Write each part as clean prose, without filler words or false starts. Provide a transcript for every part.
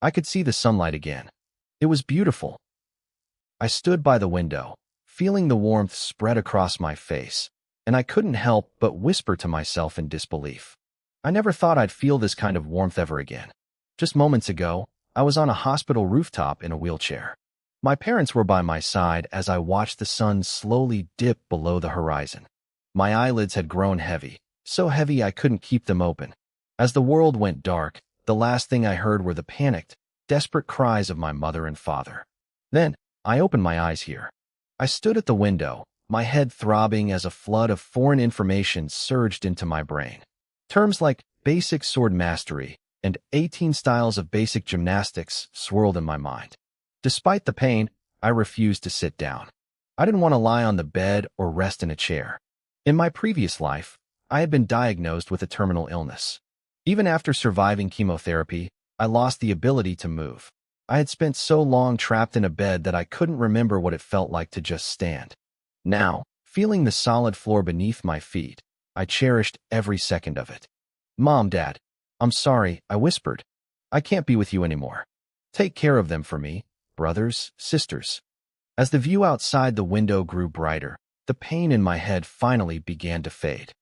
I could see the sunlight again. It was beautiful. I stood by the window, feeling the warmth spread across my face, and I couldn't help but whisper to myself in disbelief. I never thought I'd feel this kind of warmth ever again. Just moments ago, I was on a hospital rooftop in a wheelchair. My parents were by my side as I watched the sun slowly dip below the horizon. My eyelids had grown heavy, so heavy I couldn't keep them open. As the world went dark, the last thing I heard were the panicked, desperate cries of my mother and father. Then, I opened my eyes here. I stood at the window, my head throbbing as a flood of foreign information surged into my brain. Terms like basic sword mastery and 18 styles of basic gymnastics swirled in my mind. Despite the pain, I refused to sit down. I didn't want to lie on the bed or rest in a chair. In my previous life, I had been diagnosed with a terminal illness. Even after surviving chemotherapy, I lost the ability to move. I had spent so long trapped in a bed that I couldn't remember what it felt like to just stand. Now, feeling the solid floor beneath my feet, I cherished every second of it. "Mom, Dad, I'm sorry," I whispered. "I can't be with you anymore. Take care of them for me, brothers, sisters." As the view outside the window grew brighter, the pain in my head finally began to fade.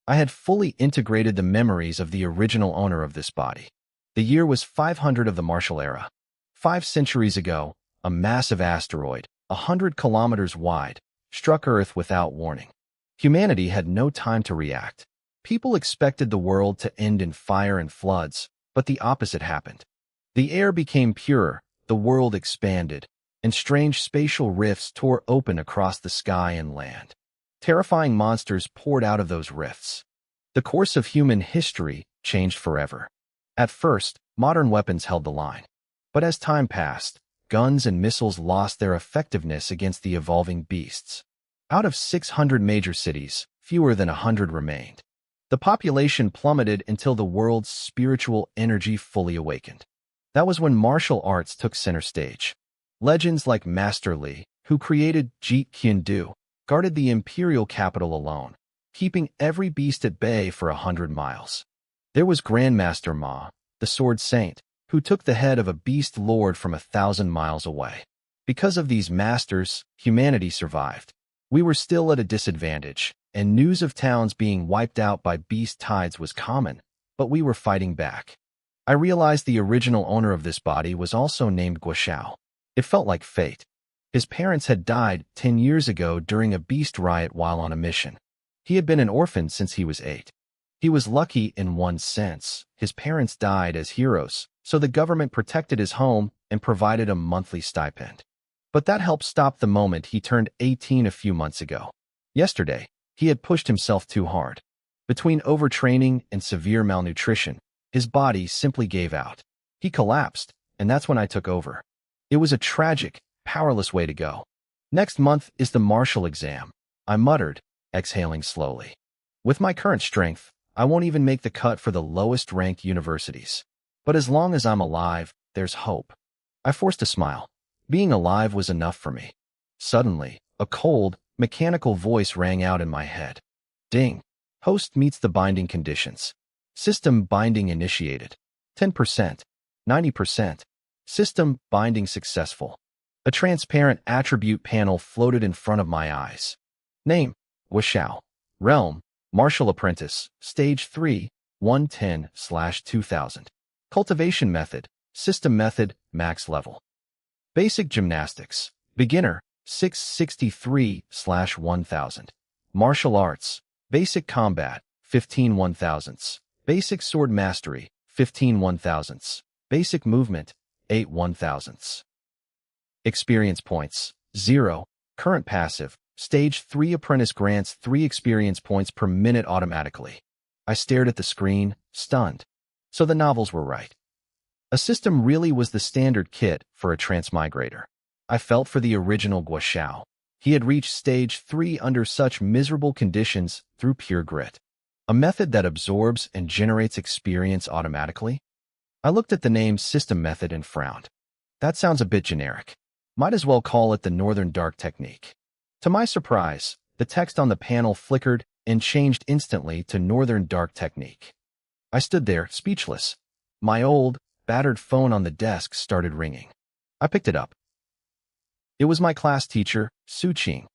I had fully integrated the memories of the original owner of this body. The year was 500 of the Martial Era. 5 centuries ago, a massive asteroid, 100 kilometers wide, struck Earth without warning. Humanity had no time to react. People expected the world to end in fire and floods, but the opposite happened. The air became purer, the world expanded, and strange spatial rifts tore open across the sky and land. Terrifying monsters poured out of those rifts. The course of human history changed forever. At first, modern weapons held the line. But as time passed, guns and missiles lost their effectiveness against the evolving beasts. Out of 600 major cities, fewer than 100 remained. The population plummeted until the world's spiritual energy fully awakened. That was when martial arts took center stage. Legends like Master Li, who created Jeet Kune Do, guarded the imperial capital alone, keeping every beast at bay for 100 miles. There was Grandmaster Ma, the sword saint, who took the head of a beast lord from 1,000 miles away. Because of these masters, humanity survived. We were still at a disadvantage, and news of towns being wiped out by beast tides was common, but we were fighting back. I realized the original owner of this body was also named Guoxiao. It felt like fate. His parents had died 10 years ago during a beast riot while on a mission. He had been an orphan since he was 8. He was lucky in one sense. His parents died as heroes, so the government protected his home and provided a monthly stipend. But that helped stop the moment he turned 18 a few months ago. Yesterday, he had pushed himself too hard. Between overtraining and severe malnutrition, his body simply gave out. He collapsed, and that's when I took over. It was a tragic, powerless way to go. "Next month is the martial exam," I muttered, exhaling slowly. "With my current strength, I won't even make the cut for the lowest-ranked universities. But as long as I'm alive, there's hope." I forced a smile. Being alive was enough for me. Suddenly, a cold, mechanical voice rang out in my head. Ding. Host meets the binding conditions. System binding initiated. 10%. 90%. System binding successful. A transparent attribute panel floated in front of my eyes. Name, Guoxiao. Realm, Martial Apprentice. Stage 3, 110/2000. Cultivation method, System method, max level. Basic gymnastics, Beginner, 663/1000. Martial arts, Basic combat, 15/1000. Basic sword mastery, 15/1000. Basic movement, 8/1000. Experience points, 0. Current passive, Stage 3 apprentice grants 3 experience points per minute automatically. I stared at the screen, stunned. So the novels were right. A system really was the standard kit for a transmigrator. I felt for the original Guoxiao. He had reached Stage 3 under such miserable conditions through pure grit. A method that absorbs and generates experience automatically? I looked at the name System Method and frowned. That sounds a bit generic. Might as well call it the Northern Dark Technique. To my surprise, the text on the panel flickered and changed instantly to Northern Dark Technique. I stood there, speechless. My old, battered phone on the desk started ringing. I picked it up. It was my class teacher, Su Qing.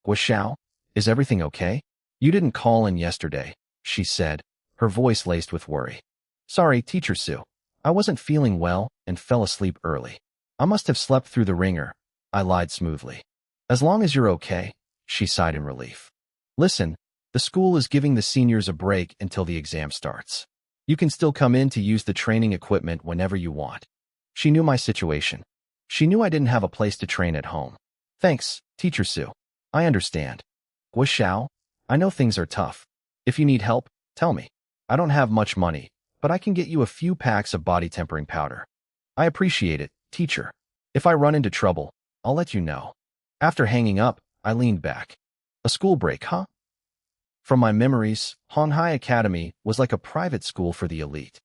Guo, is everything okay? You didn't call in yesterday, she said, her voice laced with worry. Sorry, Teacher Su. I wasn't feeling well and fell asleep early. I must have slept through the ringer, I lied smoothly. As long as you're okay, she sighed in relief. Listen, the school is giving the seniors a break until the exam starts. You can still come in to use the training equipment whenever you want. She knew my situation. She knew I didn't have a place to train at home. Thanks, Teacher Su. I understand. Guo, I know things are tough. If you need help, tell me. I don't have much money, but I can get you a few packs of body tempering powder. I appreciate it, teacher. If I run into trouble, I'll let you know. After hanging up, I leaned back. A school break, huh? From my memories, Honghai Academy was like a private school for the elite.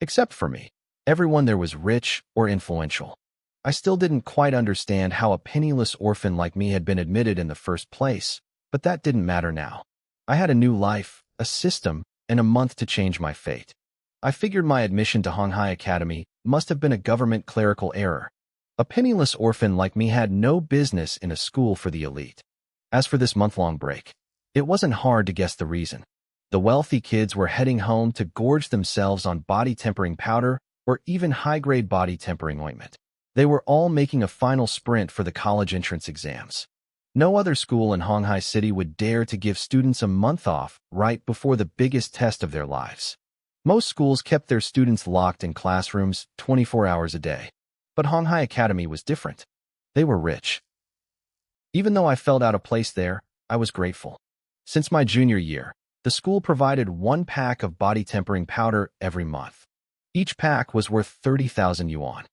Except for me. Everyone there was rich or influential. I still didn't quite understand how a penniless orphan like me had been admitted in the first place, but that didn't matter now. I had a new life, a system, and a month to change my fate. I figured my admission to Honghai Academy must have been a government clerical error. A penniless orphan like me had no business in a school for the elite. As for this month-long break, it wasn't hard to guess the reason. The wealthy kids were heading home to gorge themselves on body tempering powder or even high-grade body tempering ointment. They were all making a final sprint for the college entrance exams. No other school in Honghai City would dare to give students a month off right before the biggest test of their lives. Most schools kept their students locked in classrooms 24 hours a day. But Honghai Academy was different. They were rich. Even though I felt out of place there, I was grateful. Since my junior year, the school provided 1 pack of body tempering powder every month. Each pack was worth 30,000 yuan.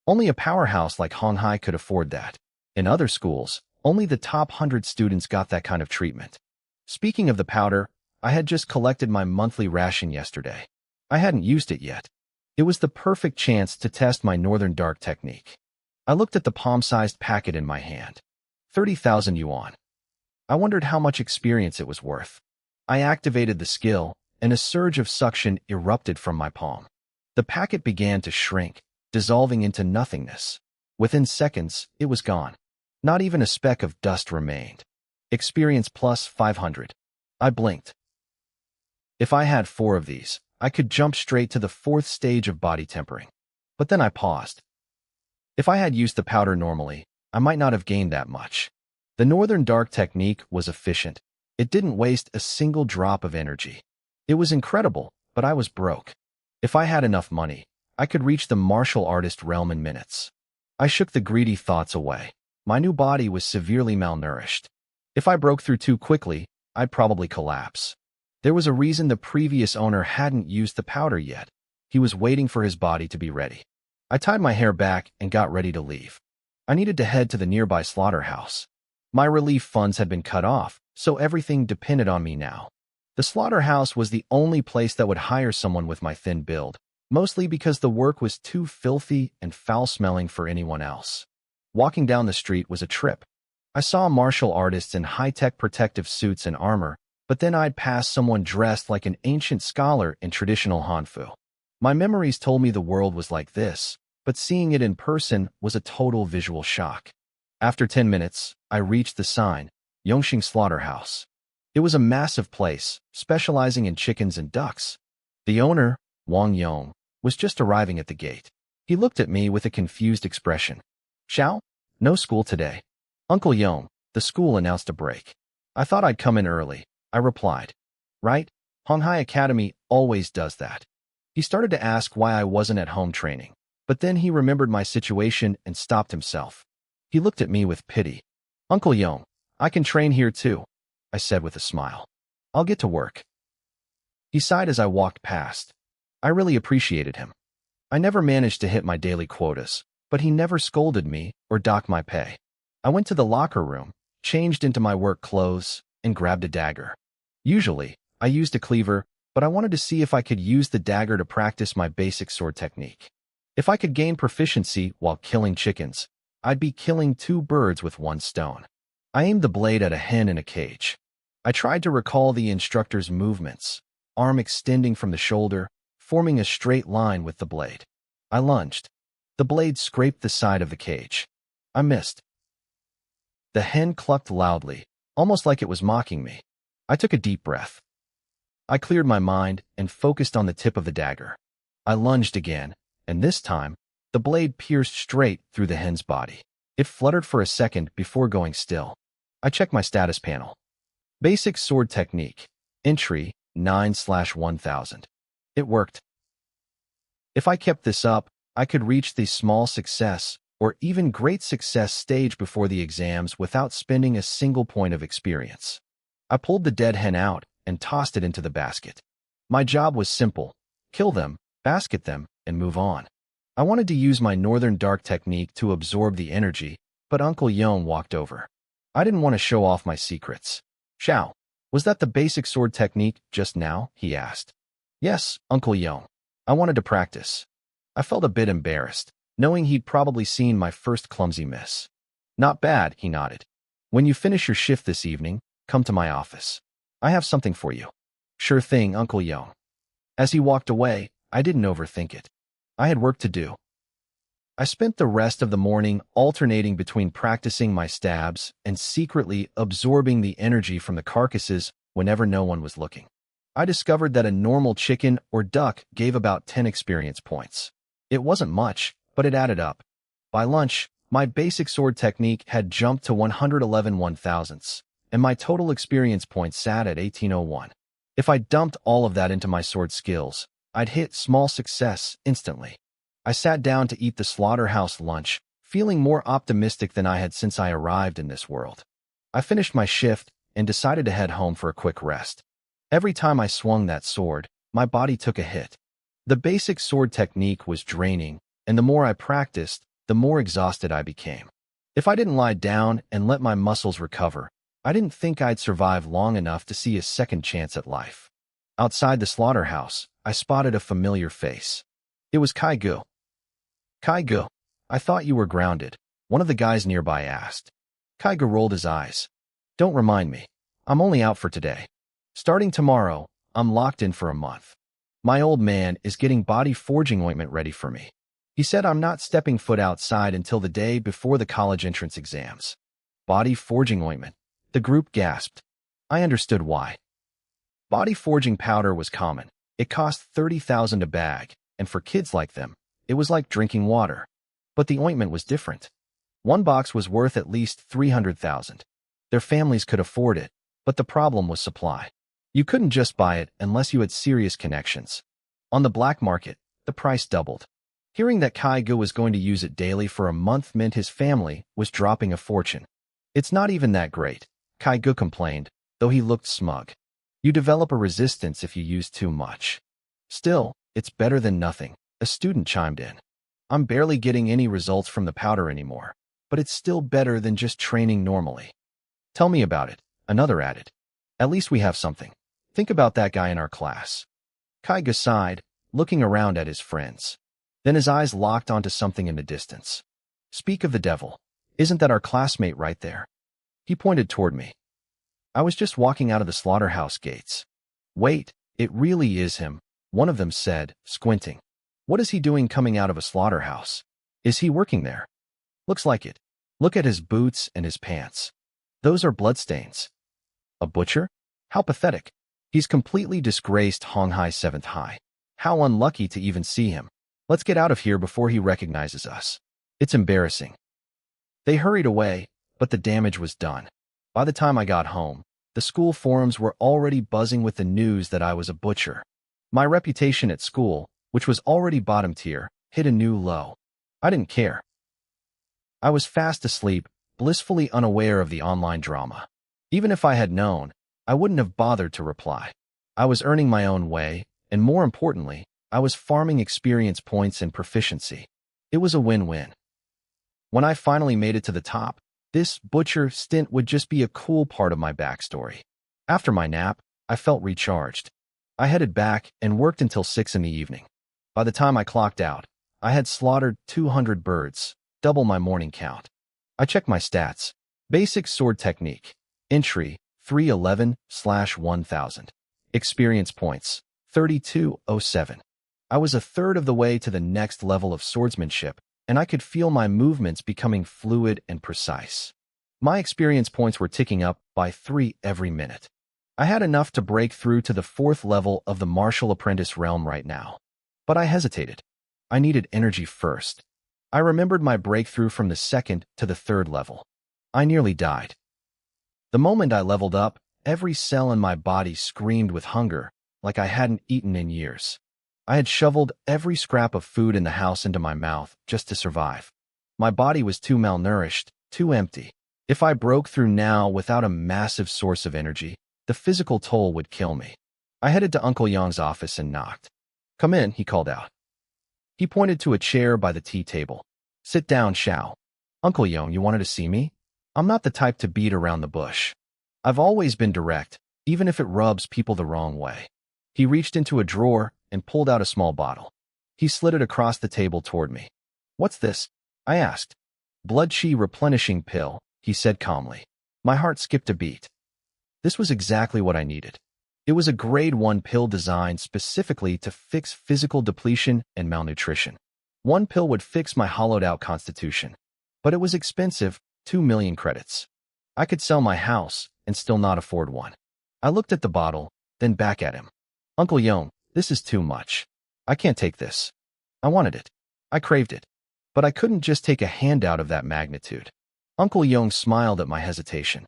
Only a powerhouse like Honghai could afford that. In other schools, only the top 100 students got that kind of treatment. Speaking of the powder, I had just collected my monthly ration yesterday. I hadn't used it yet. It was the perfect chance to test my Northern Dark technique. I looked at the palm-sized packet in my hand. 30,000 yuan. I wondered how much experience it was worth. I activated the skill, and a surge of suction erupted from my palm. The packet began to shrink, dissolving into nothingness. Within seconds, it was gone. Not even a speck of dust remained. Experience plus 500. I blinked. If I had 4 of these, I could jump straight to the 4th stage of body tempering. But then I paused. If I had used the powder normally, I might not have gained that much. The Northern Dark technique was efficient. It didn't waste a single drop of energy. It was incredible, but I was broke. If I had enough money, I could reach the martial artist realm in minutes. I shook the greedy thoughts away. My new body was severely malnourished. If I broke through too quickly, I'd probably collapse. There was a reason the previous owner hadn't used the powder yet. He was waiting for his body to be ready. I tied my hair back and got ready to leave. I needed to head to the nearby slaughterhouse. My relief funds had been cut off, so everything depended on me now. The slaughterhouse was the only place that would hire someone with my thin build, mostly because the work was too filthy and foul-smelling for anyone else. Walking down the street was a trip. I saw martial artists in high-tech protective suits and armor, but then I'd pass someone dressed like an ancient scholar in traditional Hanfu. My memories told me the world was like this, but seeing it in person was a total visual shock. After 10 minutes, I reached the sign, Yongxing Slaughterhouse. It was a massive place, specializing in chickens and ducks. The owner, Wang Yong, was just arriving at the gate. He looked at me with a confused expression. Xiao? No school today. Uncle Yong, the school announced a break. I thought I'd come in early, I replied. Right? Honghai Academy always does that. He started to ask why I wasn't at home training, but then he remembered my situation and stopped himself. He looked at me with pity. Uncle Yong, I can train here too, I said with a smile. I'll get to work. He sighed as I walked past. I really appreciated him. I never managed to hit my daily quotas, but he never scolded me or docked my pay. I went to the locker room, changed into my work clothes, and grabbed a dagger. Usually, I used a cleaver, but I wanted to see if I could use the dagger to practice my basic sword technique. If I could gain proficiency while killing chickens, I'd be killing 2 birds with 1 stone. I aimed the blade at a hen in a cage. I tried to recall the instructor's movements, arm extending from the shoulder, forming a straight line with the blade. I lunged. The blade scraped the side of the cage. I missed. The hen clucked loudly, almost like it was mocking me. I took a deep breath. I cleared my mind and focused on the tip of the dagger. I lunged again, and this time, the blade pierced straight through the hen's body. It fluttered for a second before going still. I checked my status panel. Basic sword technique. Entry 9/1000. It worked. If I kept this up, I could reach the small success or even great success stage before the exams without spending a single point of experience. I pulled the dead hen out and tossed it into the basket. My job was simple: kill them, basket them, and move on. I wanted to use my Northern Dark technique to absorb the energy, but Uncle Yon walked over. I didn't want to show off my secrets. "Shao, was that the basic sword technique just now?" he asked. "Yes, Uncle Yon. I wanted to practice." I felt a bit embarrassed, knowing he'd probably seen my first clumsy miss. "Not bad," he nodded. "When you finish your shift this evening, come to my office. I have something for you." "Sure thing, Uncle Yon." As he walked away, I didn't overthink it. I had work to do. I spent the rest of the morning alternating between practicing my stabs and secretly absorbing the energy from the carcasses whenever no one was looking. I discovered that a normal chicken or duck gave about 10 experience points. It wasn't much, but it added up. By lunch, my basic sword technique had jumped to 111 1,000ths, and my total experience points sat at 1801. If I dumped all of that into my sword skills, I'd hit small success instantly. I sat down to eat the slaughterhouse lunch, feeling more optimistic than I had since I arrived in this world. I finished my shift and decided to head home for a quick rest. Every time I swung that sword, my body took a hit. The basic sword technique was draining, and the more I practiced, the more exhausted I became. If I didn't lie down and let my muscles recover, I didn't think I'd survive long enough to see a second chance at life. Outside the slaughterhouse, I spotted a familiar face. It was Kai-gu. "Kai-gu, I thought you were grounded," one of the guys nearby asked. Kai-gu rolled his eyes. "Don't remind me. I'm only out for today. Starting tomorrow, I'm locked in for a month. My old man is getting body forging ointment ready for me. He said I'm not stepping foot outside until the day before the college entrance exams." Body forging ointment. The group gasped. I understood why. Body forging powder was common. It cost 30,000 a bag, and for kids like them, it was like drinking water. But the ointment was different. One box was worth at least 300,000. Their families could afford it, but the problem was supply. You couldn't just buy it unless you had serious connections. On the black market, the price doubled. Hearing that Kai-gu was going to use it daily for a month meant his family was dropping a fortune. "It's not even that great," Kai-gu complained, though he looked smug. "You develop a resistance if you use too much." "Still, it's better than nothing," a student chimed in. "I'm barely getting any results from the powder anymore, but it's still better than just training normally." "Tell me about it," another added. "At least we have something. Think about that guy in our class." Kai-gu sighed, looking around at his friends. Then his eyes locked onto something in the distance. "Speak of the devil. Isn't that our classmate right there?" He pointed toward me. I was just walking out of the slaughterhouse gates. "Wait, it really is him," one of them said, squinting. "What is he doing coming out of a slaughterhouse? Is he working there?" "Looks like it. Look at his boots and his pants. Those are bloodstains." "A butcher? How pathetic. He's completely disgraced Honghai 7th High. How unlucky to even see him. Let's get out of here before he recognizes us. It's embarrassing." They hurried away, but the damage was done. By the time I got home, the school forums were already buzzing with the news that I was a butcher. My reputation at school, which was already bottom tier, hit a new low. I didn't care. I was fast asleep, blissfully unaware of the online drama. Even if I had known, I wouldn't have bothered to reply. I was earning my own way, and more importantly, I was farming experience points and proficiency. It was a win-win. When I finally made it to the top, this butcher stint would just be a cool part of my backstory. After my nap, I felt recharged. I headed back and worked until 6 in the evening. By the time I clocked out, I had slaughtered 200 birds, double my morning count. I checked my stats. Basic sword technique. Entry 311/1000. Experience points 3207. I was a third of the way to the next level of swordsmanship, and I could feel my movements becoming fluid and precise. My experience points were ticking up by 3 every minute. I had enough to break through to the 4th level of the martial apprentice realm right now. But I hesitated. I needed energy first. I remembered my breakthrough from the 2nd to the 3rd level. I nearly died. The moment I leveled up, every cell in my body screamed with hunger, like I hadn't eaten in years. I had shoveled every scrap of food in the house into my mouth just to survive. My body was too malnourished, too empty. If I broke through now without a massive source of energy, the physical toll would kill me. I headed to Uncle Yong's office and knocked. "Come in," he called out. He pointed to a chair by the tea table. "Sit down, Xiao." "Uncle Yong, you wanted to see me?" I'm not the type to beat around the bush. I've always been direct, even if it rubs people the wrong way. He reached into a drawer and pulled out a small bottle. He slid it across the table toward me. "What's this?" I asked. "Blood Chi replenishing pill," he said calmly. My heart skipped a beat. This was exactly what I needed. It was a grade 1 pill designed specifically to fix physical depletion and malnutrition. One pill would fix my hollowed-out constitution. But it was expensive, 2 million credits. I could sell my house and still not afford one. I looked at the bottle, then back at him. "Uncle Yong, this is too much. I can't take this." I wanted it. I craved it. But I couldn't just take a handout of that magnitude. Uncle Yong smiled at my hesitation.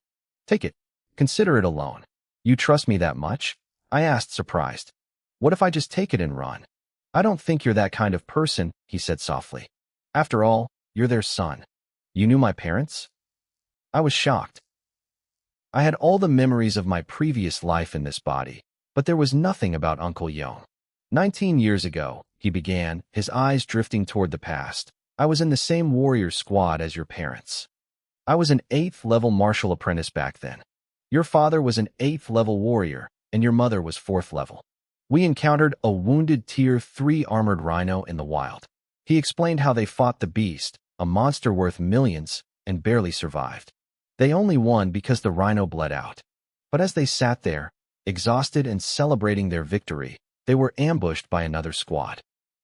"Take it. Consider it a loan." "You trust me that much?" I asked, surprised. "What if I just take it and run?" "I don't think you're that kind of person," he said softly. "After all, you're their son. You knew my parents?" I was shocked. I had all the memories of my previous life in this body, but there was nothing about Uncle Yong. 19 years ago, he began, his eyes drifting toward the past. "I was in the same warrior squad as your parents. I was an 8th level martial apprentice back then. Your father was an 8th level warrior, and your mother was 4th level. We encountered a wounded Tier 3 armored rhino in the wild." He explained how they fought the beast, a monster worth millions, and barely survived. They only won because the rhino bled out. But as they sat there, exhausted and celebrating their victory, they were ambushed by another squad.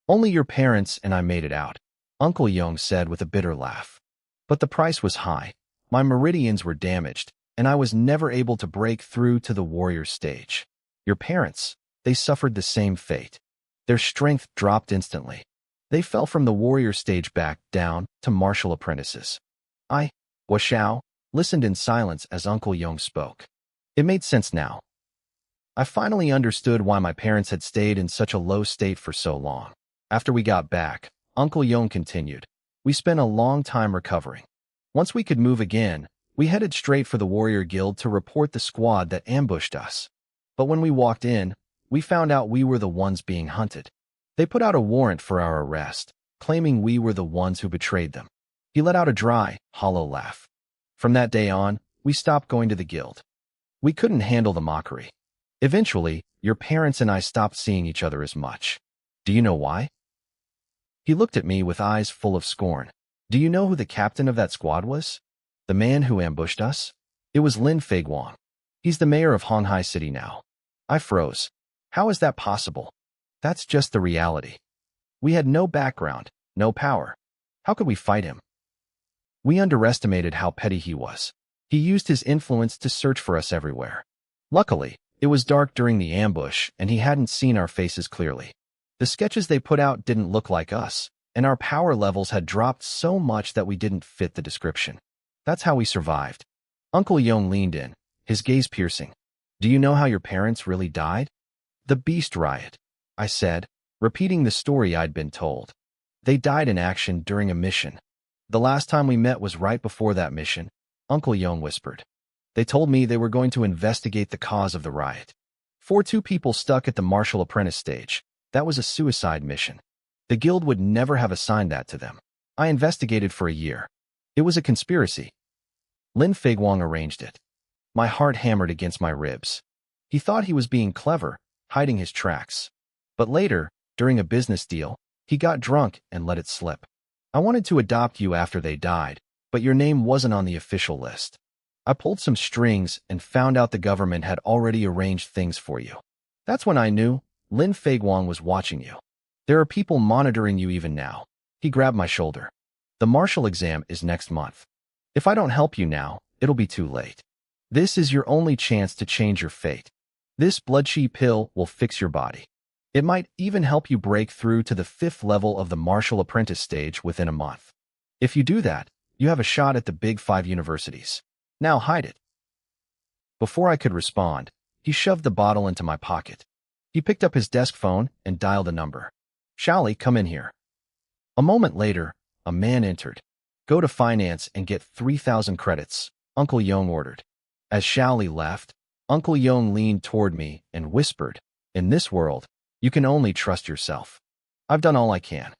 "Only your parents and I made it out," Uncle Yong said with a bitter laugh. "But the price was high. My meridians were damaged, and I was never able to break through to the warrior stage. Your parents, they suffered the same fate. Their strength dropped instantly. They fell from the warrior stage back down to martial apprentices. I, Xiao, listened in silence as Uncle Yong spoke. It made sense now. I finally understood why my parents had stayed in such a low state for so long. After we got back, Uncle Yong continued. We spent a long time recovering. Once we could move again, we headed straight for the warrior guild to report the squad that ambushed us. But when we walked in, we found out we were the ones being hunted. They put out a warrant for our arrest, claiming we were the ones who betrayed them. He let out a dry, hollow laugh. From that day on, we stopped going to the guild. We couldn't handle the mockery. Eventually, your parents and I stopped seeing each other as much. Do you know why? He looked at me with eyes full of scorn. Do you know who the captain of that squad was? The man who ambushed us? It was Lin Feiguang. He's the mayor of Honghai City now. I froze. How is that possible? That's just the reality. We had no background, no power. How could we fight him? We underestimated how petty he was. He used his influence to search for us everywhere. Luckily, it was dark during the ambush, and he hadn't seen our faces clearly. The sketches they put out didn't look like us, and our power levels had dropped so much that we didn't fit the description. That's how we survived. Uncle Yong leaned in, his gaze piercing. Do you know how your parents really died? The Beast Riot, I said, repeating the story I'd been told. They died in action during a mission. The last time we met was right before that mission, Uncle Yong whispered. They told me they were going to investigate the cause of the riot. 2 people stuck at the martial apprentice stage. That was a suicide mission. The guild would never have assigned that to them. I investigated for a year. It was a conspiracy. Lin Feiguang arranged it. My heart hammered against my ribs. He thought he was being clever, hiding his tracks. But later, during a business deal, he got drunk and let it slip. I wanted to adopt you after they died, but your name wasn't on the official list. I pulled some strings and found out the government had already arranged things for you. That's when I knew Lin Feiguang was watching you. There are people monitoring you even now. He grabbed my shoulder. The martial exam is next month. If I don't help you now, it'll be too late. This is your only chance to change your fate. This blood-chi pill will fix your body. It might even help you break through to the 5th level of the martial apprentice stage within a month. If you do that, you have a shot at the big 5 universities. Now hide it. Before I could respond, he shoved the bottle into my pocket. He picked up his desk phone and dialed a number. Xiaoli, come in here. A moment later, a man entered. Go to finance and get 3,000 credits, Uncle Yong ordered. As Xiaoli left, Uncle Yong leaned toward me and whispered, in this world, you can only trust yourself. I've done all I can.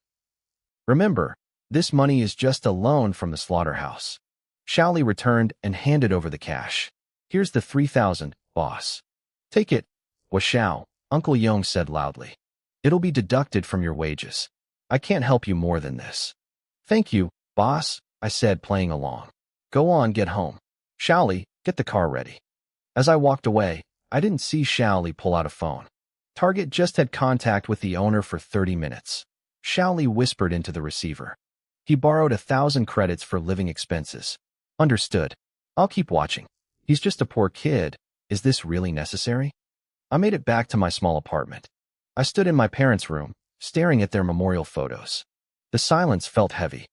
Remember, this money is just a loan from the slaughterhouse. Xiaoli returned and handed over the cash. Here's the 3,000, boss. Take it, Washao, Uncle Yong said loudly. It'll be deducted from your wages. I can't help you more than this. Thank you, boss, I said, playing along. Go on, get home. Xiaoli, get the car ready. As I walked away, I didn't see Xiaoli pull out a phone. Target just had contact with the owner for 30 minutes. Xiaoli whispered into the receiver. He borrowed 1,000 credits for living expenses. Understood. I'll keep watching. He's just a poor kid. Is this really necessary? I made it back to my small apartment. I stood in my parents' room, staring at their memorial photos. The silence felt heavy.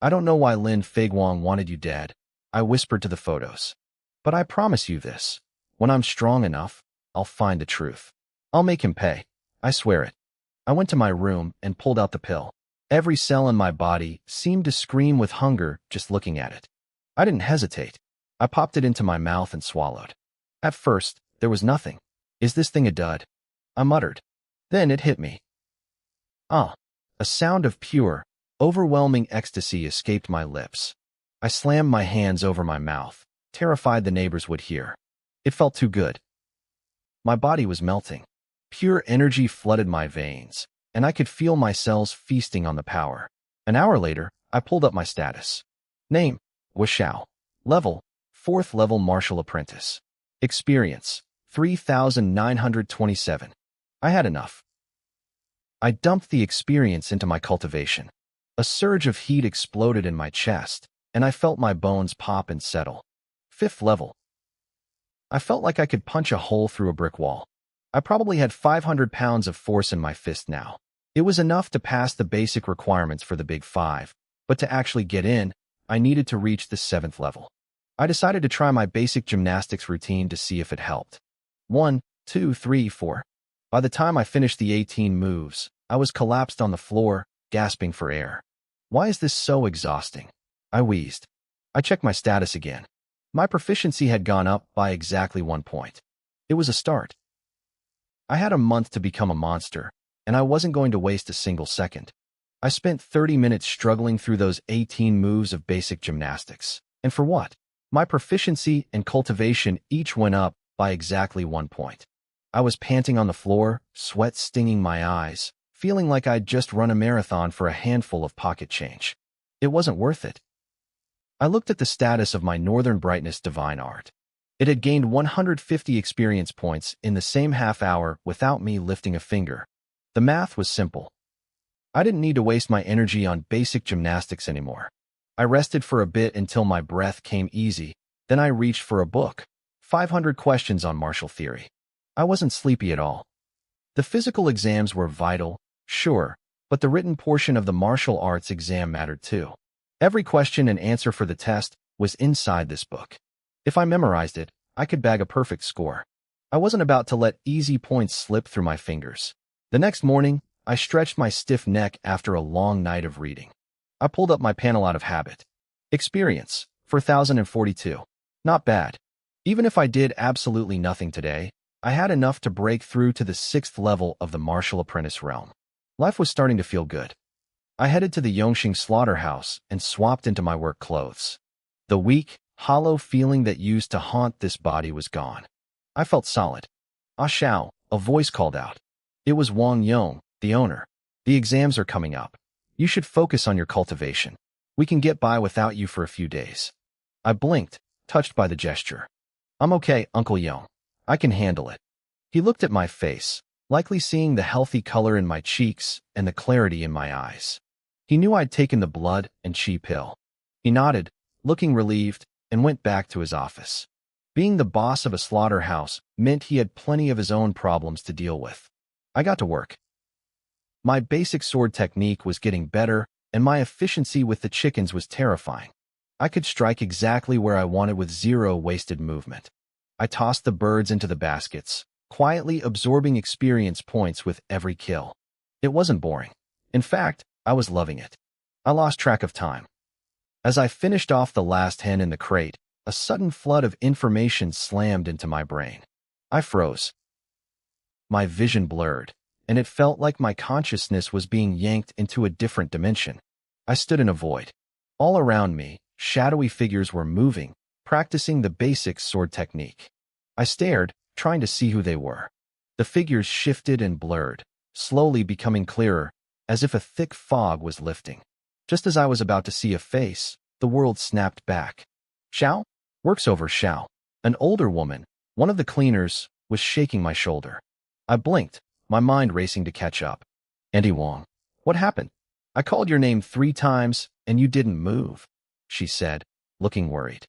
I don't know why Lin Feiguang wanted you dead, I whispered to the photos. But I promise you this. When I'm strong enough, I'll find the truth. I'll make him pay. I swear it. I went to my room and pulled out the pill. Every cell in my body seemed to scream with hunger just looking at it. I didn't hesitate. I popped it into my mouth and swallowed. At first, there was nothing. Is this thing a dud? I muttered. Then it hit me. Ah! A sound of pure, overwhelming ecstasy escaped my lips. I slammed my hands over my mouth, terrified the neighbors would hear. It felt too good. My body was melting. Pure energy flooded my veins, and I could feel my cells feasting on the power. An hour later, I pulled up my status. Name, Washao. Level, 4th level martial apprentice. Experience, 3,927. I had enough. I dumped the experience into my cultivation. A surge of heat exploded in my chest, and I felt my bones pop and settle. 5th level. I felt like I could punch a hole through a brick wall. I probably had 500 pounds of force in my fist now. It was enough to pass the basic requirements for the Big 5, but to actually get in, I needed to reach the 7th level. I decided to try my basic gymnastics routine to see if it helped. 1, 2, 3, 4. By the time I finished the 18 moves, I was collapsed on the floor, gasping for air. Why is this so exhausting? I wheezed. I checked my status again. My proficiency had gone up by exactly 1 point. It was a start. I had a month to become a monster, and I wasn't going to waste a single second. I spent 30 minutes struggling through those 18 moves of basic gymnastics. And for what? My proficiency and cultivation each went up by exactly 1 point. I was panting on the floor, sweat stinging my eyes, feeling like I'd just run a marathon for a handful of pocket change. It wasn't worth it. I looked at the status of my Northern Brightness Divine Art. It had gained 150 experience points in the same half hour without me lifting a finger. The math was simple. I didn't need to waste my energy on basic gymnastics anymore. I rested for a bit until my breath came easy, then I reached for a book. 500 questions on martial theory. I wasn't sleepy at all. The physical exams were vital, sure, but the written portion of the martial arts exam mattered too. Every question and answer for the test was inside this book. If I memorized it, I could bag a perfect score. I wasn't about to let easy points slip through my fingers. The next morning, I stretched my stiff neck after a long night of reading. I pulled up my panel out of habit. Experience, 4,042. Not bad. Even if I did absolutely nothing today, I had enough to break through to the 6th level of the martial apprentice realm. Life was starting to feel good. I headed to the Yongxing slaughterhouse and swapped into my work clothes. The weak, hollow feeling that used to haunt this body was gone. I felt solid. Ah Shao, a voice called out. It was Wang Yong, the owner. The exams are coming up. You should focus on your cultivation. We can get by without you for a few days. I blinked, touched by the gesture. I'm okay, Uncle Yong. I can handle it. He looked at my face, likely seeing the healthy color in my cheeks and the clarity in my eyes. He knew I'd taken the blood and chi pill. He nodded, looking relieved, and went back to his office. Being the boss of a slaughterhouse meant he had plenty of his own problems to deal with. I got to work. My basic sword technique was getting better, and my efficiency with the chickens was terrifying. I could strike exactly where I wanted with zero wasted movement. I tossed the birds into the baskets, quietly absorbing experience points with every kill. It wasn't boring. In fact, I was loving it. I lost track of time. As I finished off the last hen in the crate, a sudden flood of information slammed into my brain. I froze. My vision blurred, and it felt like my consciousness was being yanked into a different dimension. I stood in a void. All around me, shadowy figures were moving, practicing the basic sword technique. I stared, trying to see who they were. The figures shifted and blurred, slowly becoming clearer, as if a thick fog was lifting. Just as I was about to see a face, the world snapped back. Xiao? Works over Xiao. An older woman, one of the cleaners, was shaking my shoulder. I blinked, my mind racing to catch up. Auntie Wong, what happened? I called your name 3 times, and you didn't move, she said, looking worried.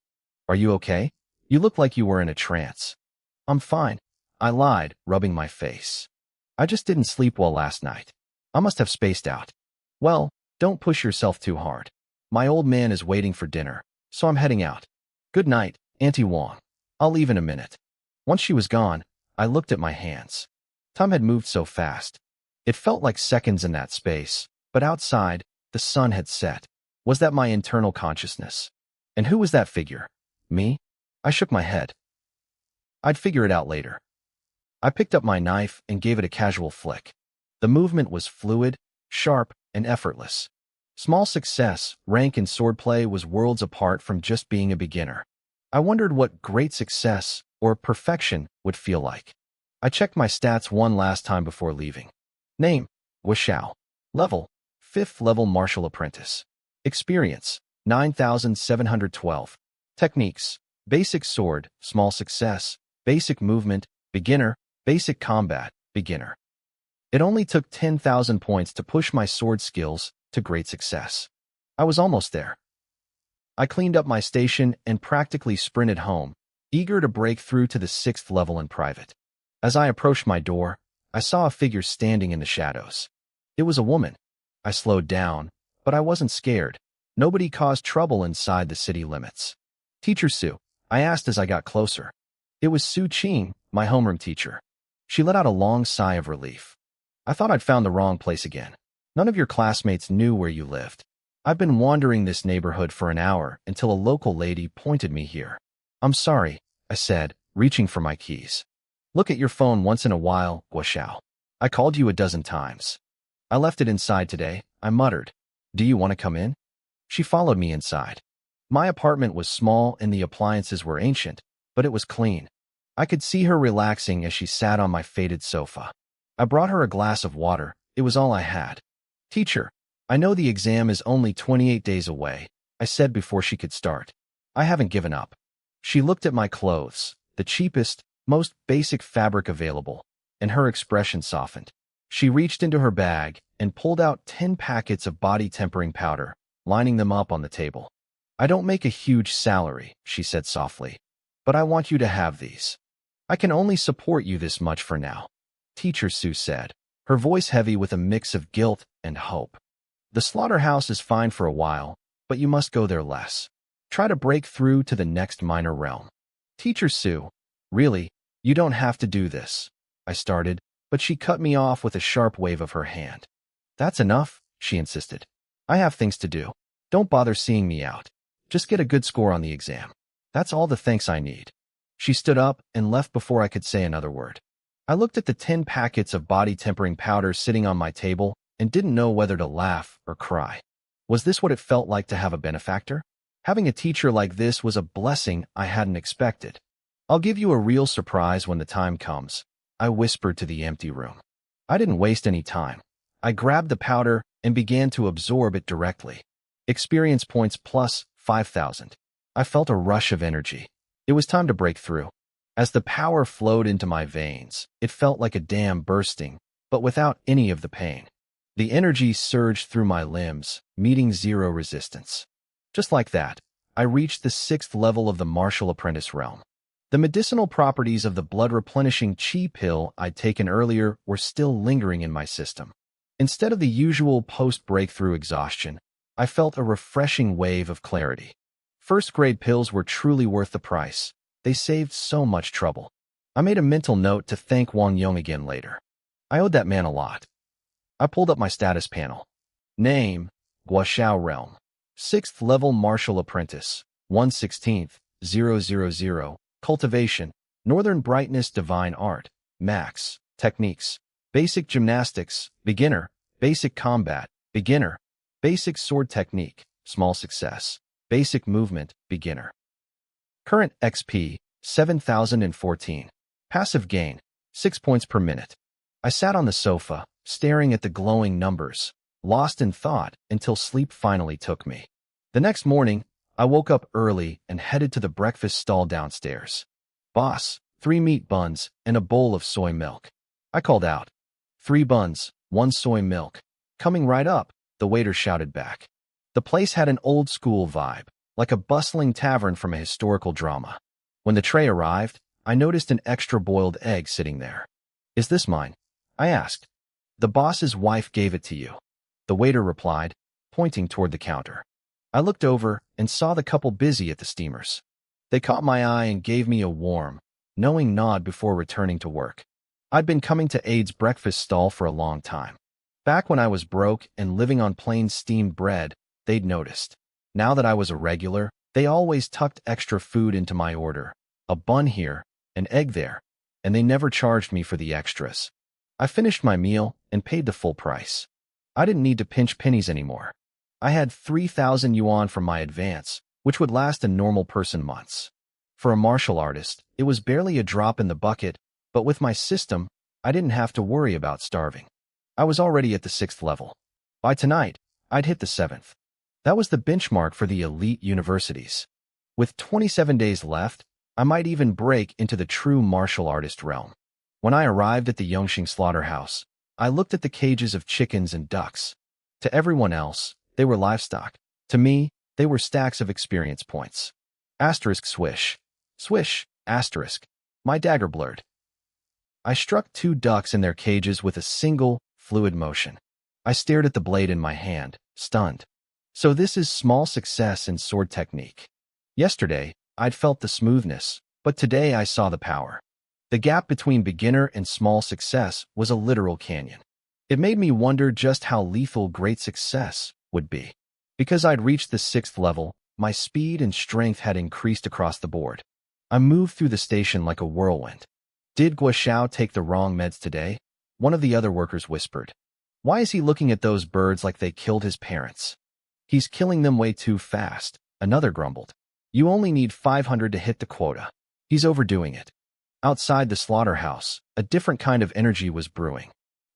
Are you okay? You look like you were in a trance. I'm fine, I lied, rubbing my face. I just didn't sleep well last night. I must have spaced out. Well, don't push yourself too hard. My old man is waiting for dinner, so I'm heading out. Good night, Auntie Wong. I'll leave in a minute. Once she was gone, I looked at my hands. Time had moved so fast. It felt like seconds in that space, but outside, the sun had set. Was that my internal consciousness? And who was that figure? Me? I shook my head. I'd figure it out later. I picked up my knife and gave it a casual flick. The movement was fluid, sharp, and effortless. Small success, rank in swordplay was worlds apart from just being a beginner. I wondered what great success, or perfection, would feel like. I checked my stats one last time before leaving. Name, Xiao. Level, 5th level martial apprentice. Experience, 9,712. Techniques, basic sword, small success, basic movement, beginner, basic combat, beginner. It only took 10,000 points to push my sword skills to great success. I was almost there. I cleaned up my station and practically sprinted home, eager to break through to the 6th level in private. As I approached my door, I saw a figure standing in the shadows. It was a woman. I slowed down, but I wasn't scared. Nobody caused trouble inside the city limits. Teacher Sue, I asked as I got closer. It was Su Qing, my homeroom teacher. She let out a long sigh of relief. I thought I'd found the wrong place again. None of your classmates knew where you lived. I've been wandering this neighborhood for an hour until a local lady pointed me here. I'm sorry, I said, reaching for my keys. Look at your phone once in a while, Xiao. I called you a dozen times. I left it inside today, I muttered. Do you want to come in? She followed me inside. My apartment was small and the appliances were ancient, but it was clean. I could see her relaxing as she sat on my faded sofa. I brought her a glass of water. It was all I had. Teacher, I know the exam is only 28 days away, I said before she could start. I haven't given up. She looked at my clothes, the cheapest, most basic fabric available, and her expression softened. She reached into her bag and pulled out 10 packets of body tempering powder, lining them up on the table. I don't make a huge salary, she said softly, but I want you to have these. I can only support you this much for now. Teacher Sue said, her voice heavy with a mix of guilt and hope. The slaughterhouse is fine for a while, but you must go there less. Try to break through to the next minor realm. Teacher Sue, really, you don't have to do this, I started, but she cut me off with a sharp wave of her hand. That's enough, she insisted. I have things to do. Don't bother seeing me out. Just get a good score on the exam. That's all the thanks I need. She stood up and left before I could say another word. I looked at the 10 packets of body tempering powder sitting on my table and didn't know whether to laugh or cry. Was this what it felt like to have a benefactor? Having a teacher like this was a blessing I hadn't expected. I'll give you a real surprise when the time comes, I whispered to the empty room. I didn't waste any time. I grabbed the powder and began to absorb it directly. Experience points plus 5,000. I felt a rush of energy. It was time to break through. As the power flowed into my veins, it felt like a dam bursting, but without any of the pain. The energy surged through my limbs, meeting zero resistance. Just like that, I reached the 6th level of the martial apprentice realm. The medicinal properties of the blood-replenishing chi pill I'd taken earlier were still lingering in my system. Instead of the usual post-breakthrough exhaustion, I felt a refreshing wave of clarity. First-grade pills were truly worth the price. They saved so much trouble. I made a mental note to thank Wang Yong again later. I owed that man a lot. I pulled up my status panel. Name, Guoxiao Realm. 6th level martial apprentice, 1/16th, 000. Cultivation, Northern Brightness Divine Art, Max. Techniques, Basic Gymnastics, Beginner. Basic Combat, Beginner. Basic Sword Technique, Small Success. Basic Movement, Beginner. Current XP, 7,014. Passive gain, 6 points per minute. I sat on the sofa, staring at the glowing numbers, lost in thought until sleep finally took me. The next morning, I woke up early and headed to the breakfast stall downstairs. Boss, 3 meat buns and a bowl of soy milk. I called out. 3 buns, 1 soy milk. Coming right up, the waiter shouted back. The place had an old-school vibe, like a bustling tavern from a historical drama. When the tray arrived, I noticed an extra boiled egg sitting there. Is this mine? I asked. The boss's wife gave it to you. The waiter replied, pointing toward the counter. I looked over and saw the couple busy at the steamers. They caught my eye and gave me a warm, knowing nod before returning to work. I'd been coming to Aid's breakfast stall for a long time. Back when I was broke and living on plain steamed bread, they'd noticed. Now that I was a regular, they always tucked extra food into my order. A bun here, an egg there, and they never charged me for the extras. I finished my meal and paid the full price. I didn't need to pinch pennies anymore. I had 3,000 yuan from my advance, which would last a normal person months. For a martial artist, it was barely a drop in the bucket, but with my system, I didn't have to worry about starving. I was already at the 6th level. By tonight, I'd hit the 7th. That was the benchmark for the elite universities. With 27 days left, I might even break into the true martial artist realm. When I arrived at the Yongxing slaughterhouse, I looked at the cages of chickens and ducks. To everyone else, they were livestock. To me, they were stacks of experience points. Asterisk swish. Swish, asterisk. My dagger blurred. I struck 2 ducks in their cages with a single, fluid motion. I stared at the blade in my hand, stunned. So this is small success in sword technique. Yesterday, I'd felt the smoothness, but today I saw the power. The gap between beginner and small success was a literal canyon. It made me wonder just how lethal great success would be. Because I'd reached the 6th level, my speed and strength had increased across the board. I moved through the station like a whirlwind. Did Guoxiao take the wrong meds today? One of the other workers whispered. Why is he looking at those birds like they killed his parents? He's killing them way too fast, another grumbled. You only need 500 to hit the quota. He's overdoing it. Outside the slaughterhouse, a different kind of energy was brewing.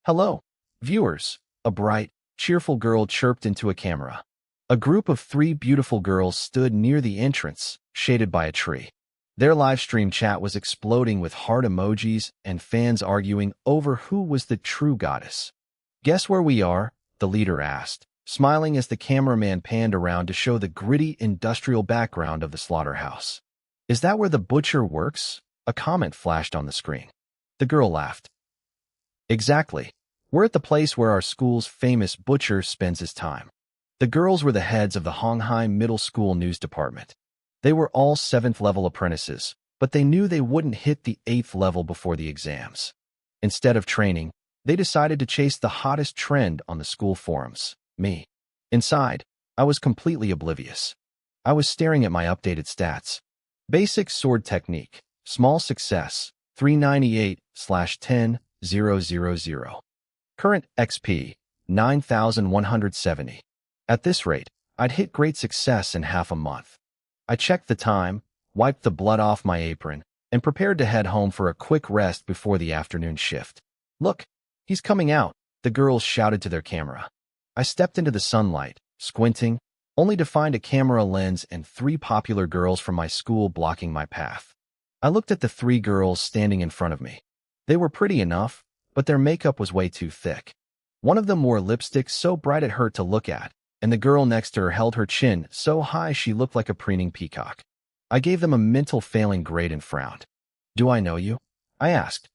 Hello, viewers, a bright, cheerful girl chirped into a camera. A group of 3 beautiful girls stood near the entrance, shaded by a tree. Their livestream chat was exploding with heart emojis and fans arguing over who was the true goddess. Guess where we are? The leader asked, smiling as the cameraman panned around to show the gritty industrial background of the slaughterhouse. Is that where the butcher works? A comment flashed on the screen. The girl laughed. Exactly. We're at the place where our school's famous butcher spends his time. The girls were the heads of the Hongheim Middle School news department. They were all 7th level apprentices, but they knew they wouldn't hit the 8th level before the exams. Instead of training, they decided to chase the hottest trend on the school forums, me. Inside, I was completely oblivious. I was staring at my updated stats. Basic sword technique, small success, 398/10,000. Current XP, 9,170. At this rate, I'd hit great success in half a month. I checked the time, wiped the blood off my apron, and prepared to head home for a quick rest before the afternoon shift. Look, he's coming out, the girls shouted to their camera. I stepped into the sunlight, squinting, only to find a camera lens and 3 popular girls from my school blocking my path. I looked at the three girls standing in front of me. They were pretty enough, but their makeup was way too thick. One of them wore lipstick so bright it hurt to look at, and the girl next to her held her chin so high she looked like a preening peacock. I gave them a mental failing grade and frowned. "Do I know you?" I asked.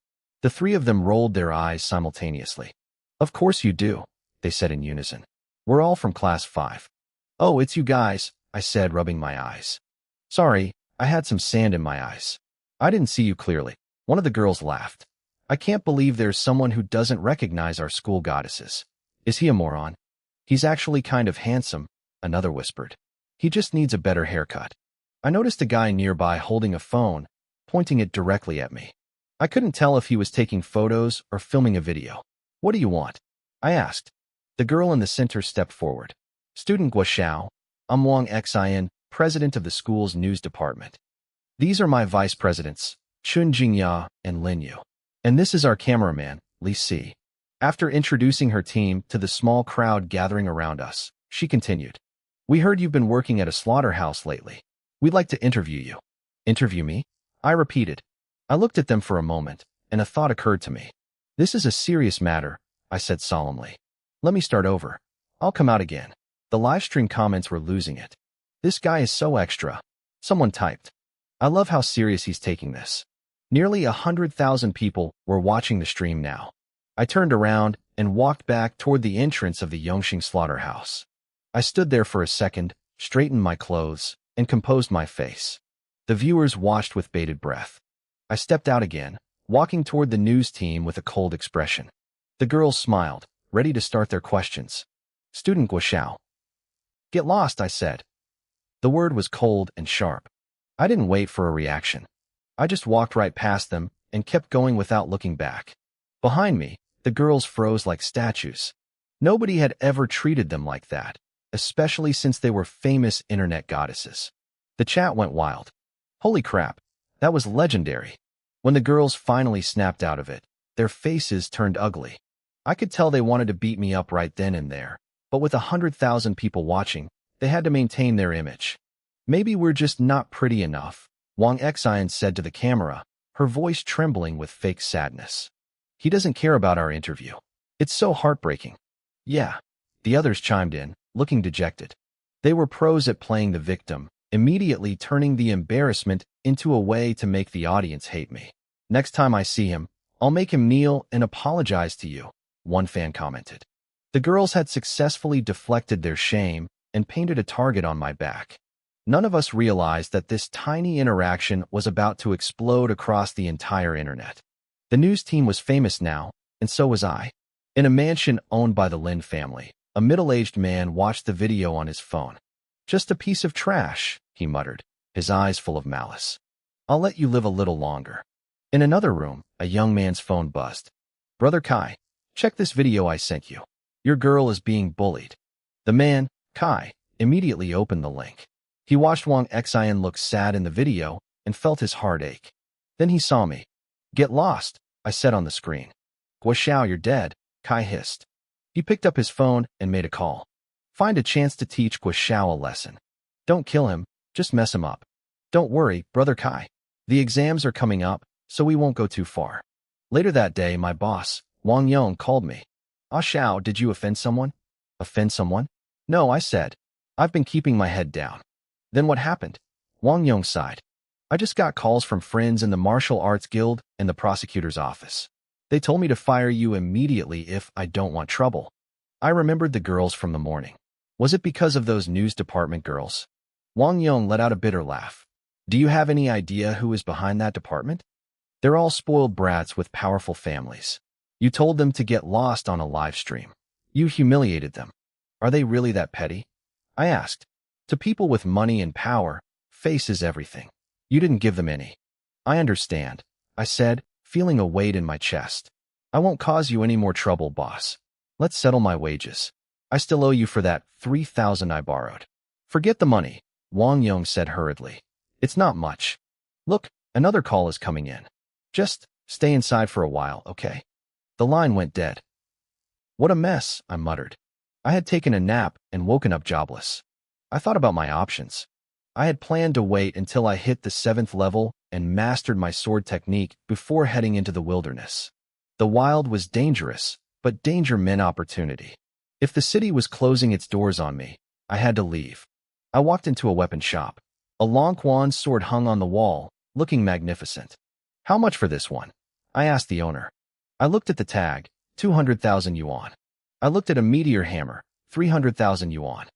The three of them rolled their eyes simultaneously. "Of course you do," they said in unison. "We're all from class 5. "Oh, it's you guys," I said, rubbing my eyes. "Sorry, I had some sand in my eyes. I didn't see you clearly." One of the girls laughed. "I can't believe there's someone who doesn't recognize our school goddesses. Is he a moron?" "He's actually kind of handsome," another whispered. "He just needs a better haircut." I noticed a guy nearby holding a phone, pointing it directly at me. I couldn't tell if he was taking photos or filming a video. "What do you want?" I asked. The girl in the center stepped forward. "Student Guo, I'm Wang Xin, president of the school's news department. These are my vice presidents, Chun Jingya and Lin Yu. And this is our cameraman, Li Si." After introducing her team to the small crowd gathering around us, she continued, "We heard you've been working at a slaughterhouse lately. We'd like to interview you." "Interview me?" I repeated. I looked at them for a moment, and a thought occurred to me. "This is a serious matter," I said solemnly. "Let me start over. I'll come out again." The livestream comments were losing it. "This guy is so extra." Someone typed. "I love how serious he's taking this." Nearly 100,000 people were watching the stream now. I turned around and walked back toward the entrance of the Yongxing slaughterhouse. I stood there for a second, straightened my clothes, and composed my face. The viewers watched with bated breath. I stepped out again, walking toward the news team with a cold expression. The girls smiled, ready to start their questions. "Student Guo." "Get lost," I said. The word was cold and sharp. I didn't wait for a reaction. I just walked right past them and kept going without looking back. Behind me, the girls froze like statues. Nobody had ever treated them like that, especially since they were famous internet goddesses. The chat went wild. "Holy crap, that was legendary." When the girls finally snapped out of it, their faces turned ugly. I could tell they wanted to beat me up right then and there, but with 100,000 people watching, they had to maintain their image. "Maybe we're just not pretty enough," Wang Xin said to the camera, her voice trembling with fake sadness. "He doesn't care about our interview. It's so heartbreaking." "Yeah," the others chimed in, looking dejected. They were pros at playing the victim, immediately turning the embarrassment into a way to make the audience hate me. "Next time I see him, I'll make him kneel and apologize to you," one fan commented. The girls had successfully deflected their shame and painted a target on my back. None of us realized that this tiny interaction was about to explode across the entire internet. The news team was famous now, and so was I. In a mansion owned by the Lin family, a middle-aged man watched the video on his phone. "Just a piece of trash," he muttered, his eyes full of malice. "I'll let you live a little longer." In another room, a young man's phone buzzed. "Brother Kai, check this video I sent you. Your girl is being bullied." The man, Kai, immediately opened the link. He watched Wang Xin look sad in the video and felt his heart ache. Then he saw me. "Get lost," I said on the screen. "Guo, you're dead," Kai hissed. He picked up his phone and made a call. "Find a chance to teach Guo a lesson. Don't kill him, just mess him up." "Don't worry, Brother Kai. The exams are coming up, so we won't go too far." Later that day, my boss, Wang Yong, called me. "Ah Xiao, did you offend someone?" "Offend someone?" "No," I said. "I've been keeping my head down." "Then what happened?" Wang Yong sighed. "I just got calls from friends in the martial arts guild and the prosecutor's office. They told me to fire you immediately if I don't want trouble." I remembered the girls from the morning. Was it because of those news department girls? Wang Yong let out a bitter laugh. "Do you have any idea who is behind that department? They're all spoiled brats with powerful families. You told them to get lost on a live stream. You humiliated them. Are they really that petty?" I asked. "To people with money and power, face is everything. You didn't give them any." "I understand," I said, feeling a weight in my chest. "I won't cause you any more trouble, boss. Let's settle my wages. I still owe you for that 3,000 I borrowed." "Forget the money," Wang Yong said hurriedly. "It's not much. Look, another call is coming in. Just stay inside for a while, okay?" The line went dead. "What a mess," I muttered. I had taken a nap and woken up jobless. I thought about my options. I had planned to wait until I hit the 7th level and mastered my sword technique before heading into the wilderness. The wild was dangerous, but danger meant opportunity. If the city was closing its doors on me, I had to leave. I walked into a weapon shop. A long Quan sword hung on the wall, looking magnificent. "How much for this one?" I asked the owner. I looked at the tag, 200,000 yuan. I looked at a meteor hammer, 300,000 yuan.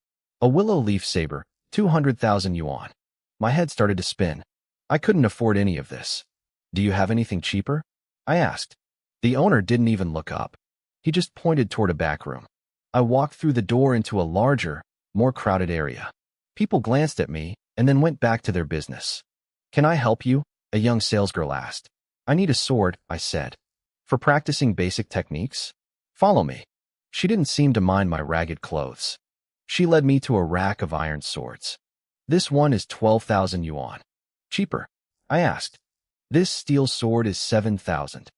A willow leaf saber, 200,000 yuan. My head started to spin. I couldn't afford any of this. "Do you have anything cheaper?" I asked. The owner didn't even look up. He just pointed toward a back room. I walked through the door into a larger, more crowded area. People glanced at me and then went back to their business. "Can I help you?" a young salesgirl asked. "I need a sword," I said. "For practicing basic techniques?" "Follow me." She didn't seem to mind my ragged clothes. She led me to a rack of iron swords. "This one is 12,000 yuan. Cheaper?" I asked. "This steel sword is 7,000.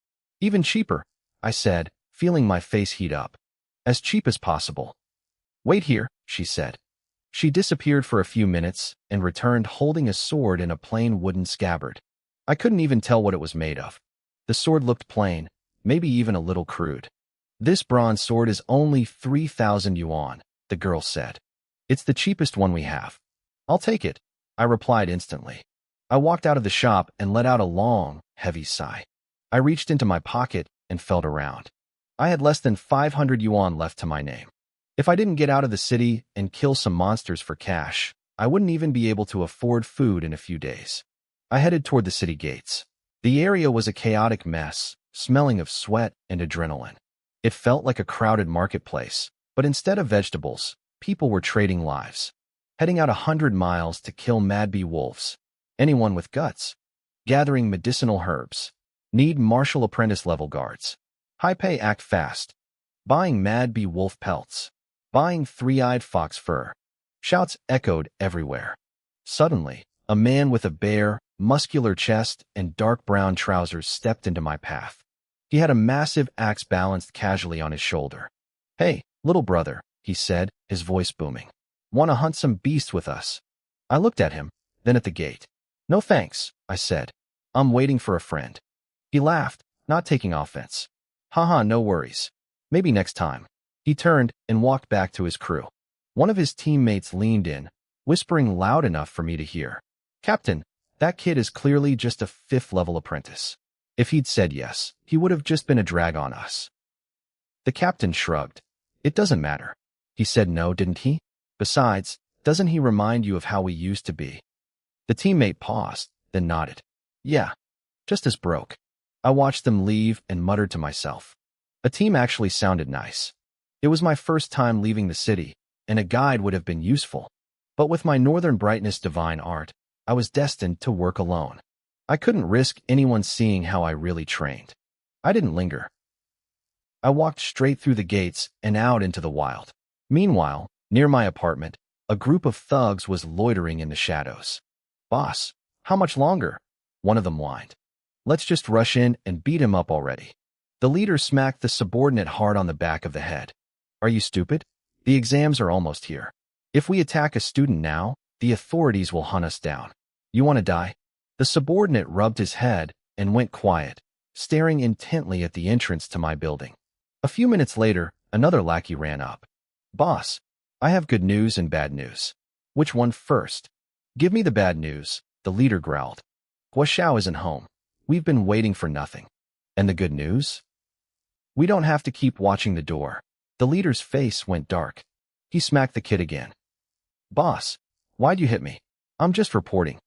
Even cheaper," I said, feeling my face heat up. "As cheap as possible." "Wait here," she said. She disappeared for a few minutes and returned holding a sword in a plain wooden scabbard. I couldn't even tell what it was made of. The sword looked plain, maybe even a little crude. "This bronze sword is only 3,000 yuan, the girl said. "It's the cheapest one we have." "I'll take it," I replied instantly. I walked out of the shop and let out a long, heavy sigh. I reached into my pocket and felt around. I had less than 500 yuan left to my name. If I didn't get out of the city and kill some monsters for cash, I wouldn't even be able to afford food in a few days. I headed toward the city gates. The area was a chaotic mess, smelling of sweat and adrenaline. It felt like a crowded marketplace, but instead of vegetables, people were trading lives. Heading out 100 miles to kill mad bee wolves. Anyone with guts. Gathering medicinal herbs. Need martial apprentice level guards. High pay, act fast. Buying mad bee wolf pelts. Buying three-eyed fox fur. Shouts echoed everywhere. Suddenly, a man with a bare, muscular chest and dark brown trousers stepped into my path. He had a massive axe balanced casually on his shoulder. "Hey, little brother," he said, his voice booming. "Want to hunt some beasts with us?" I looked at him, then at the gate. "No thanks," I said. "I'm waiting for a friend." He laughed, not taking offense. "Haha, no worries. Maybe next time." He turned and walked back to his crew. One of his teammates leaned in, whispering loud enough for me to hear. "Captain, that kid is clearly just a 5th-level apprentice. If he'd said yes, he would have just been a drag on us." The captain shrugged. "It doesn't matter." He said no, didn't he? "Besides, doesn't he remind you of how we used to be?" The teammate paused, then nodded. "Yeah, just as broke." I watched them leave and muttered to myself. A team actually sounded nice. It was my first time leaving the city, and a guide would have been useful. But with my northern brightness divine art, I was destined to work alone. I couldn't risk anyone seeing how I really trained. I didn't linger. I walked straight through the gates and out into the wild. Meanwhile, near my apartment, a group of thugs was loitering in the shadows. "Boss, how much longer?" one of them whined. "Let's just rush in and beat him up already." The leader smacked the subordinate hard on the back of the head. "Are you stupid? The exams are almost here. If we attack a student now, the authorities will hunt us down. You want to die?" The subordinate rubbed his head and went quiet, staring intently at the entrance to my building. A few minutes later, another lackey ran up. "Boss, I have good news and bad news." "Which one first?" "Give me the bad news," the leader growled. "Guo isn't home. We've been waiting for nothing." "And the good news?" "We don't have to keep watching the door." The leader's face went dark. He smacked the kid again. "Boss, why'd you hit me?" "I'm just reporting."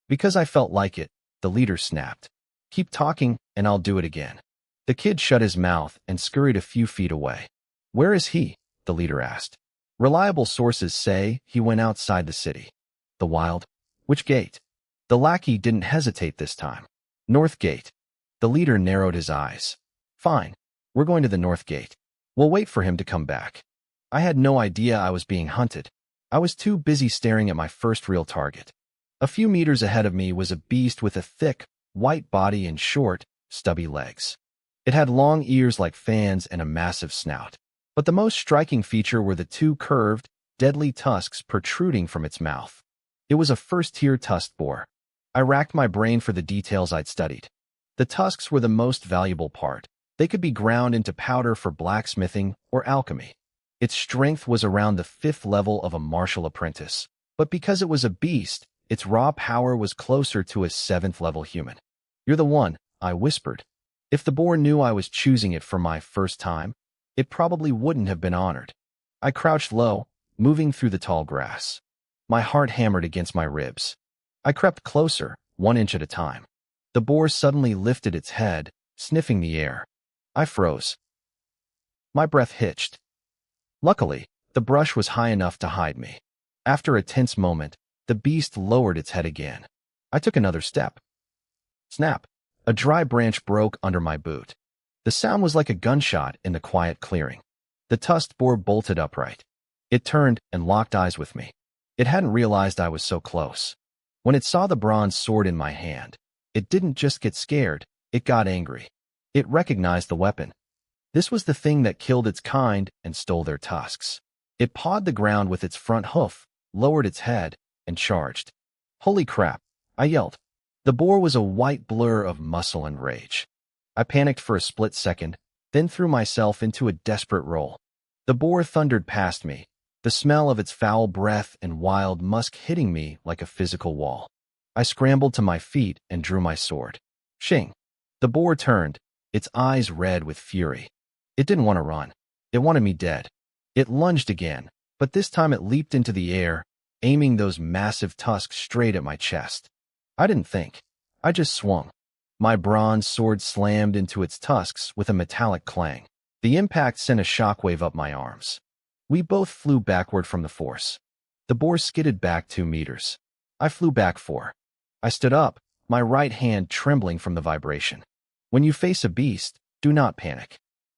"Because I felt like it," the leader snapped. "Keep talking, and I'll do it again." The kid shut his mouth and scurried a few feet away. "Where is he?" the leader asked. "Reliable sources say he went outside the city." "The wild? Which gate?" The lackey didn't hesitate this time. "North gate." The leader narrowed his eyes. "Fine, we're going to the north gate. We'll wait for him to come back." I had no idea I was being hunted. I was too busy staring at my first real target. A few meters ahead of me was a beast with a thick, white body and short, stubby legs. It had long ears like fans and a massive snout. But the most striking feature were the two curved, deadly tusks protruding from its mouth. It was a first-tier tusked boar. I racked my brain for the details I'd studied. The tusks were the most valuable part. They could be ground into powder for blacksmithing or alchemy. Its strength was around the 5th level of a martial apprentice, but because it was a beast, its raw power was closer to a 7th level human. "You're the one," I whispered. If the boar knew I was choosing it for my first time, it probably wouldn't have been honored. I crouched low, moving through the tall grass. My heart hammered against my ribs. I crept closer, 1 inch at a time. The boar suddenly lifted its head, sniffing the air. I froze. My breath hitched. Luckily, the brush was high enough to hide me. After a tense moment, the beast lowered its head again. I took another step. Snap! A dry branch broke under my boot. The sound was like a gunshot in the quiet clearing. The tusked boar bolted upright. It turned and locked eyes with me. It hadn't realized I was so close. When it saw the bronze sword in my hand, it didn't just get scared, it got angry. It recognized the weapon. This was the thing that killed its kind and stole their tusks. It pawed the ground with its front hoof, lowered its head, and charged. Holy crap! I yelled. The boar was a white blur of muscle and rage. I panicked for a split second, then threw myself into a desperate roll. The boar thundered past me, the smell of its foul breath and wild musk hitting me like a physical wall. I scrambled to my feet and drew my sword. Shing! The boar turned, its eyes red with fury. It didn't want to run. It wanted me dead. It lunged again, but this time it leaped into the air, aiming those massive tusks straight at my chest. I didn't think. I just swung. My bronze sword slammed into its tusks with a metallic clang. The impact sent a shockwave up my arms. We both flew backward from the force. The boar skidded back 2 meters. I flew back 4. I stood up, my right hand trembling from the vibration. When you face a beast, do not panic.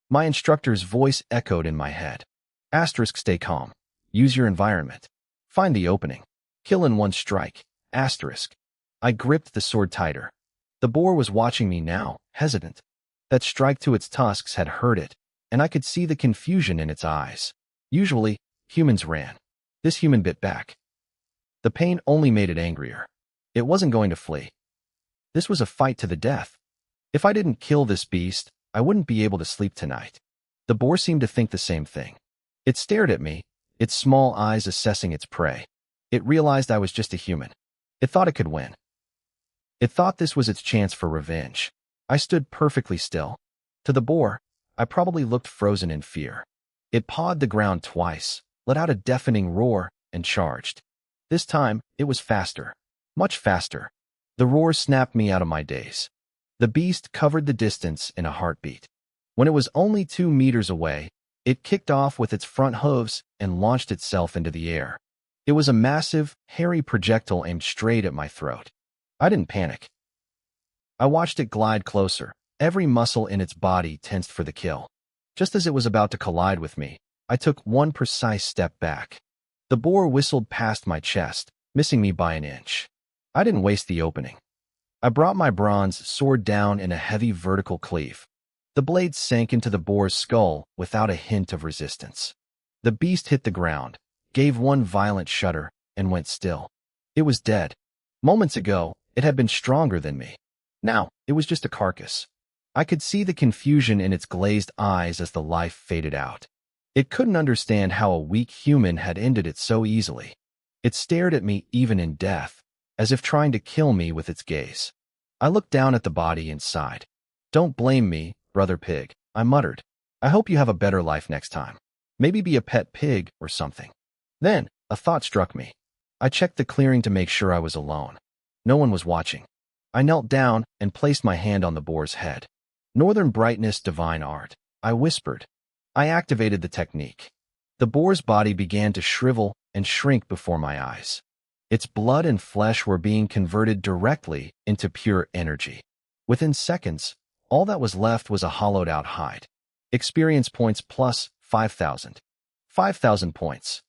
My instructor's voice echoed in my head. Asterisk, stay calm. Use your environment. Find the opening. Kill in 1 strike. Asterisk. I gripped the sword tighter. The boar was watching me now, hesitant. That strike to its tusks had hurt it, and I could see the confusion in its eyes. Usually, humans ran. This human bit back. The pain only made it angrier. It wasn't going to flee. This was a fight to the death. If I didn't kill this beast, I wouldn't be able to sleep tonight. The boar seemed to think the same thing. It stared at me, its small eyes assessing its prey. It realized I was just a human. It thought it could win. It thought this was its chance for revenge. I stood perfectly still. To the boar, I probably looked frozen in fear. It pawed the ground twice, let out a deafening roar, and charged. This time, it was faster. Much faster. The roar snapped me out of my daze. The beast covered the distance in a heartbeat. When it was only 2 meters away, it kicked off with its front hooves and launched itself into the air. It was a massive, hairy projectile aimed straight at my throat. I didn't panic. I watched it glide closer, every muscle in its body tensed for the kill. Just as it was about to collide with me, I took 1 precise step back. The boar whistled past my chest, missing me by 1 inch. I didn't waste the opening. I brought my bronze sword down in a heavy vertical cleave. The blade sank into the boar's skull without a hint of resistance. The beast hit the ground, gave 1 violent shudder, and went still. It was dead. Moments ago, it had been stronger than me. Now, it was just a carcass. I could see the confusion in its glazed eyes as the life faded out. It couldn't understand how a weak human had ended it so easily. It stared at me even in death, as if trying to kill me with its gaze. I looked down at the body and sighed. "Don't blame me, brother pig," I muttered. "I hope you have a better life next time. Maybe be a pet pig or something." Then, a thought struck me. I checked the clearing to make sure I was alone. No one was watching. I knelt down and placed my hand on the boar's head. "Northern brightness, divine art," I whispered. I activated the technique. The boar's body began to shrivel and shrink before my eyes. Its blood and flesh were being converted directly into pure energy. Within seconds, all that was left was a hollowed-out hide. Experience points plus 5,000. 5,000 points.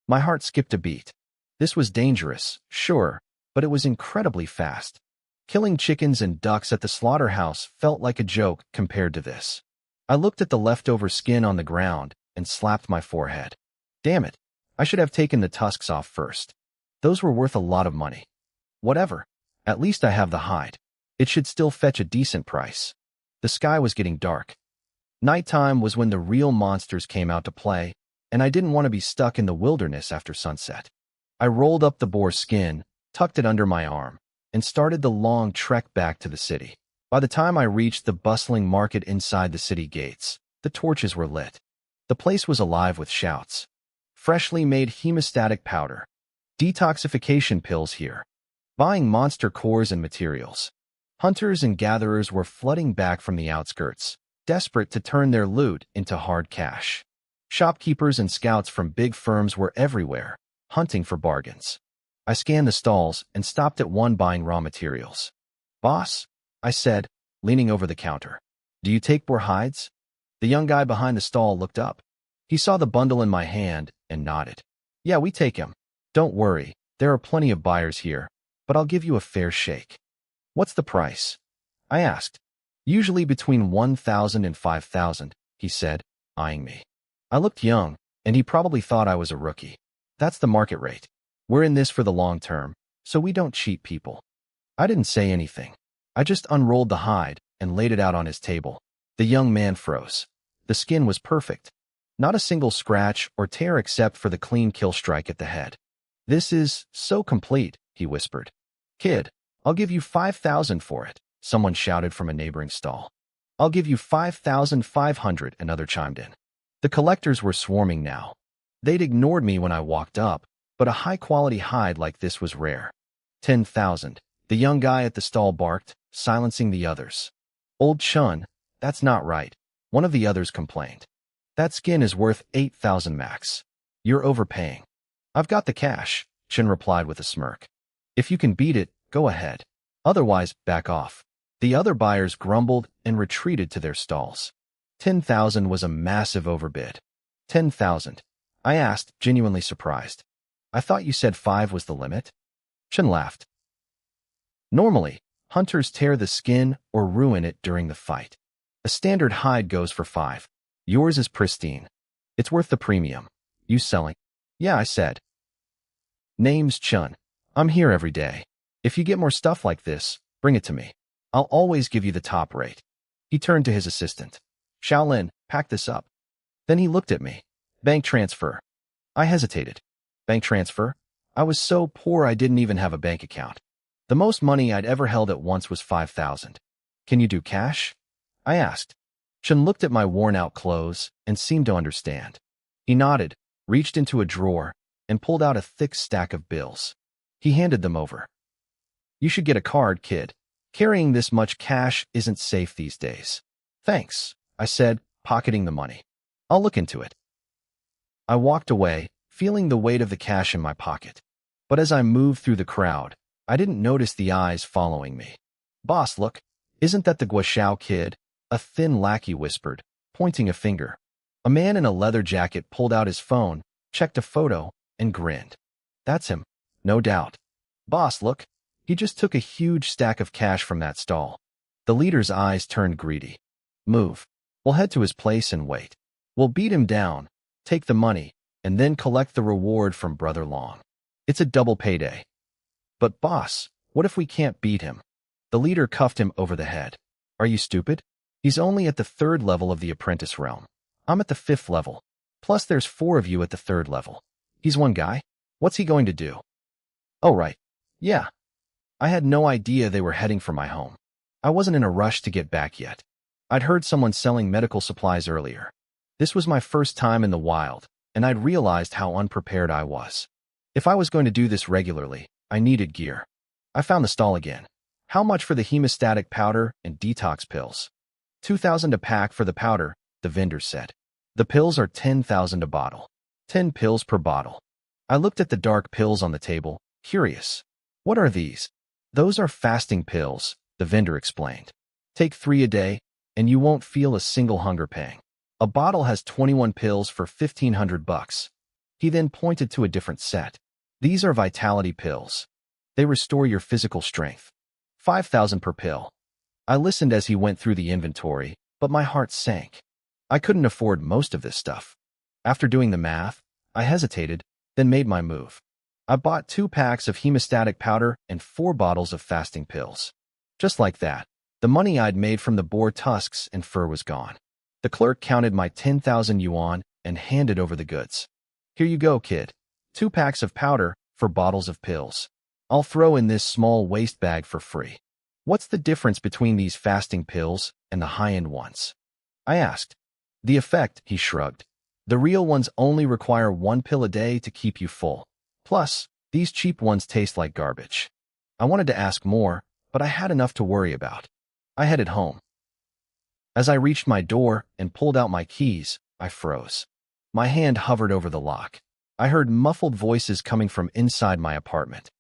My heart skipped a beat. This was dangerous, sure, but it was incredibly fast. Killing chickens and ducks at the slaughterhouse felt like a joke compared to this. I looked at the leftover skin on the ground and slapped my forehead. Damn it, I should have taken the tusks off first. Those were worth a lot of money. Whatever. At least I have the hide. It should still fetch a decent price. The sky was getting dark. Nighttime was when the real monsters came out to play, and I didn't want to be stuck in the wilderness after sunset. I rolled up the boar skin, tucked it under my arm, and started the long trek back to the city. By the time I reached the bustling market inside the city gates, the torches were lit. The place was alive with shouts. Freshly made hemostatic powder. Detoxification pills here. Buying monster cores and materials. Hunters and gatherers were flooding back from the outskirts, desperate to turn their loot into hard cash. Shopkeepers and scouts from big firms were everywhere, hunting for bargains. I scanned the stalls and stopped at one buying raw materials. "Boss," I said, leaning over the counter. "Do you take boar hides?" The young guy behind the stall looked up. He saw the bundle in my hand and nodded. "Yeah, we take 'em. Don't worry, there are plenty of buyers here, but I'll give you a fair shake." "What's the price?" I asked. "Usually between 1,000 and 5,000, he said, eyeing me. I looked young, and he probably thought I was a rookie. "That's the market rate. We're in this for the long term, so we don't cheat people." I didn't say anything. I just unrolled the hide and laid it out on his table. The young man froze. The skin was perfect. Not a single scratch or tear except for the clean kill strike at the head. "This is so complete," he whispered. "Kid, I'll give you 5,000 for it," someone shouted from a neighboring stall. "I'll give you 5,500, another chimed in. The collectors were swarming now. They'd ignored me when I walked up, but a high-quality hide like this was rare. 10,000, the young guy at the stall barked, silencing the others. "Old Chun, that's not right," one of the others complained. "That skin is worth 8,000 max. You're overpaying." "I've got the cash," Chun replied with a smirk. "If you can beat it, go ahead. Otherwise, back off." The other buyers grumbled and retreated to their stalls. 10,000 was a massive overbid. 10,000? I asked, genuinely surprised. "I thought you said 5 was the limit?" Chun laughed. "Normally, hunters tear the skin or ruin it during the fight. A standard hide goes for 5. Yours is pristine. It's worth the premium. You selling?" "Yeah," I said. "Name's Chun. I'm here every day. If you get more stuff like this, bring it to me. I'll always give you the top rate." He turned to his assistant. "Shaolin, pack this up." Then he looked at me. "Bank transfer." I hesitated. Bank transfer? I was so poor I didn't even have a bank account. The most money I'd ever held at once was 5,000. "Can you do cash?" I asked. Chun looked at my worn-out clothes and seemed to understand. He nodded, reached into a drawer, and pulled out a thick stack of bills. He handed them over. "You should get a card, kid. Carrying this much cash isn't safe these days." "Thanks," I said, pocketing the money. "I'll look into it." I walked away, feeling the weight of the cash in my pocket. But as I moved through the crowd, I didn't notice the eyes following me. "Boss, look. Isn't that the Guashao kid?" a thin lackey whispered, pointing a finger. A man in a leather jacket pulled out his phone, checked a photo, and grinned. "That's him, no doubt." "Boss, look. He just took a huge stack of cash from that stall." The leader's eyes turned greedy. "Move. We'll head to his place and wait. We'll beat him down, take the money, and then collect the reward from Brother Long. It's a double payday." "But boss, what if we can't beat him?" The leader cuffed him over the head. "Are you stupid? He's only at the 3rd level of the apprentice realm. I'm at the 5th level. Plus there's 4 of you at the 3rd level. He's one guy. What's he going to do?" "Oh, right. Yeah." I had no idea they were heading for my home. I wasn't in a rush to get back yet. I'd heard someone selling medical supplies earlier. This was my first time in the wild, and I'd realized how unprepared I was. If I was going to do this regularly, I needed gear. I found the stall again. "How much for the hemostatic powder and detox pills?" 2,000 a pack for the powder, the vendor said. "The pills are 10,000 a bottle. 10 pills per bottle." I looked at the dark pills on the table, curious. "What are these?" "Those are fasting pills," the vendor explained. "Take 3 a day, and you won't feel a single hunger pang. A bottle has 21 pills for 1,500 bucks. He then pointed to a different set. "These are vitality pills. They restore your physical strength. 5,000 per pill." I listened as he went through the inventory, but my heart sank. I couldn't afford most of this stuff. After doing the math, I hesitated, then made my move. I bought 2 packs of hemostatic powder and 4 bottles of fasting pills. Just like that, the money I'd made from the boar tusks and fur was gone. The clerk counted my 10,000 yuan and handed over the goods. Here you go, kid. 2 packs of powder for bottles of pills. I'll throw in this small waste bag for free. What's the difference between these fasting pills and the high-end ones? I asked. The effect, he shrugged. The real ones only require 1 pill a day to keep you full. Plus, these cheap ones taste like garbage. I wanted to ask more, but I had enough to worry about. I headed home. As I reached my door and pulled out my keys, I froze. My hand hovered over the lock. I heard muffled voices coming from inside my apartment.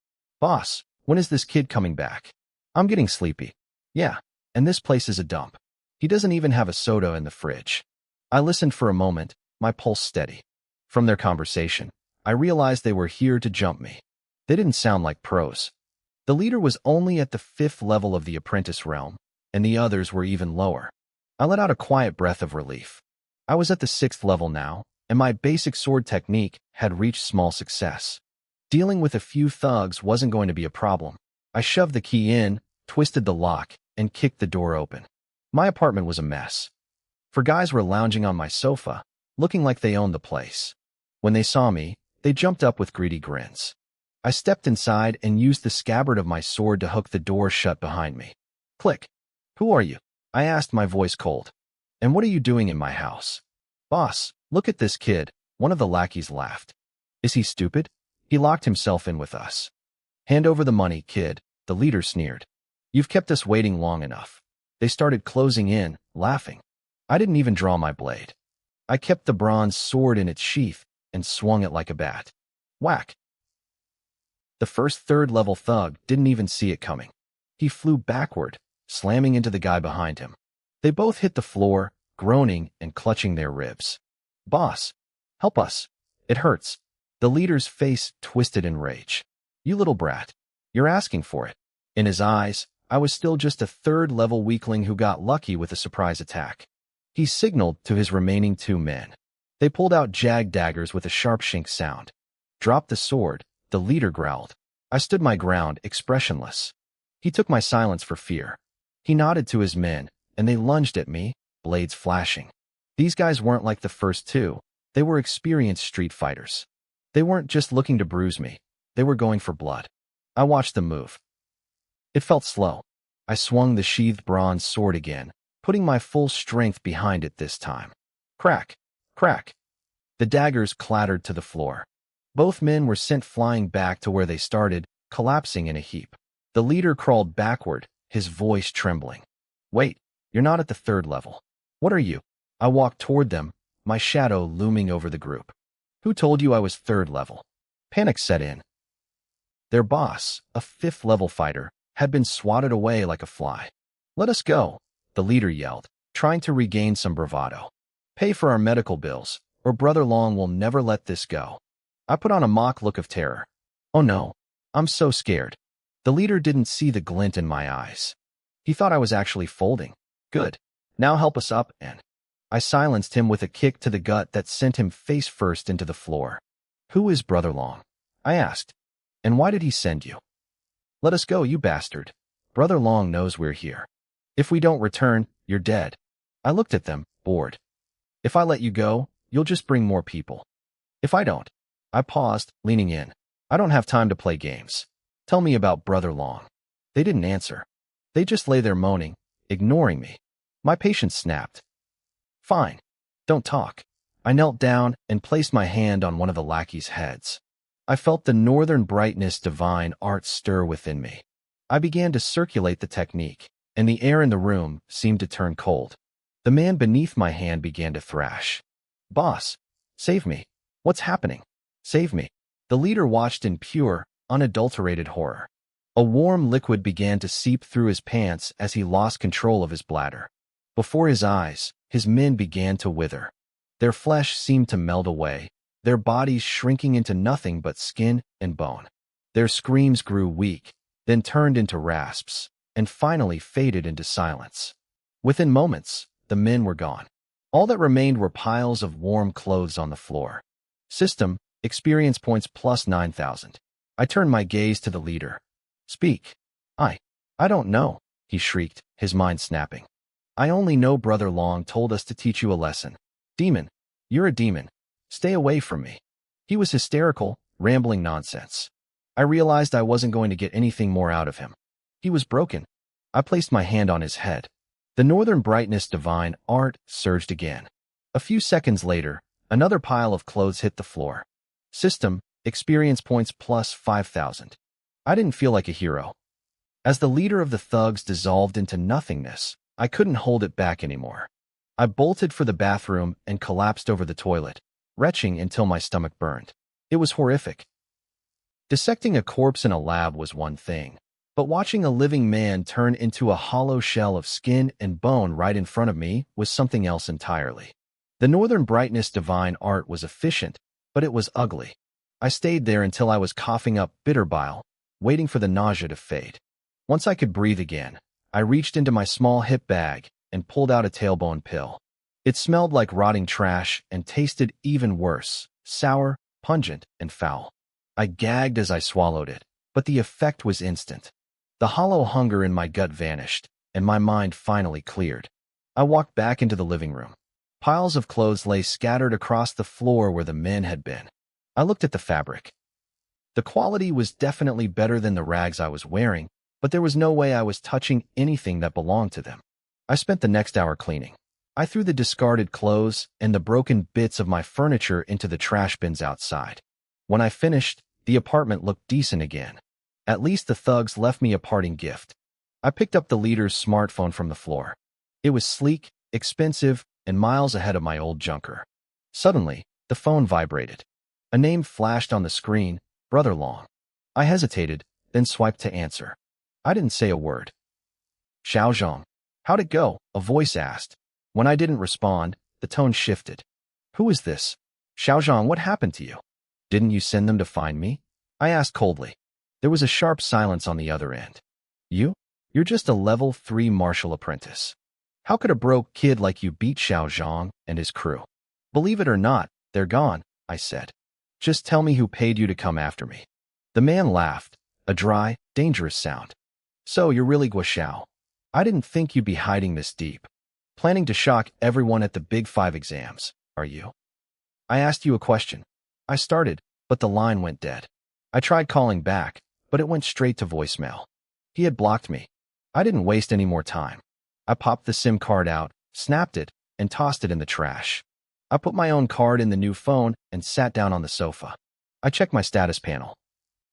Boss, when is this kid coming back? I'm getting sleepy. Yeah, and this place is a dump. He doesn't even have a soda in the fridge. I listened for a moment, my pulse steady. From their conversation, I realized they were here to jump me. They didn't sound like pros. The leader was only at the 5th level of the apprentice realm, and the others were even lower. I let out a quiet breath of relief. I was at the 6th level now, and my basic sword technique had reached small success. Dealing with a few thugs wasn't going to be a problem. I shoved the key in, twisted the lock, and kicked the door open. My apartment was a mess. 4 guys were lounging on my sofa, looking like they owned the place. When they saw me, they jumped up with greedy grins. I stepped inside and used the scabbard of my sword to hook the door shut behind me. Click. Who are you? I asked, my voice cold. And what are you doing in my house? Boss, look at this kid, one of the lackeys laughed. Is he stupid? He locked himself in with us. Hand over the money, kid, the leader sneered. You've kept us waiting long enough. They started closing in, laughing. I didn't even draw my blade. I kept the bronze sword in its sheath and swung it like a bat. Whack! The first 3rd level thug didn't even see it coming. He flew backward, slamming into the guy behind him. They both hit the floor, groaning and clutching their ribs. Boss, help us. It hurts. The leader's face twisted in rage. You little brat. You're asking for it. In his eyes, I was still just a 3rd level weakling who got lucky with a surprise attack. He signaled to his remaining 2 men. They pulled out jag daggers with a sharp shink sound. Drop the sword, the leader growled. I stood my ground, expressionless. He took my silence for fear. He nodded to his men, and they lunged at me, blades flashing. These guys weren't like the first 2. They were experienced street fighters. They weren't just looking to bruise me. They were going for blood. I watched them move. It felt slow. I swung the sheathed bronze sword again, putting my full strength behind it this time. Crack! Crack! The daggers clattered to the floor. Both men were sent flying back to where they started, collapsing in a heap. The leader crawled backward, his voice trembling. Wait, you're not at the 3rd level. What are you? I walked toward them, my shadow looming over the group. Who told you I was 3rd level? Panic set in. Their boss, a 5th level fighter, had been swatted away like a fly. Let us go, the leader yelled, trying to regain some bravado. Pay for our medical bills, or Brother Long will never let this go. I put on a mock look of terror. Oh no, I'm so scared. The leader didn't see the glint in my eyes. He thought I was actually folding. Good. Now help us up, and I silenced him with a kick to the gut that sent him face first into the floor. Who is Brother Long? I asked. And why did he send you? Let us go, you bastard. Brother Long knows we're here. If we don't return, you're dead. I looked at them, bored. If I let you go, you'll just bring more people. If I don't. I paused, leaning in. I don't have time to play games. Tell me about Brother Long. They didn't answer. They just lay there moaning, ignoring me. My patience snapped. Fine. Don't talk. I knelt down and placed my hand on one of the lackeys' heads. I felt the northern brightness divine art stir within me. I began to circulate the technique, and the air in the room seemed to turn cold. The man beneath my hand began to thrash. Boss, save me. What's happening? Save me. The leader watched in pure, unadulterated horror. A warm liquid began to seep through his pants as he lost control of his bladder. Before his eyes, his men began to wither. Their flesh seemed to melt away, their bodies shrinking into nothing but skin and bone. Their screams grew weak, then turned into rasps, and finally faded into silence. Within moments, the men were gone. All that remained were piles of warm clothes on the floor. System, experience points plus 9,000. I turned my gaze to the leader. Speak. I don't know, he shrieked, his mind snapping. I only know Brother Long told us to teach you a lesson. Demon. You're a demon. Stay away from me. He was hysterical, rambling nonsense. I realized I wasn't going to get anything more out of him. He was broken. I placed my hand on his head. The Northern Brightness divine art surged again. A few seconds later, another pile of clothes hit the floor. System, experience points plus 5,000. I didn't feel like a hero. As the leader of the thugs dissolved into nothingness, I couldn't hold it back anymore. I bolted for the bathroom and collapsed over the toilet, retching until my stomach burned. It was horrific. Dissecting a corpse in a lab was one thing, but watching a living man turn into a hollow shell of skin and bone right in front of me was something else entirely. The Northern Brightness divine art was efficient, but it was ugly. I stayed there until I was coughing up bitter bile, waiting for the nausea to fade. Once I could breathe again, I reached into my small hip bag and pulled out a tailbone pill. It smelled like rotting trash and tasted even worse, sour, pungent, and foul. I gagged as I swallowed it, but the effect was instant. The hollow hunger in my gut vanished, and my mind finally cleared. I walked back into the living room. Piles of clothes lay scattered across the floor where the men had been. I looked at the fabric. The quality was definitely better than the rags I was wearing, but there was no way I was touching anything that belonged to them. I spent the next hour cleaning. I threw the discarded clothes and the broken bits of my furniture into the trash bins outside. When I finished, the apartment looked decent again. At least the thugs left me a parting gift. I picked up the leader's smartphone from the floor. It was sleek, expensive, and miles ahead of my old junker. Suddenly, the phone vibrated. A name flashed on the screen, Brother Long. I hesitated, then swiped to answer. I didn't say a word. Xiaozhong. How'd it go? A voice asked. When I didn't respond, the tone shifted. Who is this? Xiaozhong, what happened to you? Didn't you send them to find me? I asked coldly. There was a sharp silence on the other end. You're just a level 3 martial apprentice. How could a broke kid like you beat Xiaozhong and his crew? Believe it or not, they're gone, I said. Just tell me who paid you to come after me. The man laughed, a dry, dangerous sound. So you're really Guo Xiao. I didn't think you'd be hiding this deep. Planning to shock everyone at the Big 5 exams, are you? I asked you a question. I started, but the line went dead. I tried calling back, but it went straight to voicemail. He had blocked me. I didn't waste any more time. I popped the SIM card out, snapped it, and tossed it in the trash. I put my own card in the new phone and sat down on the sofa. I checked my status panel.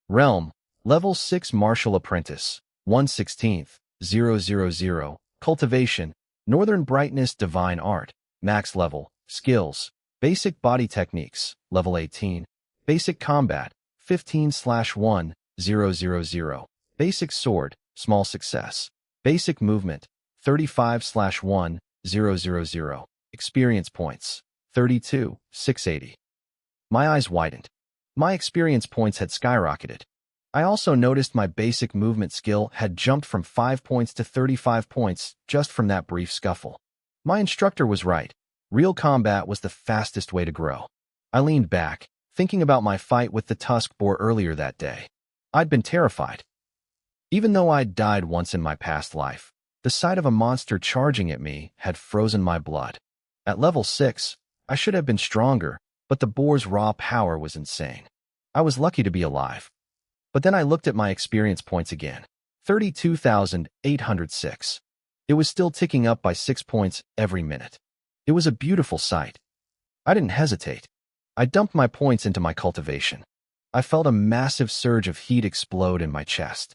Realm, Level 6 Martial Apprentice, 1/16th, 000, Cultivation, Northern Brightness Divine Art, Max Level, Skills, Basic Body Techniques, Level 18, Basic Combat, 15/1, 000, Basic Sword, Small Success, Basic Movement, 35/1, 000, Experience Points, 32,680. My eyes widened. My experience points had skyrocketed. I also noticed my basic movement skill had jumped from 5 points to 35 points just from that brief scuffle. My instructor was right. Real combat was the fastest way to grow. I leaned back, thinking about my fight with the tusk boar earlier that day. I'd been terrified. Even though I'd died once in my past life, the sight of a monster charging at me had frozen my blood. At level 6, I should have been stronger, but the boar's raw power was insane. I was lucky to be alive. But then I looked at my experience points again. 32,806. It was still ticking up by 6 points every minute. It was a beautiful sight. I didn't hesitate. I dumped my points into my cultivation. I felt a massive surge of heat explode in my chest.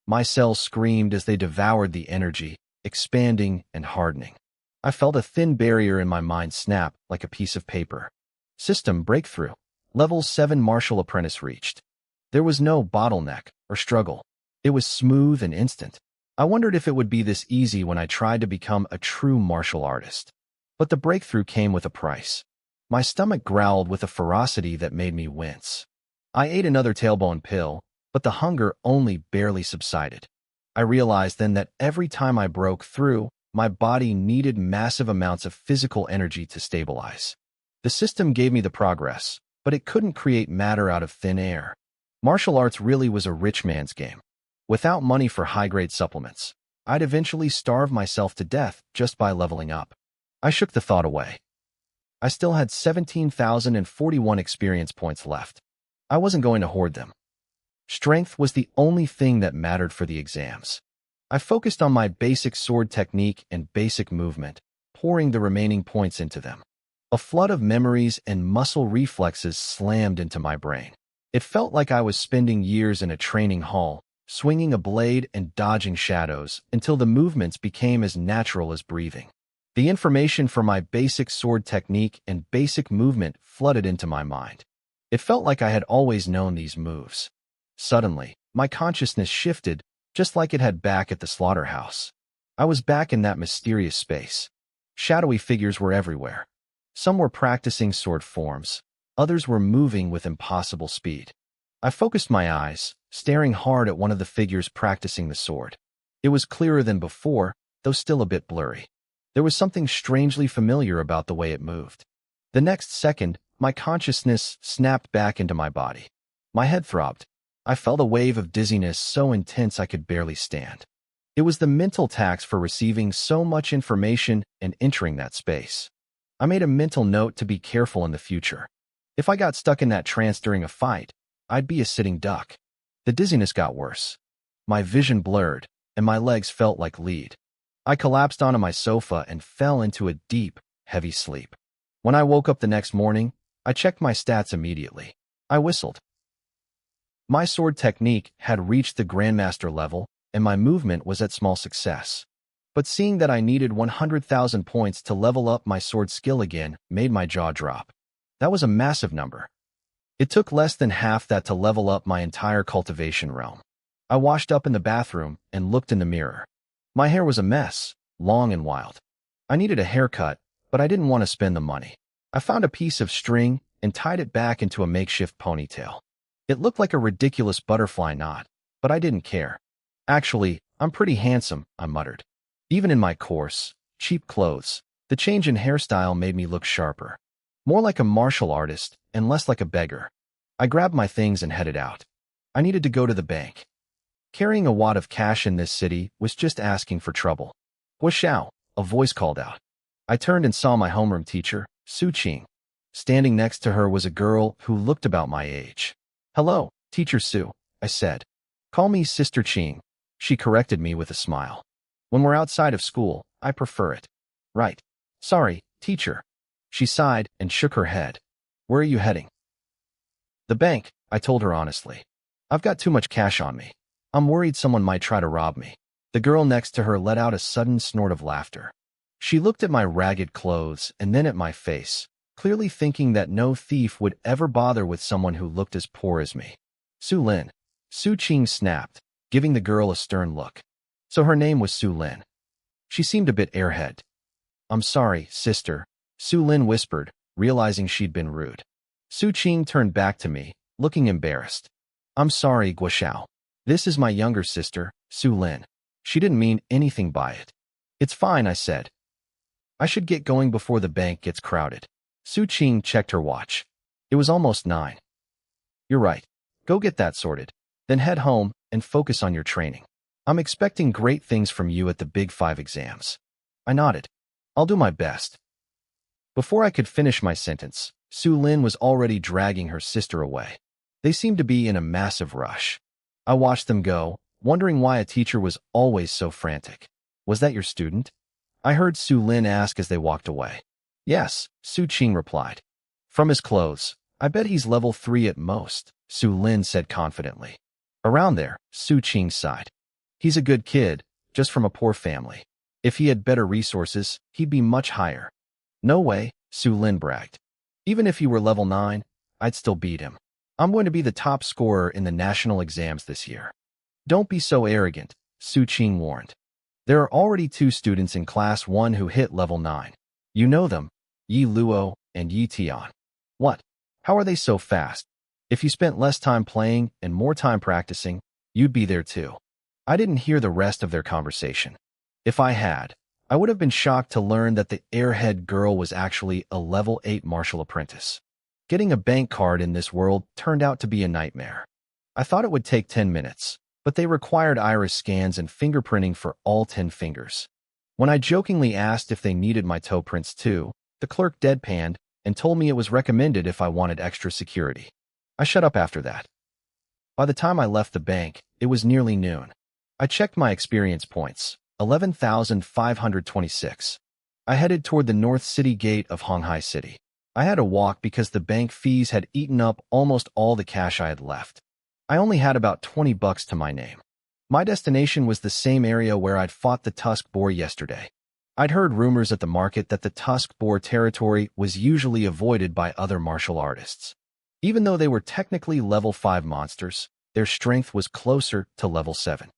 My cells screamed as they devoured the energy, expanding and hardening. I felt a thin barrier in my mind snap like a piece of paper. System breakthrough. Level 7 Martial Apprentice reached. There was no bottleneck or struggle. It was smooth and instant. I wondered if it would be this easy when I tried to become a true martial artist. But the breakthrough came with a price. My stomach growled with a ferocity that made me wince. I ate another tailbone pill, but the hunger only barely subsided. I realized then that every time I broke through, my body needed massive amounts of physical energy to stabilize. The system gave me the progress, but it couldn't create matter out of thin air. Martial arts really was a rich man's game. Without money for high-grade supplements, I'd eventually starve myself to death just by leveling up. I shook the thought away. I still had 17,041 experience points left. I wasn't going to hoard them. Strength was the only thing that mattered for the exams. I focused on my basic sword technique and basic movement, pouring the remaining points into them. A flood of memories and muscle reflexes slammed into my brain. It felt like I was spending years in a training hall, swinging a blade and dodging shadows until the movements became as natural as breathing. The information for my basic sword technique and basic movement flooded into my mind. It felt like I had always known these moves. Suddenly, my consciousness shifted, just like it had back at the slaughterhouse. I was back in that mysterious space. Shadowy figures were everywhere. Some were practicing sword forms. Others were moving with impossible speed. I focused my eyes, staring hard at one of the figures practicing the sword. It was clearer than before, though still a bit blurry. There was something strangely familiar about the way it moved. The next second, my consciousness snapped back into my body. My head throbbed. I felt a wave of dizziness so intense I could barely stand. It was the mental tax for receiving so much information and entering that space. I made a mental note to be careful in the future. If I got stuck in that trance during a fight, I'd be a sitting duck. The dizziness got worse. My vision blurred, and my legs felt like lead. I collapsed onto my sofa and fell into a deep, heavy sleep. When I woke up the next morning, I checked my stats immediately. I whistled. My sword technique had reached the Grandmaster level, and my movement was at small success. But seeing that I needed 100,000 points to level up my sword skill again made my jaw drop. That was a massive number. It took less than half that to level up my entire cultivation realm. I washed up in the bathroom and looked in the mirror. My hair was a mess, long and wild. I needed a haircut, but I didn't want to spend the money. I found a piece of string and tied it back into a makeshift ponytail. It looked like a ridiculous butterfly knot, but I didn't care. Actually, I'm pretty handsome, I muttered. Even in my coarse, cheap clothes, the change in hairstyle made me look sharper. More like a martial artist and less like a beggar. I grabbed my things and headed out. I needed to go to the bank. Carrying a wad of cash in this city was just asking for trouble. Guashao, a voice called out. I turned and saw my homeroom teacher, Su Qing. Standing next to her was a girl who looked about my age. Hello, Teacher Su, I said. Call me Sister Qing. She corrected me with a smile. When we're outside of school, I prefer it. Right. Sorry, teacher. She sighed and shook her head. Where are you heading? The bank, I told her honestly. I've got too much cash on me. I'm worried someone might try to rob me. The girl next to her let out a sudden snort of laughter. She looked at my ragged clothes and then at my face, clearly thinking that no thief would ever bother with someone who looked as poor as me. Su Lin. Su Qing snapped, giving the girl a stern look. So her name was Su Lin. She seemed a bit airhead. I'm sorry, sister, Su Lin whispered, realizing she'd been rude. Su Qing turned back to me, looking embarrassed. I'm sorry, Guashao. This is my younger sister, Su Lin. She didn't mean anything by it. It's fine, I said. I should get going before the bank gets crowded. Su Qing checked her watch. It was almost 9. You're right. Go get that sorted. Then head home and focus on your training. I'm expecting great things from you at the Big 5 exams. I nodded. I'll do my best. Before I could finish my sentence, Su Lin was already dragging her sister away. They seemed to be in a massive rush. I watched them go, wondering why a teacher was always so frantic. Was that your student? I heard Su Lin ask as they walked away. Yes, Su Qing replied. From his clothes, I bet he's level 3 at most, Su Lin said confidently. Around there, Su Qing sighed. He's a good kid, just from a poor family. If he had better resources, he'd be much higher. No way, Su Lin bragged. Even if he were level 9, I'd still beat him. I'm going to be the top scorer in the national exams this year. Don't be so arrogant, Su Qing warned. There are already 2 students in Class 1 who hit level 9. You know them, Yi Luo and Yi Tian. What? How are they so fast? If you spent less time playing and more time practicing, you'd be there too. I didn't hear the rest of their conversation. If I had, I would have been shocked to learn that the airhead girl was actually a level 8 martial apprentice. Getting a bank card in this world turned out to be a nightmare. I thought it would take 10 minutes, but they required iris scans and fingerprinting for all 10 fingers. When I jokingly asked if they needed my toe prints too, the clerk deadpanned and told me it was recommended if I wanted extra security. I shut up after that. By the time I left the bank, it was nearly noon. I checked my experience points, 11,526. I headed toward the North City gate of Honghai City. I had to walk because the bank fees had eaten up almost all the cash I had left. I only had about $20 to my name. My destination was the same area where I'd fought the tusk boar yesterday. I'd heard rumors at the market that the tusk boar territory was usually avoided by other martial artists. Even though they were technically level 5 monsters, their strength was closer to level 7.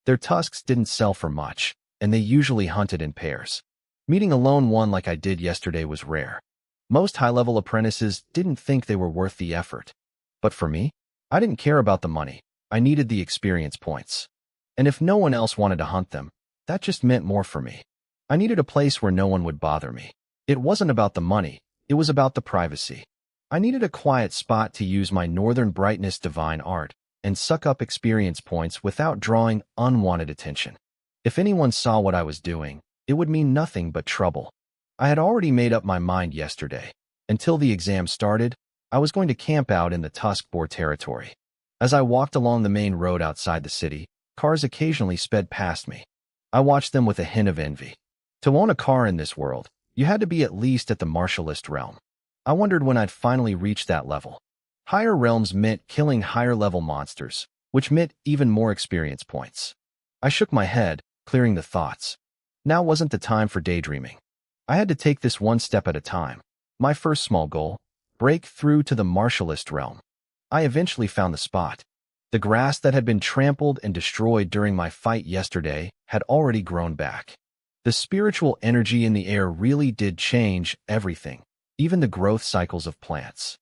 Their tusks didn't sell for much, and they usually hunted in pairs. Meeting a lone one like I did yesterday was rare. Most high-level apprentices didn't think they were worth the effort. But for me, I didn't care about the money. I needed the experience points. And if no one else wanted to hunt them, that just meant more for me. I needed a place where no one would bother me. It wasn't about the money, it was about the privacy. I needed a quiet spot to use my Northern Brightness divine art and suck up experience points without drawing unwanted attention. If anyone saw what I was doing, it would mean nothing but trouble. I had already made up my mind yesterday. Until the exam started, I was going to camp out in the tusk boar territory. As I walked along the main road outside the city, cars occasionally sped past me. I watched them with a hint of envy. To own a car in this world, you had to be at least at the martialist realm. I wondered when I'd finally reach that level. Higher realms meant killing higher-level monsters, which meant even more experience points. I shook my head, clearing the thoughts. Now wasn't the time for daydreaming. I had to take this one step at a time. My first small goal: break through to the martialist realm. I eventually found the spot. The grass that had been trampled and destroyed during my fight yesterday had already grown back. The spiritual energy in the air really did change everything, even the growth cycles of plants.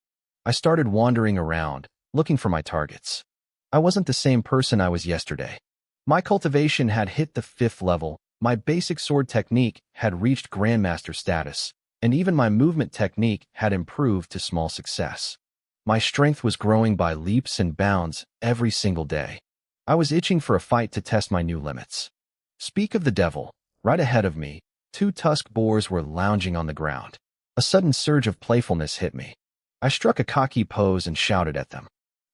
I started wandering around, looking for my targets. I wasn't the same person I was yesterday. My cultivation had hit the 5th level, my basic sword technique had reached Grandmaster status, and even my movement technique had improved to small success. My strength was growing by leaps and bounds every single day. I was itching for a fight to test my new limits. Speak of the devil, right ahead of me, 2 tusk boars were lounging on the ground. A sudden surge of playfulness hit me. I struck a cocky pose and shouted at them.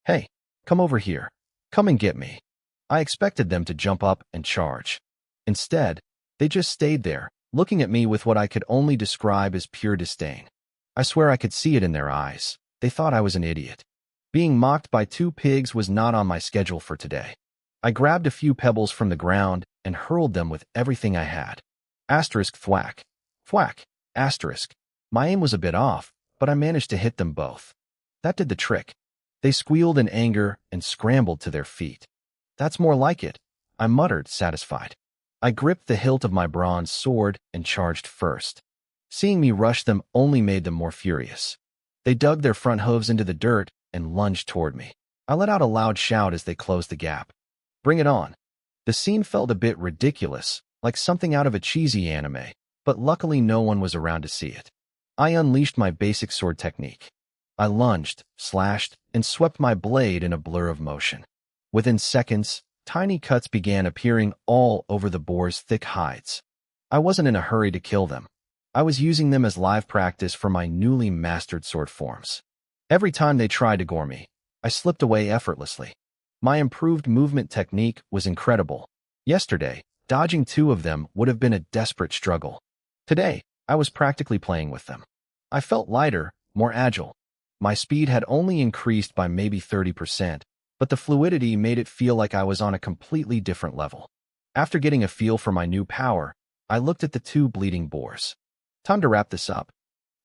"Hey, come over here. Come and get me." I expected them to jump up and charge. Instead, they just stayed there, looking at me with what I could only describe as pure disdain. I swear I could see it in their eyes. They thought I was an idiot. Being mocked by 2 pigs was not on my schedule for today. I grabbed a few pebbles from the ground and hurled them with everything I had. Asterisk thwack. Thwack. Asterisk. My aim was a bit off, but I managed to hit them both. That did the trick. They squealed in anger and scrambled to their feet. "That's more like it," I muttered, satisfied. I gripped the hilt of my bronze sword and charged first. Seeing me rush them only made them more furious. They dug their front hooves into the dirt and lunged toward me. I let out a loud shout as they closed the gap. Bring it on. The scene felt a bit ridiculous, like something out of a cheesy anime, but luckily no one was around to see it. I unleashed my basic sword technique. I lunged, slashed, and swept my blade in a blur of motion. Within seconds, tiny cuts began appearing all over the boar's thick hides. I wasn't in a hurry to kill them. I was using them as live practice for my newly mastered sword forms. Every time they tried to gore me, I slipped away effortlessly. My improved movement technique was incredible. Yesterday, dodging 2 of them would have been a desperate struggle. Today, I was practically playing with them. I felt lighter, more agile. My speed had only increased by maybe 30%, but the fluidity made it feel like I was on a completely different level. After getting a feel for my new power, I looked at the 2 bleeding boars. Time to wrap this up.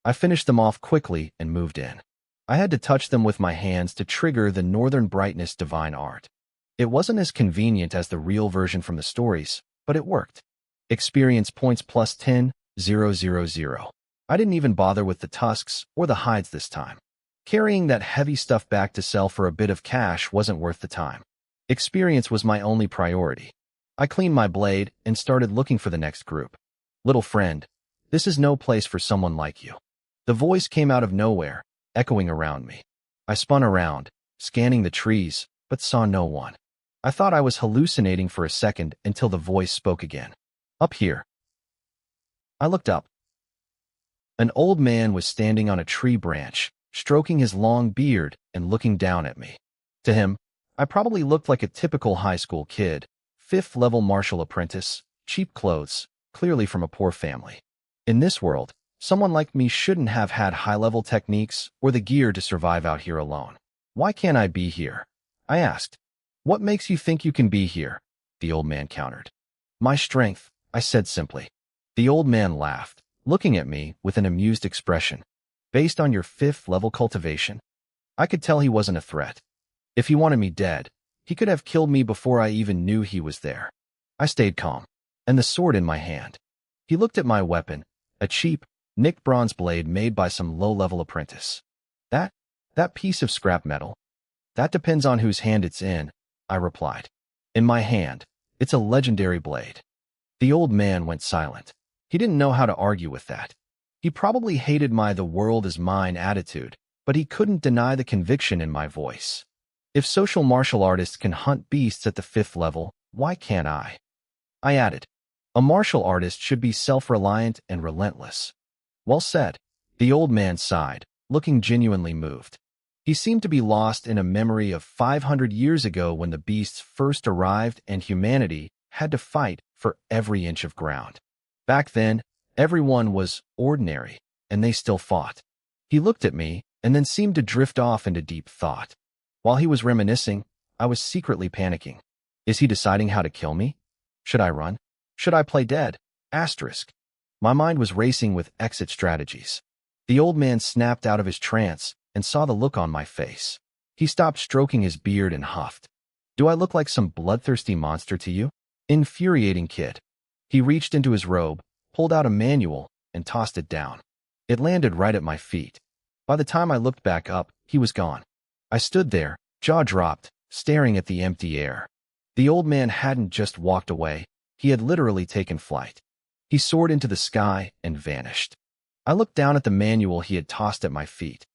I finished them off quickly and moved in. I had to touch them with my hands to trigger the Northern Brightness divine art. It wasn't as convenient as the real version from the stories, but it worked. Experience points plus 10,000. I didn't even bother with the tusks or the hides this time. Carrying that heavy stuff back to sell for a bit of cash wasn't worth the time. Experience was my only priority. I cleaned my blade and started looking for the next group. "Little friend, this is no place for someone like you." The voice came out of nowhere, echoing around me. I spun around, scanning the trees, but saw no one. I thought I was hallucinating for a second until the voice spoke again. Up here. I looked up. An old man was standing on a tree branch, stroking his long beard and looking down at me. To him, I probably looked like a typical high school kid, fifth-level martial apprentice, cheap clothes, clearly from a poor family. In this world, someone like me shouldn't have had high-level techniques or the gear to survive out here alone. Why can't I be here? I asked. What makes you think you can be here? The old man countered. My strength, I said simply. The old man laughed, looking at me with an amused expression. Based on your fifth-level cultivation? I could tell he wasn't a threat. If he wanted me dead, he could have killed me before I even knew he was there. I stayed calm, and the sword in my hand. He looked at my weapon, a cheap, nicked bronze blade made by some low-level apprentice. That piece of scrap metal? That depends on whose hand it's in, I replied. In my hand, it's a legendary blade. The old man went silent. He didn't know how to argue with that. He probably hated my "the world is mine" attitude, but he couldn't deny the conviction in my voice. If social martial artists can hunt beasts at the 5th level, why can't I? I added, a martial artist should be self-reliant and relentless. Well said. The old man sighed, looking genuinely moved. He seemed to be lost in a memory of 500 years ago when the beasts first arrived and humanity had to fight for every inch of ground. Back then, everyone was ordinary, and they still fought. He looked at me and then seemed to drift off into deep thought. While he was reminiscing, I was secretly panicking. Is he deciding how to kill me? Should I run? Should I play dead? Asterisk. My mind was racing with exit strategies. The old man snapped out of his trance and saw the look on my face. He stopped stroking his beard and huffed. Do I look like some bloodthirsty monster to you? Infuriating kid. He reached into his robe, pulled out a manual, and tossed it down. It landed right at my feet. By the time I looked back up, he was gone. I stood there, jaw dropped, staring at the empty air. The old man hadn't just walked away, he had literally taken flight. He soared into the sky and vanished. I looked down at the manual he had tossed at my feet.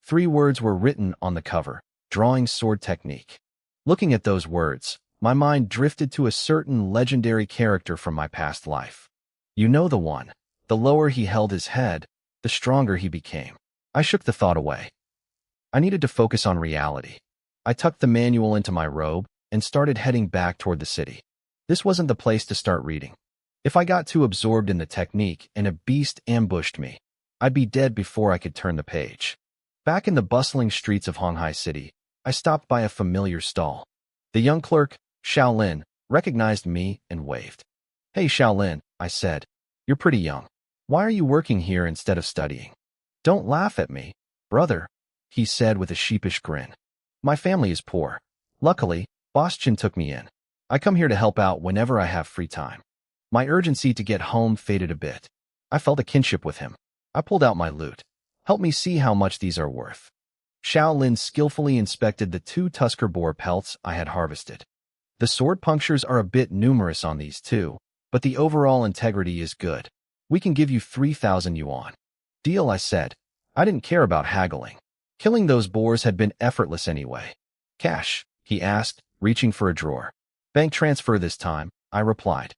3 words were written on the cover, drawing sword technique. Looking at those words, my mind drifted to a certain legendary character from my past life. You know the one. The lower he held his head, the stronger he became. I shook the thought away. I needed to focus on reality. I tucked the manual into my robe and started heading back toward the city. This wasn't the place to start reading. If I got too absorbed in the technique and a beast ambushed me, I'd be dead before I could turn the page. Back in the bustling streets of Honghai City, I stopped by a familiar stall. The young clerk, Shaolin, recognized me and waved. Hey Shaolin, I said. You're pretty young. Why are you working here instead of studying? Don't laugh at me, brother, he said with a sheepish grin. My family is poor. Luckily, Boss Chin took me in. I come here to help out whenever I have free time. My urgency to get home faded a bit. I felt a kinship with him. I pulled out my loot. Help me see how much these are worth. Shaolin skillfully inspected the 2 tusker boar pelts I had harvested. The sword punctures are a bit numerous on these too, but the overall integrity is good. We can give you 3,000 yuan. Deal, I said. I didn't care about haggling. Killing those boars had been effortless anyway. Cash, he asked, reaching for a drawer. Bank transfer this time, I replied.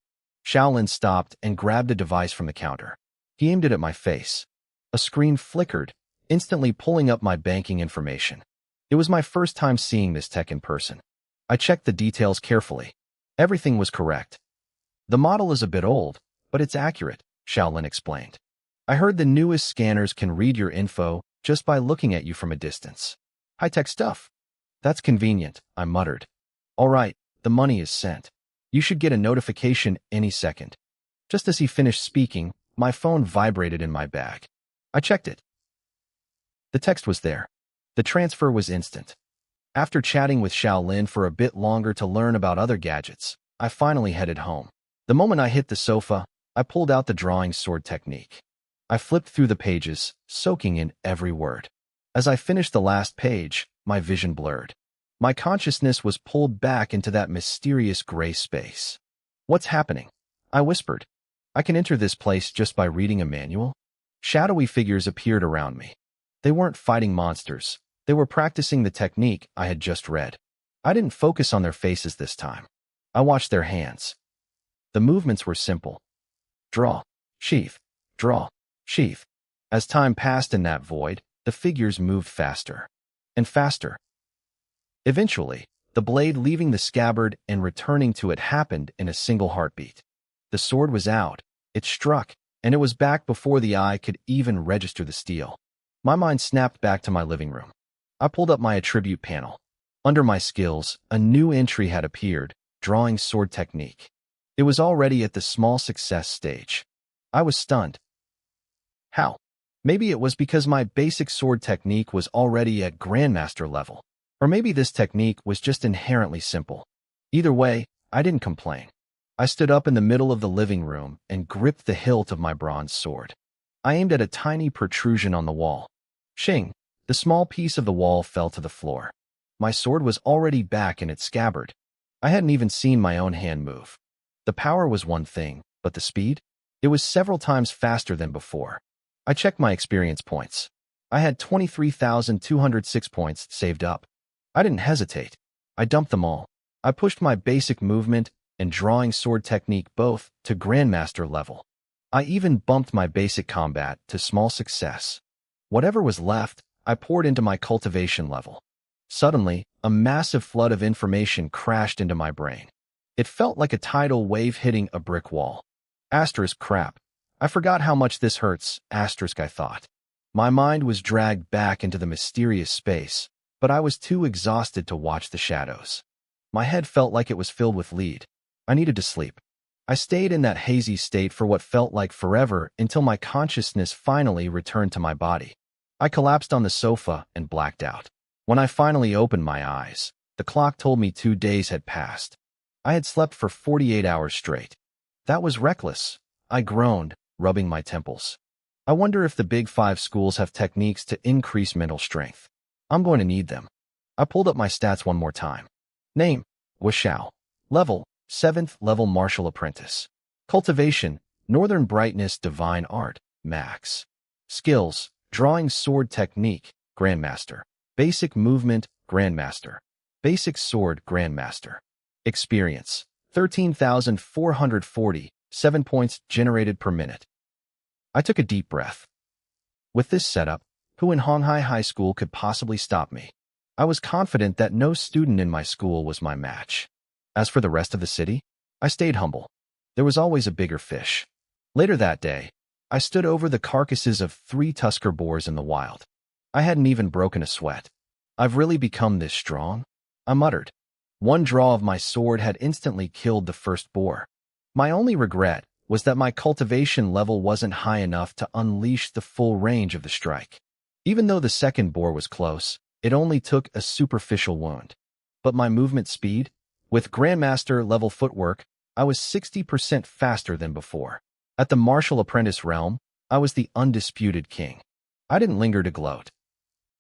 Shaolin stopped and grabbed a device from the counter. He aimed it at my face. A screen flickered, instantly pulling up my banking information. It was my first time seeing this tech in person. I checked the details carefully. Everything was correct. The model is a bit old, but it's accurate, Shaolin explained. I heard the newest scanners can read your info just by looking at you from a distance. High-tech stuff. That's convenient, I muttered. All right, the money is sent. You should get a notification any second. Just as he finished speaking, my phone vibrated in my bag. I checked it. The text was there. The transfer was instant. After chatting with Shaolin for a bit longer to learn about other gadgets, I finally headed home. The moment I hit the sofa, I pulled out the drawing sword technique. I flipped through the pages, soaking in every word. As I finished the last page, my vision blurred. My consciousness was pulled back into that mysterious gray space. What's happening? I whispered. I can enter this place just by reading a manual? Shadowy figures appeared around me. They weren't fighting monsters. They were practicing the technique I had just read. I didn't focus on their faces this time. I watched their hands. The movements were simple. Draw, sheath, draw, sheath. As time passed in that void, the figures moved faster and faster. Eventually, the blade leaving the scabbard and returning to it happened in a single heartbeat. The sword was out, it struck, and it was back before the eye could even register the steel. My mind snapped back to my living room. I pulled up my attribute panel. Under my skills, a new entry had appeared, drawing sword technique. It was already at the small success stage. I was stunned. How? Maybe it was because my basic sword technique was already at Grandmaster level. Or maybe this technique was just inherently simple. Either way, I didn't complain. I stood up in the middle of the living room and gripped the hilt of my bronze sword. I aimed at a tiny protrusion on the wall. Shing! The small piece of the wall fell to the floor. My sword was already back in its scabbard. I hadn't even seen my own hand move. The power was one thing, but the speed? It was several times faster than before. I checked my experience points. I had 23,206 points saved up. I didn't hesitate. I dumped them all. I pushed my basic movement and drawing sword technique both to Grandmaster level. I even bumped my basic combat to small success. Whatever was left, I poured into my cultivation level. Suddenly, a massive flood of information crashed into my brain. It felt like a tidal wave hitting a brick wall. Asterisk crap. I forgot how much this hurts, asterisk I thought. My mind was dragged back into the mysterious space, but I was too exhausted to watch the shadows. My head felt like it was filled with lead. I needed to sleep. I stayed in that hazy state for what felt like forever until my consciousness finally returned to my body. I collapsed on the sofa and blacked out. When I finally opened my eyes, the clock told me 2 days had passed. I had slept for 48 hours straight. That was reckless. I groaned, rubbing my temples. I wonder if the Big Five schools have techniques to increase mental strength. I'm going to need them. I pulled up my stats one more time. Name, Wishao. Level, 7th level martial apprentice. Cultivation, Northern Brightness Divine Art, Max. Skills, drawing sword technique, Grandmaster. Basic movement, Grandmaster. Basic sword, Grandmaster. Experience, 13,440, 7 points generated per minute. I took a deep breath. With this setup, who in Honghai High School could possibly stop me? I was confident that no student in my school was my match. As for the rest of the city, I stayed humble. There was always a bigger fish. Later that day, I stood over the carcasses of 3 tusker boars in the wild. I hadn't even broken a sweat. I've really become this strong? I muttered. One draw of my sword had instantly killed the first boar. My only regret was that my cultivation level wasn't high enough to unleash the full range of the strike. Even though the second boar was close, it only took a superficial wound. But my movement speed? With Grandmaster level footwork, I was 60% faster than before. At the martial apprentice realm, I was the undisputed king. I didn't linger to gloat.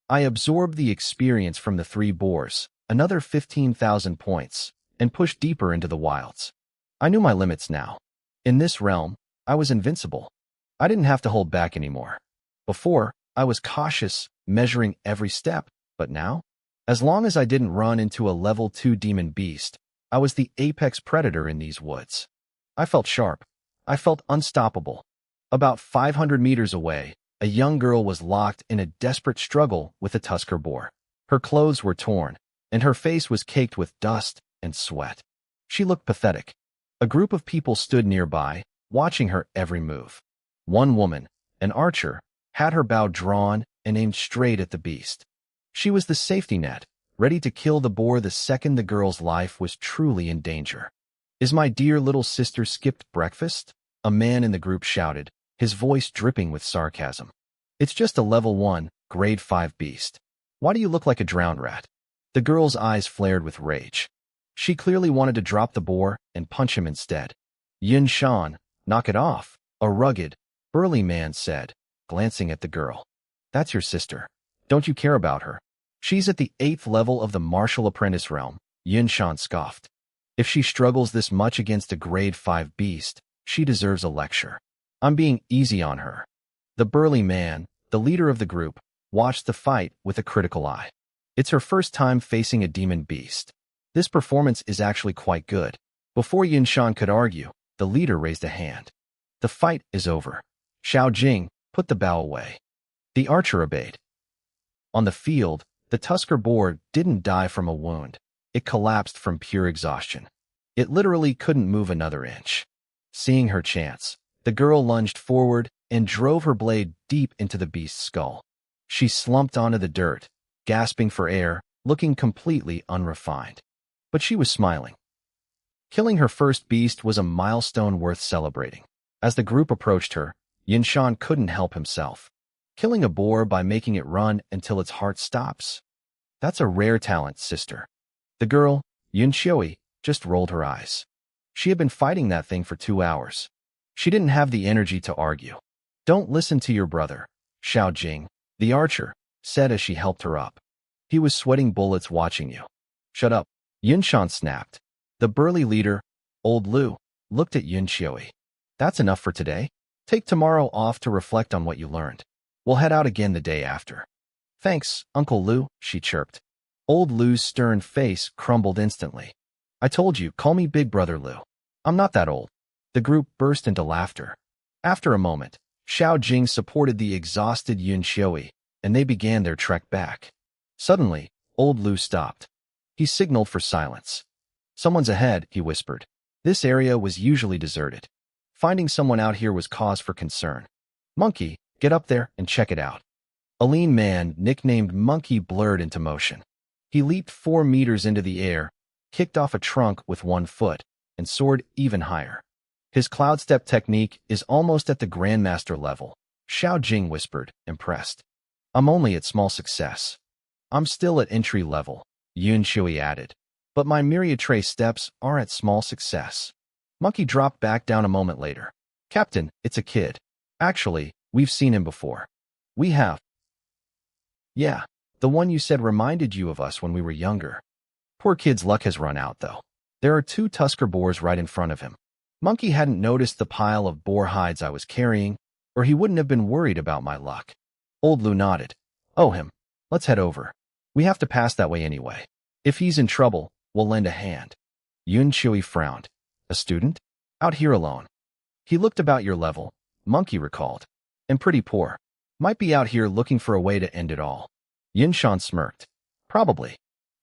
I absorbed the experience from the 3 boars, another 15,000 points, and pushed deeper into the wilds. I knew my limits now. In this realm, I was invincible. I didn't have to hold back anymore. Before, I was cautious, measuring every step, but now, as long as I didn't run into a level 2 demon beast, I was the apex predator in these woods. I felt sharp. I felt unstoppable. About 500 meters away, a young girl was locked in a desperate struggle with a tusker boar. Her clothes were torn, and her face was caked with dust and sweat. She looked pathetic. A group of people stood nearby, watching her every move. One woman, an archer, had her bow drawn and aimed straight at the beast. She was the safety net, ready to kill the boar the second the girl's life was truly in danger. "Is my dear little sister skipped breakfast?" a man in the group shouted, his voice dripping with sarcasm. "It's just a level 1, grade 5 beast. Why do you look like a drowned rat?" The girl's eyes flared with rage. She clearly wanted to drop the boar and punch him instead. "Yin Shan, knock it off," a rugged, burly man said, glancing at the girl. "That's your sister. Don't you care about her? She's at the 8th level of the martial apprentice realm," Yin Shan scoffed. "If she struggles this much against a grade 5 beast, she deserves a lecture. I'm being easy on her." The burly man, the leader of the group, watched the fight with a critical eye. It's her first time facing a demon beast. This performance is actually quite good. Before Yinshan could argue, the leader raised a hand. The fight is over. Xiao Jing, put the bow away. The archer obeyed. On the field, the Tusker boar didn't die from a wound. It collapsed from pure exhaustion. It literally couldn't move another inch. Seeing her chance, the girl lunged forward and drove her blade deep into the beast's skull. She slumped onto the dirt, gasping for air, looking completely unrefined. But she was smiling. Killing her first beast was a milestone worth celebrating. As the group approached her, Yinshan couldn't help himself. Killing a boar by making it run until its heart stops? That's a rare talent, sister. The girl, Yunxiui, just rolled her eyes. She had been fighting that thing for 2 hours. She didn't have the energy to argue. Don't listen to your brother, Xiao Jing, the archer, said as she helped her up. He was sweating bullets watching you. Shut up, Yinshan snapped. The burly leader, Old Lu, looked at Yunxiui. That's enough for today. Take tomorrow off to reflect on what you learned. We'll head out again the day after. Thanks, Uncle Lu, she chirped. Old Lu's stern face crumbled instantly. I told you, call me Big Brother Lu. I'm not that old. The group burst into laughter. After a moment, Xiao Jing supported the exhausted Yunxiui, and they began their trek back. Suddenly, Old Lu stopped. He signaled for silence. Someone's ahead, he whispered. This area was usually deserted. Finding someone out here was cause for concern. Monkey, get up there and check it out. A lean man, nicknamed Monkey, blurred into motion. He leaped 4 meters into the air, kicked off a trunk with 1 foot, and soared even higher. His cloud step technique is almost at the Grandmaster level, Xiao Jing whispered, impressed. I'm only at small success. I'm still at entry level, Yunxiui added. But my myriad trace steps are at small success. Monkey dropped back down a moment later. Captain, it's a kid. Actually, we've seen him before. We have. Yeah, the one you said reminded you of us when we were younger. Poor kid's luck has run out, though. There are 2 Tusker boars right in front of him. Monkey hadn't noticed the pile of boar hides I was carrying, or he wouldn't have been worried about my luck. Old Lu nodded. Oh, him. Let's head over. We have to pass that way anyway. If he's in trouble, we'll lend a hand. Yunxiui frowned. A student? Out here alone. He looked about your level, Monkey recalled. And pretty poor. Might be out here looking for a way to end it all. Yinshan smirked. Probably.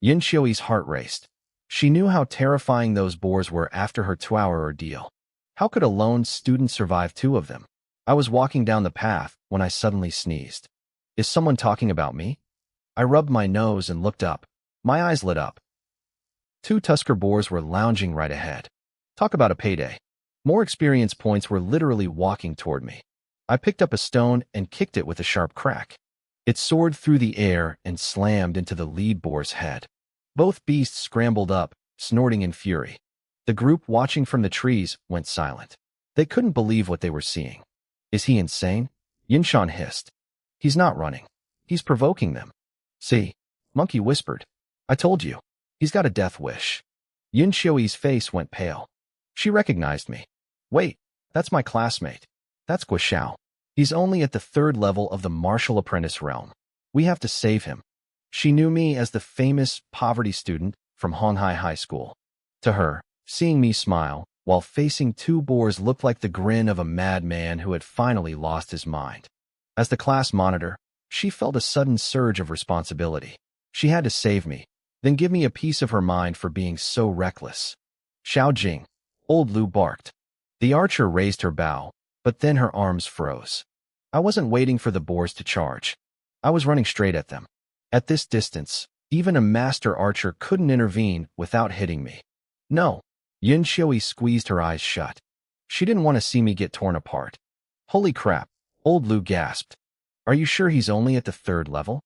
Yunxiui's heart raced. She knew how terrifying those boars were after her 2-hour ordeal. How could a lone student survive 2 of them? I was walking down the path when I suddenly sneezed. Is someone talking about me? I rubbed my nose and looked up. My eyes lit up. 2 Tusker boars were lounging right ahead. Talk about a payday. More experience points were literally walking toward me. I picked up a stone and kicked it with a sharp crack. It soared through the air and slammed into the lead boar's head. Both beasts scrambled up, snorting in fury. The group watching from the trees went silent. They couldn't believe what they were seeing. Is he insane? Yinshan hissed. He's not running. He's provoking them. See? Monkey whispered. I told you. He's got a death wish. Yunxiui's face went pale. She recognized me. Wait, that's my classmate. That's Guoxiao. He's only at the 3rd level of the martial apprentice realm. We have to save him. She knew me as the famous poverty student from Honghai High School. To her, seeing me smile while facing 2 boars looked like the grin of a madman who had finally lost his mind. As the class monitor, she felt a sudden surge of responsibility. She had to save me, then give me a piece of her mind for being so reckless. Xiao Jing, Old Lu barked. The archer raised her bow, but then her arms froze. I wasn't waiting for the boars to charge. I was running straight at them. At this distance, even a master archer couldn't intervene without hitting me. No. Yunxiui squeezed her eyes shut. She didn't want to see me get torn apart. Holy crap, Old Lu gasped. Are you sure he's only at the 3rd level?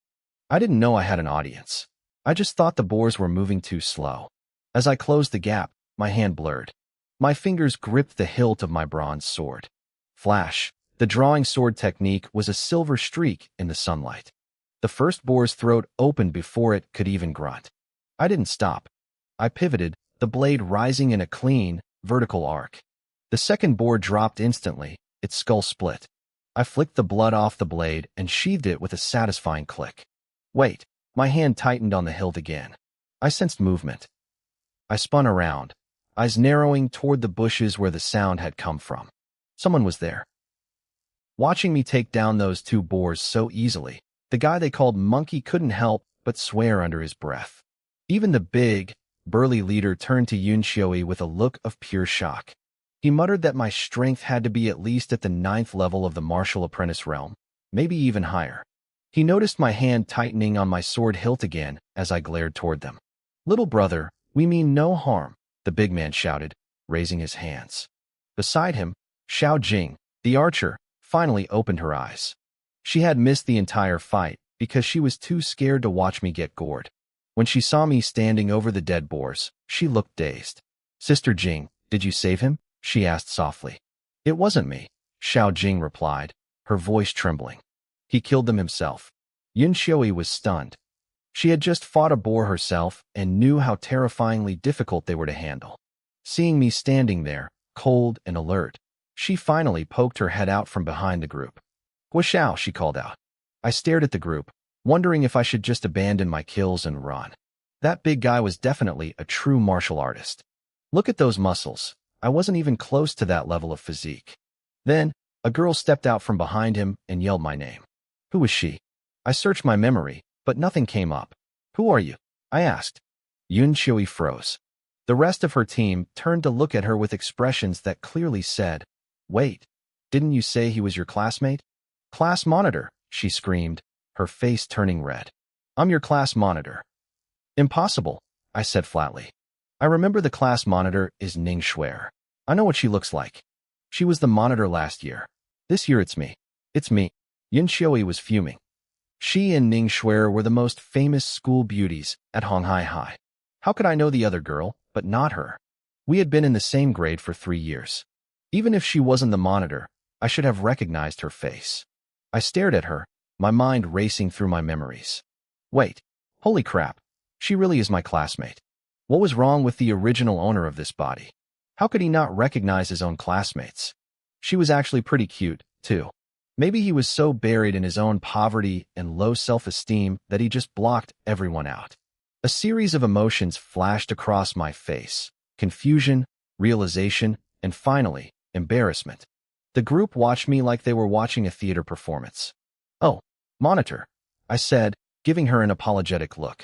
I didn't know I had an audience. I just thought the boars were moving too slow. As I closed the gap, my hand blurred. My fingers gripped the hilt of my bronze sword. Flash. The drawing sword technique was a silver streak in the sunlight. The first boar's throat opened before it could even grunt. I didn't stop. I pivoted, the blade rising in a clean, vertical arc. The second boar dropped instantly, its skull split. I flicked the blood off the blade and sheathed it with a satisfying click. Wait, my hand tightened on the hilt again. I sensed movement. I spun around, eyes narrowing toward the bushes where the sound had come from. Someone was there. Watching me take down those two boars so easily, the guy they called Monkey couldn't help but swear under his breath. Even the big, burly leader turned to Yunshioi with a look of pure shock. He muttered that my strength had to be at least at the 9th level of the martial apprentice realm, maybe even higher. He noticed my hand tightening on my sword hilt again as I glared toward them. "Little brother, we mean no harm," the big man shouted, raising his hands. Beside him, Xiao Jing, the archer, finally opened her eyes. She had missed the entire fight because she was too scared to watch me get gored. When she saw me standing over the dead boars, she looked dazed. "Sister Jing, did you save him?" she asked softly. "It wasn't me," Xiao Jing replied, her voice trembling. "He killed them himself." Yunshioi was stunned. She had just fought a boar herself and knew how terrifyingly difficult they were to handle. Seeing me standing there, cold and alert, she finally poked her head out from behind the group. "Guoxiao," she called out. I stared at the group, wondering if I should just abandon my kills and run. That big guy was definitely a true martial artist. Look at those muscles. I wasn't even close to that level of physique. Then, a girl stepped out from behind him and yelled my name. Who was she? I searched my memory, but nothing came up. "Who are you?" I asked. Yunshioi froze. The rest of her team turned to look at her with expressions that clearly said, "Wait, didn't you say he was your classmate?" "Class monitor," she screamed, her face turning red. "I'm your class monitor." "Impossible," I said flatly. "I remember the class monitor is Ning Shuer. I know what she looks like. She was the monitor last year. This year it's me. It's me." Yunshioi was fuming. She and Ning Shuer were the most famous school beauties at Honghai High. How could I know the other girl, but not her? We had been in the same grade for 3 years. Even if she wasn't the monitor, I should have recognized her face. I stared at her, my mind racing through my memories. Wait, holy crap, she really is my classmate. What was wrong with the original owner of this body? How could he not recognize his own classmates? She was actually pretty cute, too. Maybe he was so buried in his own poverty and low self-esteem that he just blocked everyone out. A series of emotions flashed across my face: confusion, realization, and finally, embarrassment. The group watched me like they were watching a theater performance. "Oh, monitor," I said, giving her an apologetic look.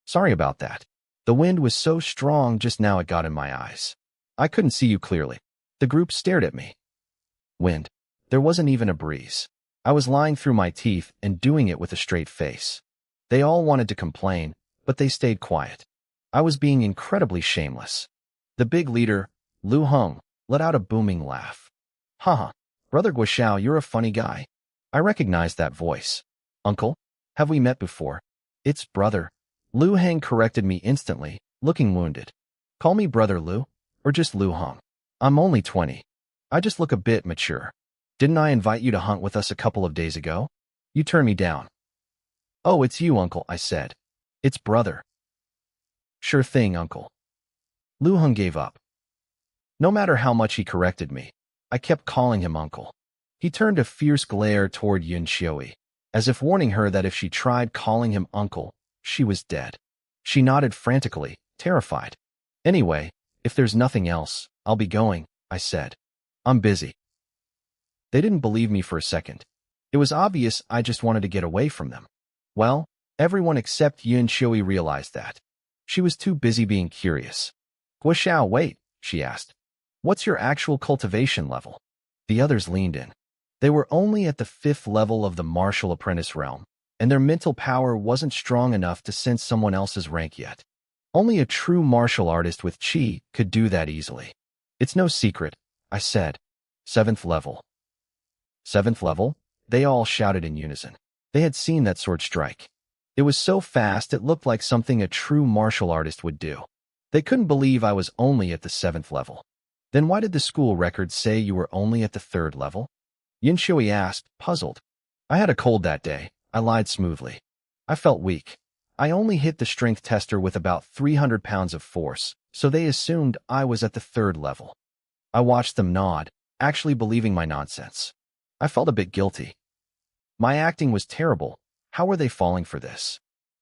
"Sorry about that. The wind was so strong just now it got in my eyes. I couldn't see you clearly." The group stared at me. Wind. There wasn't even a breeze. I was lying through my teeth and doing it with a straight face. They all wanted to complain, but they stayed quiet. I was being incredibly shameless. The big leader, Lu Heng, let out a booming laugh. "Haha, Brother Guoxiao, you're a funny guy." I recognized that voice. "Uncle, have we met before?" "It's brother." Lu Heng corrected me instantly, looking wounded. "Call me Brother Lu, or just Lu Heng. I'm only 20. I just look a bit mature. Didn't I invite you to hunt with us a couple of days ago? You turned me down." "Oh, it's you, Uncle," I said. "It's brother." "Sure thing, Uncle." Lu Heng gave up. No matter how much he corrected me, I kept calling him Uncle. He turned a fierce glare toward Yunshioi, as if warning her that if she tried calling him Uncle, she was dead. She nodded frantically, terrified. "Anyway, if there's nothing else, I'll be going," I said. "I'm busy." They didn't believe me for a second. It was obvious I just wanted to get away from them. Well, everyone except Yunshioi realized that. She was too busy being curious. "Guoxiao, wait," she asked. "What's your actual cultivation level?" The others leaned in. They were only at the 5th level of the martial apprentice realm, and their mental power wasn't strong enough to sense someone else's rank yet. Only a true martial artist with chi could do that easily. "It's no secret," I said. 7th level. 7th level? They all shouted in unison. They had seen that sword strike. It was so fast it looked like something a true martial artist would do. They couldn't believe I was only at the 7th level. "Then why did the school records say you were only at the 3rd level?" Yunshioi asked, puzzled. "I had a cold that day," I lied smoothly. "I felt weak. I only hit the strength tester with about 300 pounds of force, so they assumed I was at the 3rd level." I watched them nod, actually believing my nonsense. I felt a bit guilty. My acting was terrible. How were they falling for this?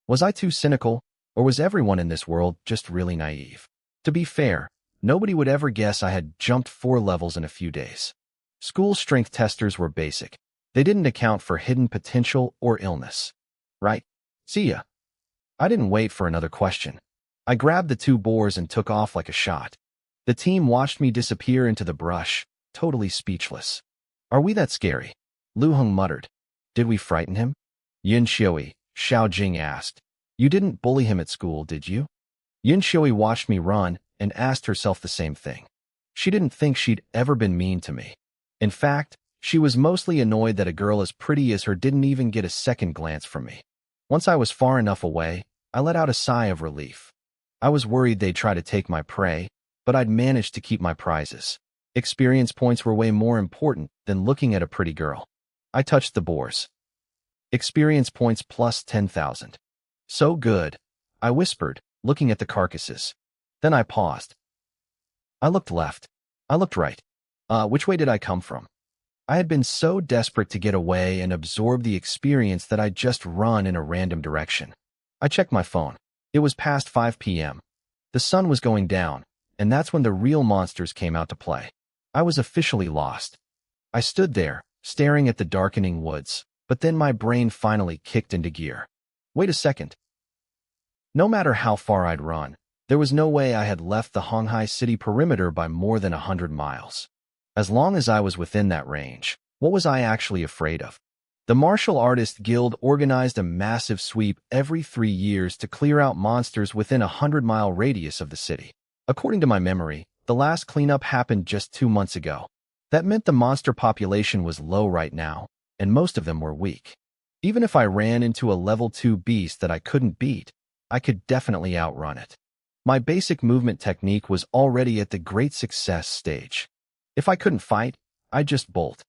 Was I too cynical, or was everyone in this world just really naive? To be fair, nobody would ever guess I had jumped 4 levels in a few days. School strength testers were basic. They didn't account for hidden potential or illness. Right? See ya. I didn't wait for another question. I grabbed the 2 boars and took off like a shot. The team watched me disappear into the brush, totally speechless. Are we that scary? Lu Heng muttered. Did we frighten him? Yin Xiui, Xiao Jing asked. You didn't bully him at school, did you? Yin Xiui watched me run and asked herself the same thing. She didn't think she'd ever been mean to me. In fact, she was mostly annoyed that a girl as pretty as her didn't even get a second glance from me. Once I was far enough away, I let out a sigh of relief. I was worried they'd try to take my prey, but I'd managed to keep my prizes. Experience points were way more important than looking at a pretty girl. I touched the boars. Experience points plus 10,000. So good, I whispered, looking at the carcasses. Then I paused. I looked left. I looked right. Which way did I come from? I had been so desperate to get away and absorb the experience that I'd just run in a random direction. I checked my phone. It was past 5 p.m. The sun was going down, and that's when the real monsters came out to play. I was officially lost. I stood there, staring at the darkening woods, but then my brain finally kicked into gear. Wait a second. No matter how far I'd run, there was no way I had left the Honghai city perimeter by more than 100 miles. As long as I was within that range, what was I actually afraid of? The Martial Artist Guild organized a massive sweep every 3 years to clear out monsters within a 100-mile radius of the city. According to my memory, the last cleanup happened just 2 months ago. That meant the monster population was low right now, and most of them were weak. Even if I ran into a level 2 beast that I couldn't beat, I could definitely outrun it. My basic movement technique was already at the great success stage. If I couldn't fight, I'd just bolt.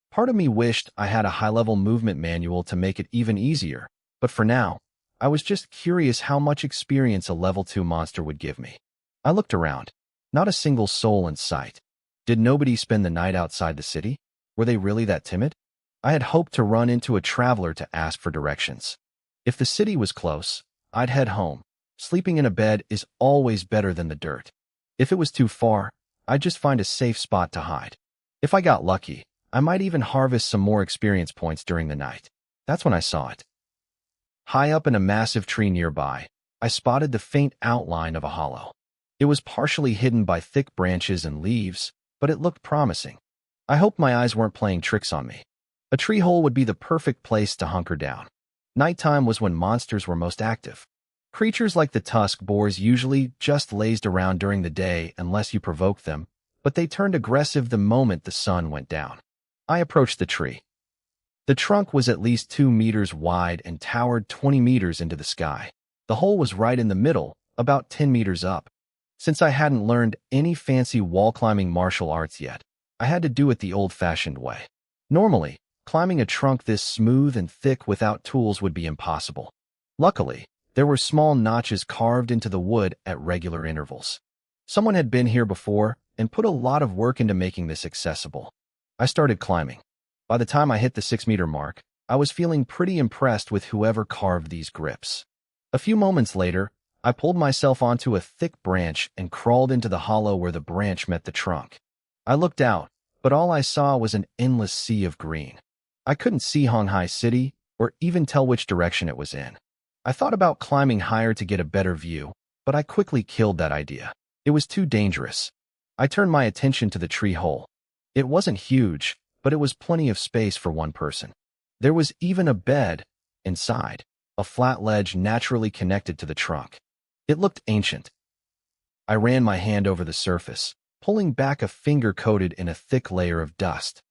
Part of me wished I had a high-level movement manual to make it even easier, but for now, I was just curious how much experience a level 2 monster would give me. I looked around. Not a single soul in sight. Did nobody spend the night outside the city? Were they really that timid? I had hoped to run into a traveler to ask for directions. If the city was close, I'd head home. Sleeping in a bed is always better than the dirt. If it was too far, I'd just find a safe spot to hide. If I got lucky, I might even harvest some more experience points during the night. That's when I saw it. High up in a massive tree nearby, I spotted the faint outline of a hollow. It was partially hidden by thick branches and leaves, but it looked promising. I hoped my eyes weren't playing tricks on me. A tree hole would be the perfect place to hunker down. Nighttime was when monsters were most active. Creatures like the tusk boars usually just lazed around during the day unless you provoked them, but they turned aggressive the moment the sun went down. I approached the tree. The trunk was at least 2 meters wide and towered 20 meters into the sky. The hole was right in the middle, about 10 meters up. Since I hadn't learned any fancy wall-climbing martial arts yet, I had to do it the old-fashioned way. Normally, climbing a trunk this smooth and thick without tools would be impossible. Luckily, there were small notches carved into the wood at regular intervals. Someone had been here before and put a lot of work into making this accessible. I started climbing. By the time I hit the 6-meter mark, I was feeling pretty impressed with whoever carved these grips. A few moments later, I pulled myself onto a thick branch and crawled into the hollow where the branch met the trunk. I looked out, but all I saw was an endless sea of green. I couldn't see Honghai City or even tell which direction it was in. I thought about climbing higher to get a better view, but I quickly killed that idea. It was too dangerous. I turned my attention to the tree hole. It wasn't huge, but it was plenty of space for one person. There was even a bed inside, a flat ledge naturally connected to the trunk. It looked ancient. I ran my hand over the surface, pulling back a finger coated in a thick layer of dust.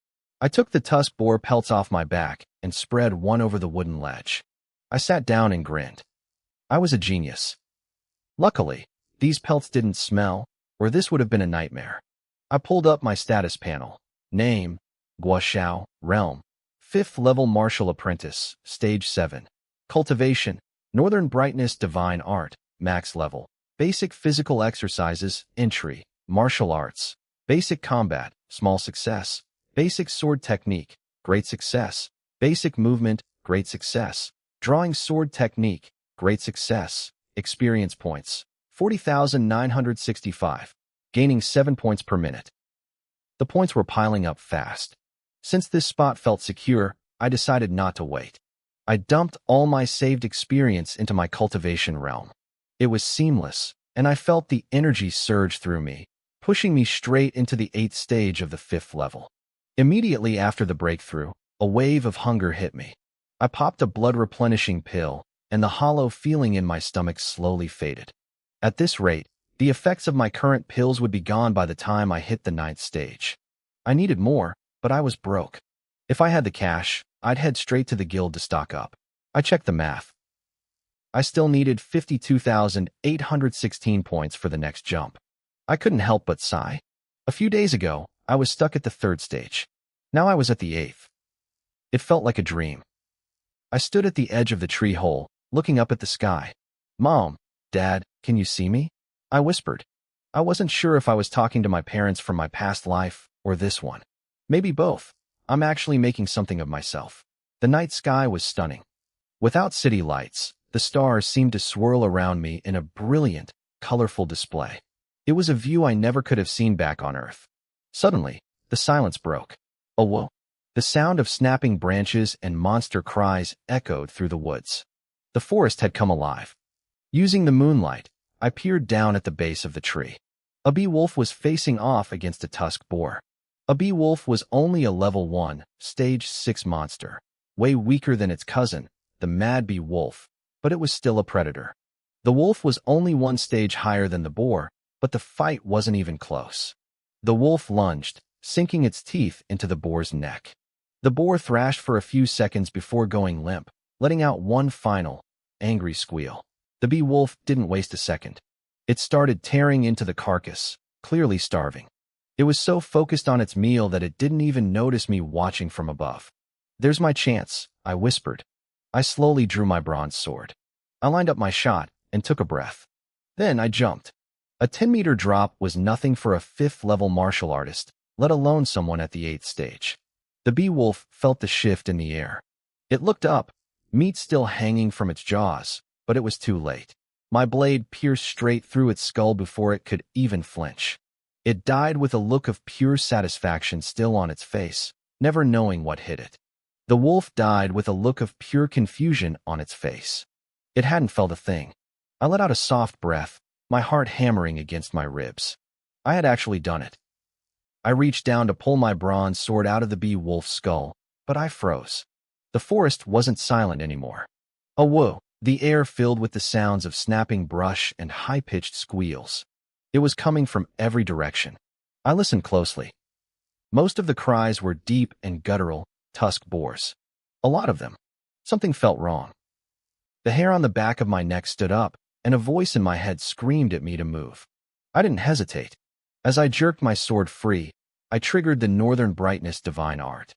I took the tusk boar pelts off my back and spread one over the wooden ledge. I sat down and grinned. I was a genius. Luckily, these pelts didn't smell, or this would have been a nightmare. I pulled up my status panel. Name, Guoxiao, Realm, 5th level Martial Apprentice, Stage 7. Cultivation, Northern Brightness Divine Art, Max level. Basic Physical Exercises, Entry, Martial Arts. Basic Combat, Small Success. Basic Sword Technique, Great Success. Basic Movement, Great Success. Drawing Sword Technique, Great Success. Experience Points, 40,965, gaining 7 points per minute. The points were piling up fast. Since this spot felt secure, I decided not to wait. I dumped all my saved experience into my cultivation realm. It was seamless, and I felt the energy surge through me, pushing me straight into the 8th stage of the 5th level. Immediately after the breakthrough, a wave of hunger hit me. I popped a blood-replenishing pill, and the hollow feeling in my stomach slowly faded. At this rate, the effects of my current pills would be gone by the time I hit the 9th stage. I needed more, but I was broke. If I had the cash, I'd head straight to the guild to stock up. I checked the math. I still needed 52,816 points for the next jump. I couldn't help but sigh. A few days ago, I was stuck at the 3rd stage. Now I was at the 8th. It felt like a dream. I stood at the edge of the tree hole, looking up at the sky. "Mom, Dad, can you see me?" I whispered. I wasn't sure if I was talking to my parents from my past life or this one. Maybe both. I'm actually making something of myself. The night sky was stunning. Without city lights, the stars seemed to swirl around me in a brilliant, colorful display. It was a view I never could have seen back on Earth. Suddenly, the silence broke. Oh, whoa. The sound of snapping branches and monster cries echoed through the woods. The forest had come alive. Using the moonlight, I peered down at the base of the tree. A bee-wolf was facing off against a tusk boar. A bee-wolf was only a level 1, stage 6 monster, way weaker than its cousin, the mad bee-wolf, but it was still a predator. The wolf was only 1 stage higher than the boar, but the fight wasn't even close. The wolf lunged, sinking its teeth into the boar's neck. The boar thrashed for a few seconds before going limp, letting out one final, angry squeal. The bee-wolf didn't waste a second. It started tearing into the carcass, clearly starving. It was so focused on its meal that it didn't even notice me watching from above. "There's my chance," I whispered. I slowly drew my bronze sword. I lined up my shot and took a breath. Then I jumped. A 10-meter drop was nothing for a 5th-level martial artist, let alone someone at the 8th stage. The bee-wolf felt the shift in the air. It looked up, meat still hanging from its jaws, but it was too late. My blade pierced straight through its skull before it could even flinch. It died with a look of pure satisfaction still on its face, never knowing what hit it. The wolf died with a look of pure confusion on its face. It hadn't felt a thing. I let out a soft breath, my heart hammering against my ribs. I had actually done it. I reached down to pull my bronze sword out of the bee-wolf's skull, but I froze. The forest wasn't silent anymore. Oh, whoa! The air filled with the sounds of snapping brush and high-pitched squeals. It was coming from every direction. I listened closely. Most of the cries were deep and guttural, tusk boars. A lot of them. Something felt wrong. The hair on the back of my neck stood up, and a voice in my head screamed at me to move. I didn't hesitate. As I jerked my sword free, I triggered the Northern Brightness Divine Art.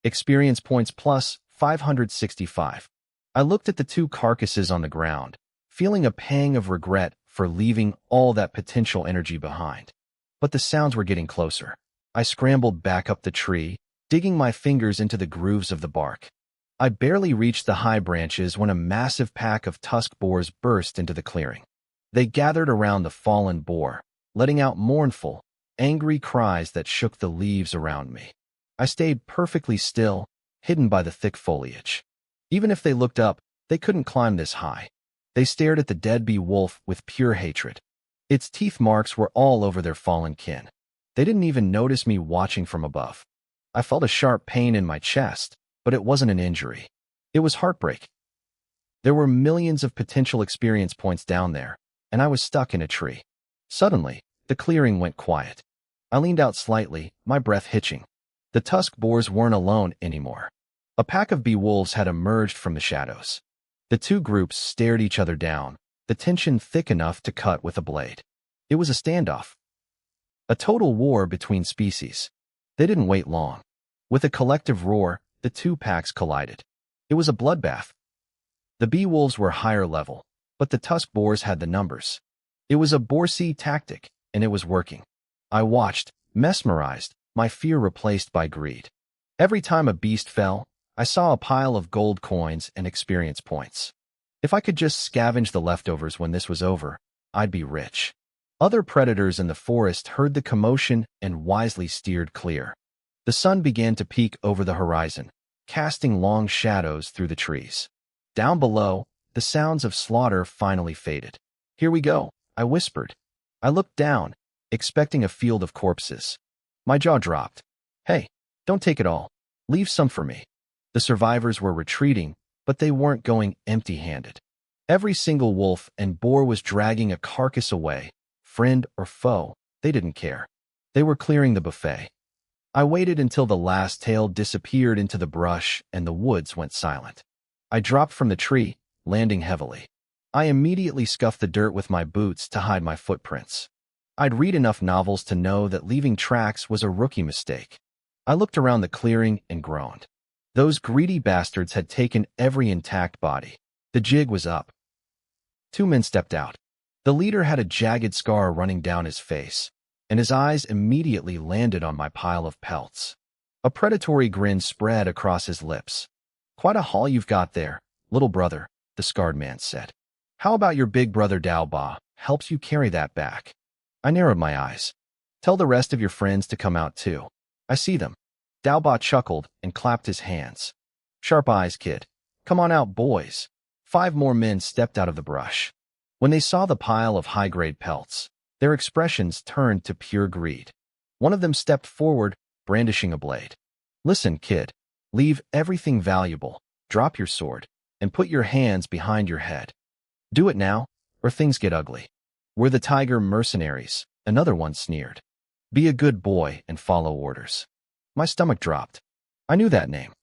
Experience points plus 565. I looked at the 2 carcasses on the ground, feeling a pang of regret for leaving all that potential energy behind. But the sounds were getting closer. I scrambled back up the tree, digging my fingers into the grooves of the bark. I barely reached the high branches when a massive pack of tusk boars burst into the clearing. They gathered around the fallen boar, letting out mournful, angry cries that shook the leaves around me. I stayed perfectly still, hidden by the thick foliage. Even if they looked up, they couldn't climb this high. They stared at the dead bee-wolf with pure hatred. Its teeth marks were all over their fallen kin. They didn't even notice me watching from above. I felt a sharp pain in my chest, but it wasn't an injury. It was heartbreak. There were millions of potential experience points down there, and I was stuck in a tree. Suddenly, the clearing went quiet. I leaned out slightly, my breath hitching. The tusk boars weren't alone anymore. A pack of bee-wolves had emerged from the shadows. The 2 groups stared each other down, the tension thick enough to cut with a blade. It was a standoff. A total war between species. They didn't wait long. With a collective roar, the 2 packs collided. It was a bloodbath. The bee-wolves were higher level, but the tusk boars had the numbers. It was a boar-see tactic, and it was working. I watched, mesmerized, my fear replaced by greed. Every time a beast fell, I saw a pile of gold coins and experience points. If I could just scavenge the leftovers when this was over, I'd be rich. Other predators in the forest heard the commotion and wisely steered clear. The sun began to peek over the horizon, casting long shadows through the trees. Down below, the sounds of slaughter finally faded. "Here we go," I whispered. I looked down, expecting a field of corpses. My jaw dropped. "Hey, don't take it all. Leave some for me." The survivors were retreating, but they weren't going empty-handed. Every single wolf and boar was dragging a carcass away, friend or foe, they didn't care. They were clearing the buffet. I waited until the last tail disappeared into the brush and the woods went silent. I dropped from the tree, landing heavily. I immediately scuffed the dirt with my boots to hide my footprints. I'd read enough novels to know that leaving tracks was a rookie mistake. I looked around the clearing and groaned. Those greedy bastards had taken every intact body. The jig was up. 2 men stepped out. The leader had a jagged scar running down his face, and his eyes immediately landed on my pile of pelts. A predatory grin spread across his lips. "Quite a haul you've got there, little brother," the scarred man said. "How about your big brother Dao Ba helps you carry that back?" I narrowed my eyes. "Tell the rest of your friends to come out too. I see them." Dao Ba chuckled and clapped his hands. "Sharp eyes, kid. Come on out, boys." 5 more men stepped out of the brush. When they saw the pile of high-grade pelts, their expressions turned to pure greed. One of them stepped forward, brandishing a blade. "Listen, kid. Leave everything valuable, drop your sword, and put your hands behind your head. Do it now, or things get ugly. We're the Tiger Mercenaries," another one sneered. "Be a good boy and follow orders." My stomach dropped. I knew that name.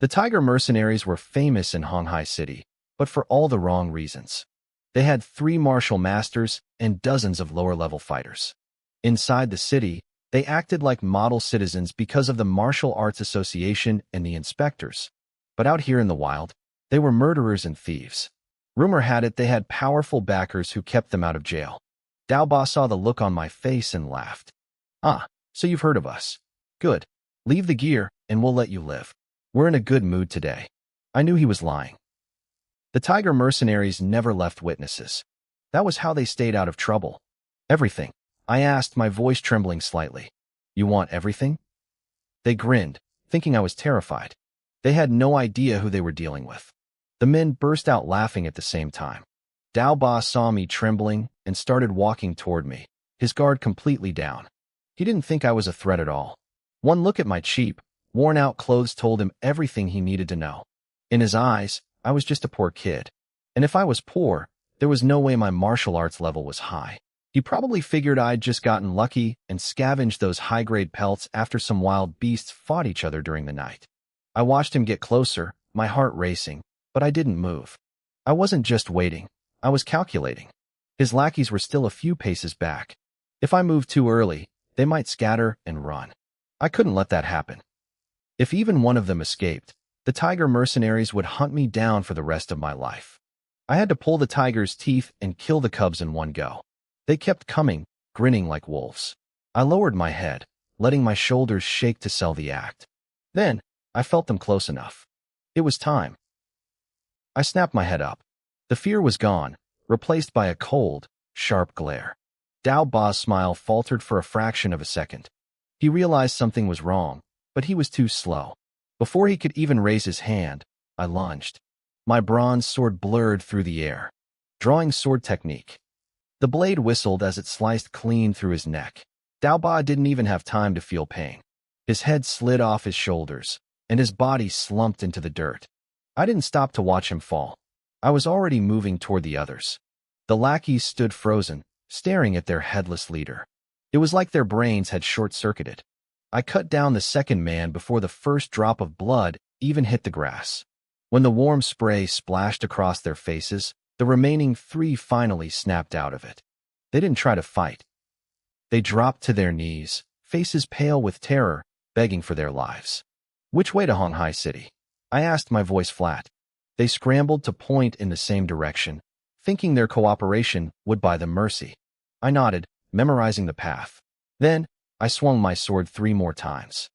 The Tiger Mercenaries were famous in Honghai City, but for all the wrong reasons. They had 3 martial masters and dozens of lower-level fighters. Inside the city, they acted like model citizens because of the Martial Arts Association and the inspectors. But out here in the wild, they were murderers and thieves. Rumor had it they had powerful backers who kept them out of jail. Dao Ba saw the look on my face and laughed. "Ah, so you've heard of us. Good. Leave the gear, and we'll let you live. We're in a good mood today." I knew he was lying. The Tiger Mercenaries never left witnesses. That was how they stayed out of trouble. "Everything?" I asked, my voice trembling slightly. "You want everything?" They grinned, thinking I was terrified. They had no idea who they were dealing with. The men burst out laughing at the same time. Dao Ba saw me trembling and started walking toward me, his guard completely down. He didn't think I was a threat at all. One look at my cheap, worn-out clothes told him everything he needed to know. In his eyes, I was just a poor kid. And if I was poor, there was no way my martial arts level was high. He probably figured I'd just gotten lucky and scavenged those high-grade pelts after some wild beasts fought each other during the night. I watched him get closer, my heart racing, but I didn't move. I wasn't just waiting. I was calculating. His lackeys were still a few paces back. If I moved too early, they might scatter and run. I couldn't let that happen. If even one of them escaped, the Tiger Mercenaries would hunt me down for the rest of my life. I had to pull the tiger's teeth and kill the cubs in one go. They kept coming, grinning like wolves. I lowered my head, letting my shoulders shake to sell the act. Then, I felt them close enough. It was time. I snapped my head up. The fear was gone, replaced by a cold, sharp glare. Dao Ba's smile faltered for a fraction of a second. He realized something was wrong, but he was too slow. Before he could even raise his hand, I lunged. My bronze sword blurred through the air. Drawing sword technique. The blade whistled as it sliced clean through his neck. Dao Ba didn't even have time to feel pain. His head slid off his shoulders, and his body slumped into the dirt. I didn't stop to watch him fall. I was already moving toward the others. The lackeys stood frozen, staring at their headless leader. It was like their brains had short-circuited. I cut down the second man before the first drop of blood even hit the grass. When the warm spray splashed across their faces, the remaining 3 finally snapped out of it. They didn't try to fight. They dropped to their knees, faces pale with terror, begging for their lives. "Which way to Honghai City?" I asked, my voice flat. They scrambled to point in the same direction, thinking their cooperation would buy them mercy. I nodded, memorizing the path. Then, I swung my sword 3 more times.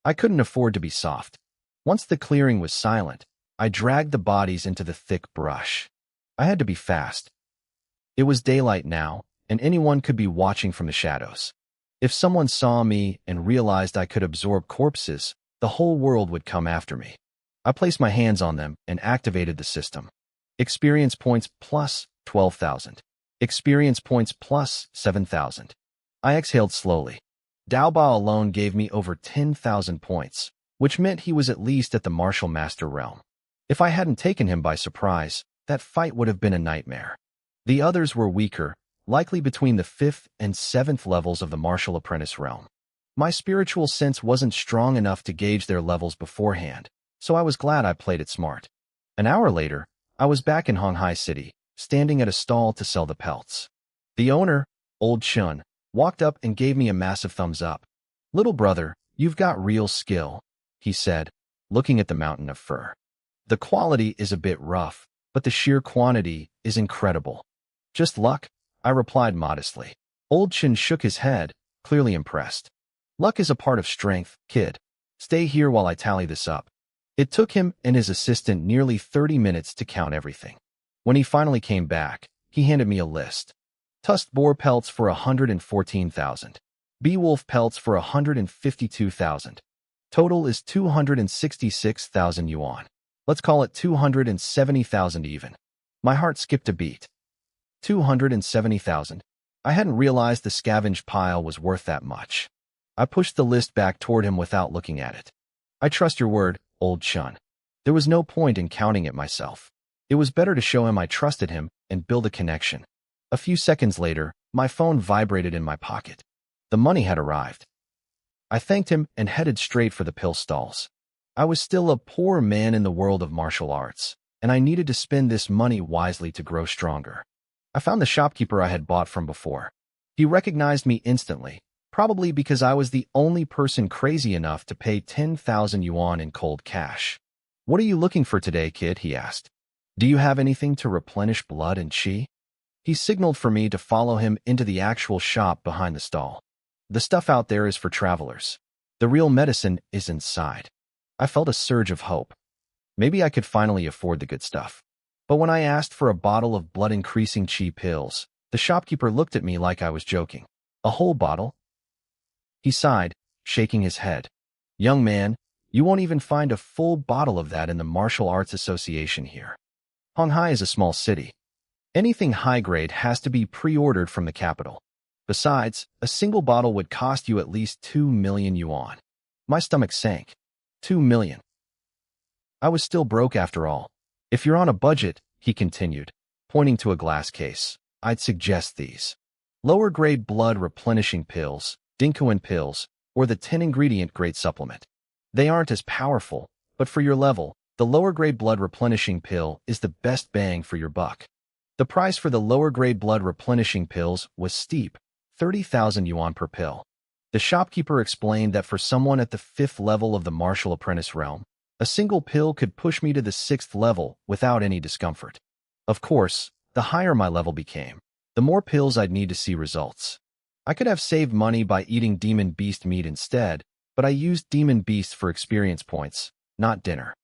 I couldn't afford to be soft. Once the clearing was silent, I dragged the bodies into the thick brush. I had to be fast. It was daylight now, and anyone could be watching from the shadows. If someone saw me and realized I could absorb corpses, the whole world would come after me. I placed my hands on them and activated the system. Experience points plus 12,000. Experience points plus 7,000. I exhaled slowly. Daoba alone gave me over 10,000 points, which meant he was at least at the martial master realm. If I hadn't taken him by surprise, that fight would have been a nightmare. The others were weaker, likely between the 5th and 7th levels of the martial apprentice realm. My spiritual sense wasn't strong enough to gauge their levels beforehand, so I was glad I played it smart. An hour later, I was back in Honghai City, standing at a stall to sell the pelts. The owner, Old Chun, walked up and gave me a massive thumbs up. "Little brother, you've got real skill," he said, looking at the mountain of fur. "The quality is a bit rough, but the sheer quantity is incredible." "Just luck," I replied modestly. Old Chun shook his head, clearly impressed. "Luck is a part of strength, kid. Stay here while I tally this up." It took him and his assistant nearly 30 minutes to count everything. When he finally came back, he handed me a list. Tusked boar pelts for 114,000. Beewolf pelts for 152,000. Total is 266,000 yuan. Let's call it 270,000 even. My heart skipped a beat. 270,000. I hadn't realized the scavenged pile was worth that much. I pushed the list back toward him without looking at it. "I trust your word, Old Chun." There was no point in counting it myself. It was better to show him I trusted him and build a connection. A few seconds later, my phone vibrated in my pocket. The money had arrived. I thanked him and headed straight for the pill stalls. I was still a poor man in the world of martial arts, and I needed to spend this money wisely to grow stronger. I found the shopkeeper I had bought from before. He recognized me instantly, probably because I was the only person crazy enough to pay 10,000 yuan in cold cash. "What are you looking for today, kid?" he asked. "Do you have anything to replenish blood and chi?" He signaled for me to follow him into the actual shop behind the stall. "The stuff out there is for travelers. The real medicine is inside." I felt a surge of hope. Maybe I could finally afford the good stuff. But when I asked for a bottle of blood-increasing chi pills, the shopkeeper looked at me like I was joking. "A whole bottle?" He sighed, shaking his head. "Young man, you won't even find a full bottle of that in the Martial Arts Association here. Honghai is a small city. Anything high-grade has to be pre-ordered from the capital. Besides, a single bottle would cost you at least 2 million yuan. My stomach sank. 2 million. I was still broke after all. "If you're on a budget," he continued, pointing to a glass case, "I'd suggest these. Lower-grade blood replenishing pills, Dinkoan pills, or the 10-ingredient grade supplement. They aren't as powerful, but for your level, the lower-grade blood replenishing pill is the best bang for your buck." The price for the lower-grade blood replenishing pills was steep, 30,000 yuan per pill. The shopkeeper explained that for someone at the 5th level of the martial apprentice realm, a single pill could push me to the 6th level without any discomfort. Of course, the higher my level became, the more pills I'd need to see results. I could have saved money by eating demon beast meat instead, but I used demon beast for experience points, not dinner.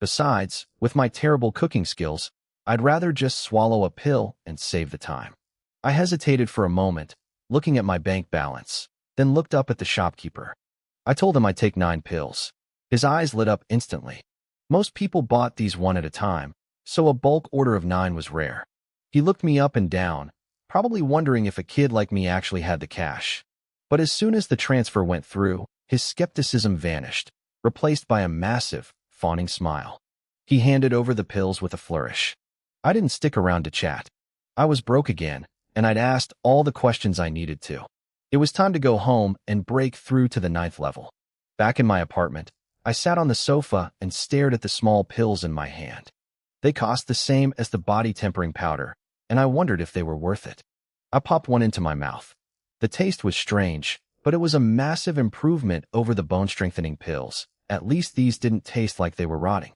Besides, with my terrible cooking skills, I'd rather just swallow a pill and save the time. I hesitated for a moment, looking at my bank balance, then looked up at the shopkeeper. I told him I'd take 9 pills. His eyes lit up instantly. Most people bought these one at a time, so a bulk order of 9 was rare. He looked me up and down, probably wondering if a kid like me actually had the cash. But as soon as the transfer went through, his skepticism vanished, replaced by a massive, fawning smile. He handed over the pills with a flourish. I didn't stick around to chat. I was broke again, and I'd asked all the questions I needed to. It was time to go home and break through to the 9th level. Back in my apartment, I sat on the sofa and stared at the small pills in my hand. They cost the same as the body tempering powder, and I wondered if they were worth it. I popped one into my mouth. The taste was strange, but it was a massive improvement over the bone-strengthening pills. At least these didn't taste like they were rotting.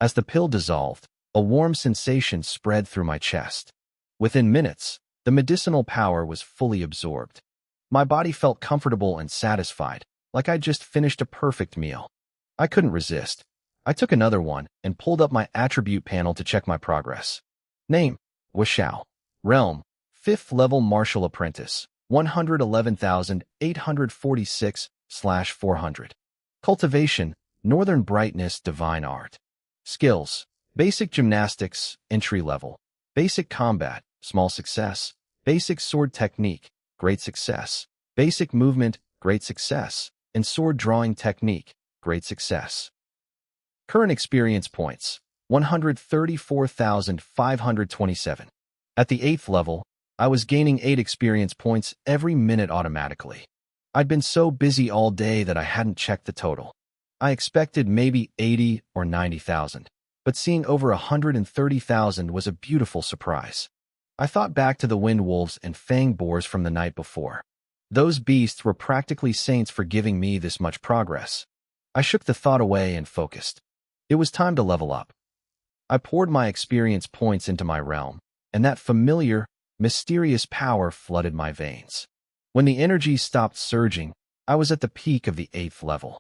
As the pill dissolved, a warm sensation spread through my chest. Within minutes, the medicinal power was fully absorbed. My body felt comfortable and satisfied, like I'd just finished a perfect meal. I couldn't resist. I took another one and pulled up my attribute panel to check my progress. Name: Washao. Realm: 5th level martial apprentice, 111,846/400. Cultivation, Northern Brightness Divine Art. Skills, Basic Gymnastics, Entry Level. Basic Combat, Small Success. Basic Sword Technique, Great Success. Basic Movement, Great Success. And Sword Drawing Technique, Great Success. Current Experience Points, 134,527. At the 8th level, I was gaining 8 experience points every minute automatically. I'd been so busy all day that I hadn't checked the total. I expected maybe 80 or 90,000, but seeing over 130,000 was a beautiful surprise. I thought back to the wind wolves and fang boars from the night before. Those beasts were practically saints for giving me this much progress. I shook the thought away and focused. It was time to level up. I poured my experience points into my realm, and that familiar, mysterious power flooded my veins. When the energy stopped surging, I was at the peak of the 8th level.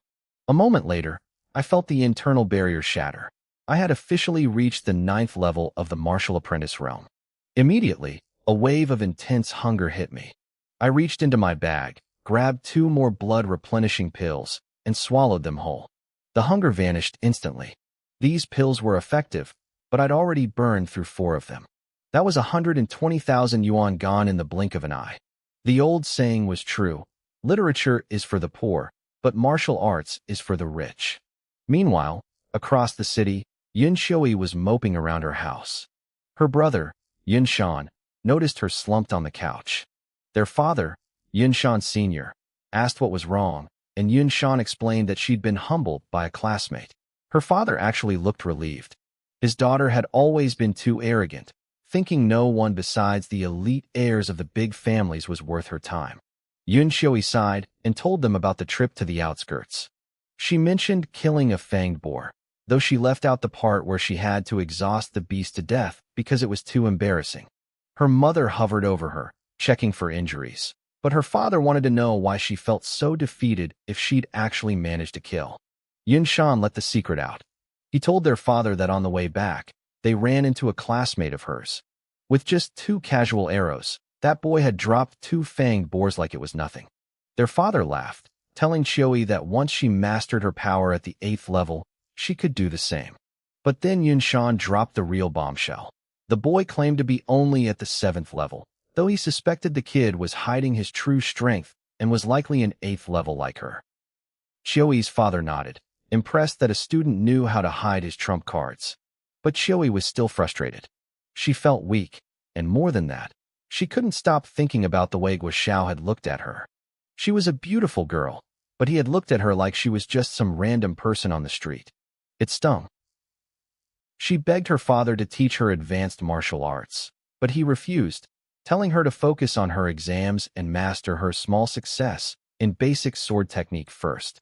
A moment later, I felt the internal barrier shatter. I had officially reached the 9th level of the martial apprentice realm. Immediately, a wave of intense hunger hit me. I reached into my bag, grabbed 2 more blood-replenishing pills, and swallowed them whole. The hunger vanished instantly. These pills were effective, but I'd already burned through 4 of them. That was 120,000 yuan gone in the blink of an eye. The old saying was true. Literature is for the poor, but martial arts is for the rich. Meanwhile, across the city, Yun Shui was moping around her house. Her brother, Yun Shan, noticed her slumped on the couch. Their father, Yun Shan Sr., asked what was wrong, and Yun Shan explained that she'd been humbled by a classmate. Her father actually looked relieved. His daughter had always been too arrogant, thinking no one besides the elite heirs of the big families was worth her time. Yun Shui sighed and told them about the trip to the outskirts. She mentioned killing a fanged boar, though she left out the part where she had to exhaust the beast to death because it was too embarrassing. Her mother hovered over her, checking for injuries, but her father wanted to know why she felt so defeated if she'd actually managed to kill. Yun Shan let the secret out. He told their father that on the way back, they ran into a classmate of hers. With just 2 casual arrows, that boy had dropped 2 fanged boars like it was nothing. Their father laughed, telling Shui that once she mastered her power at the 8th level, she could do the same. But then Yun Shan dropped the real bombshell. The boy claimed to be only at the 7th level, though he suspected the kid was hiding his true strength and was likely an 8th level like her. Shui's father nodded, impressed that a student knew how to hide his trump cards. But Shui was still frustrated. She felt weak, and more than that, she couldn't stop thinking about the way Guo Xiao had looked at her. She was a beautiful girl, but he had looked at her like she was just some random person on the street. It stung. She begged her father to teach her advanced martial arts, but he refused, telling her to focus on her exams and master her small success in basic sword technique first.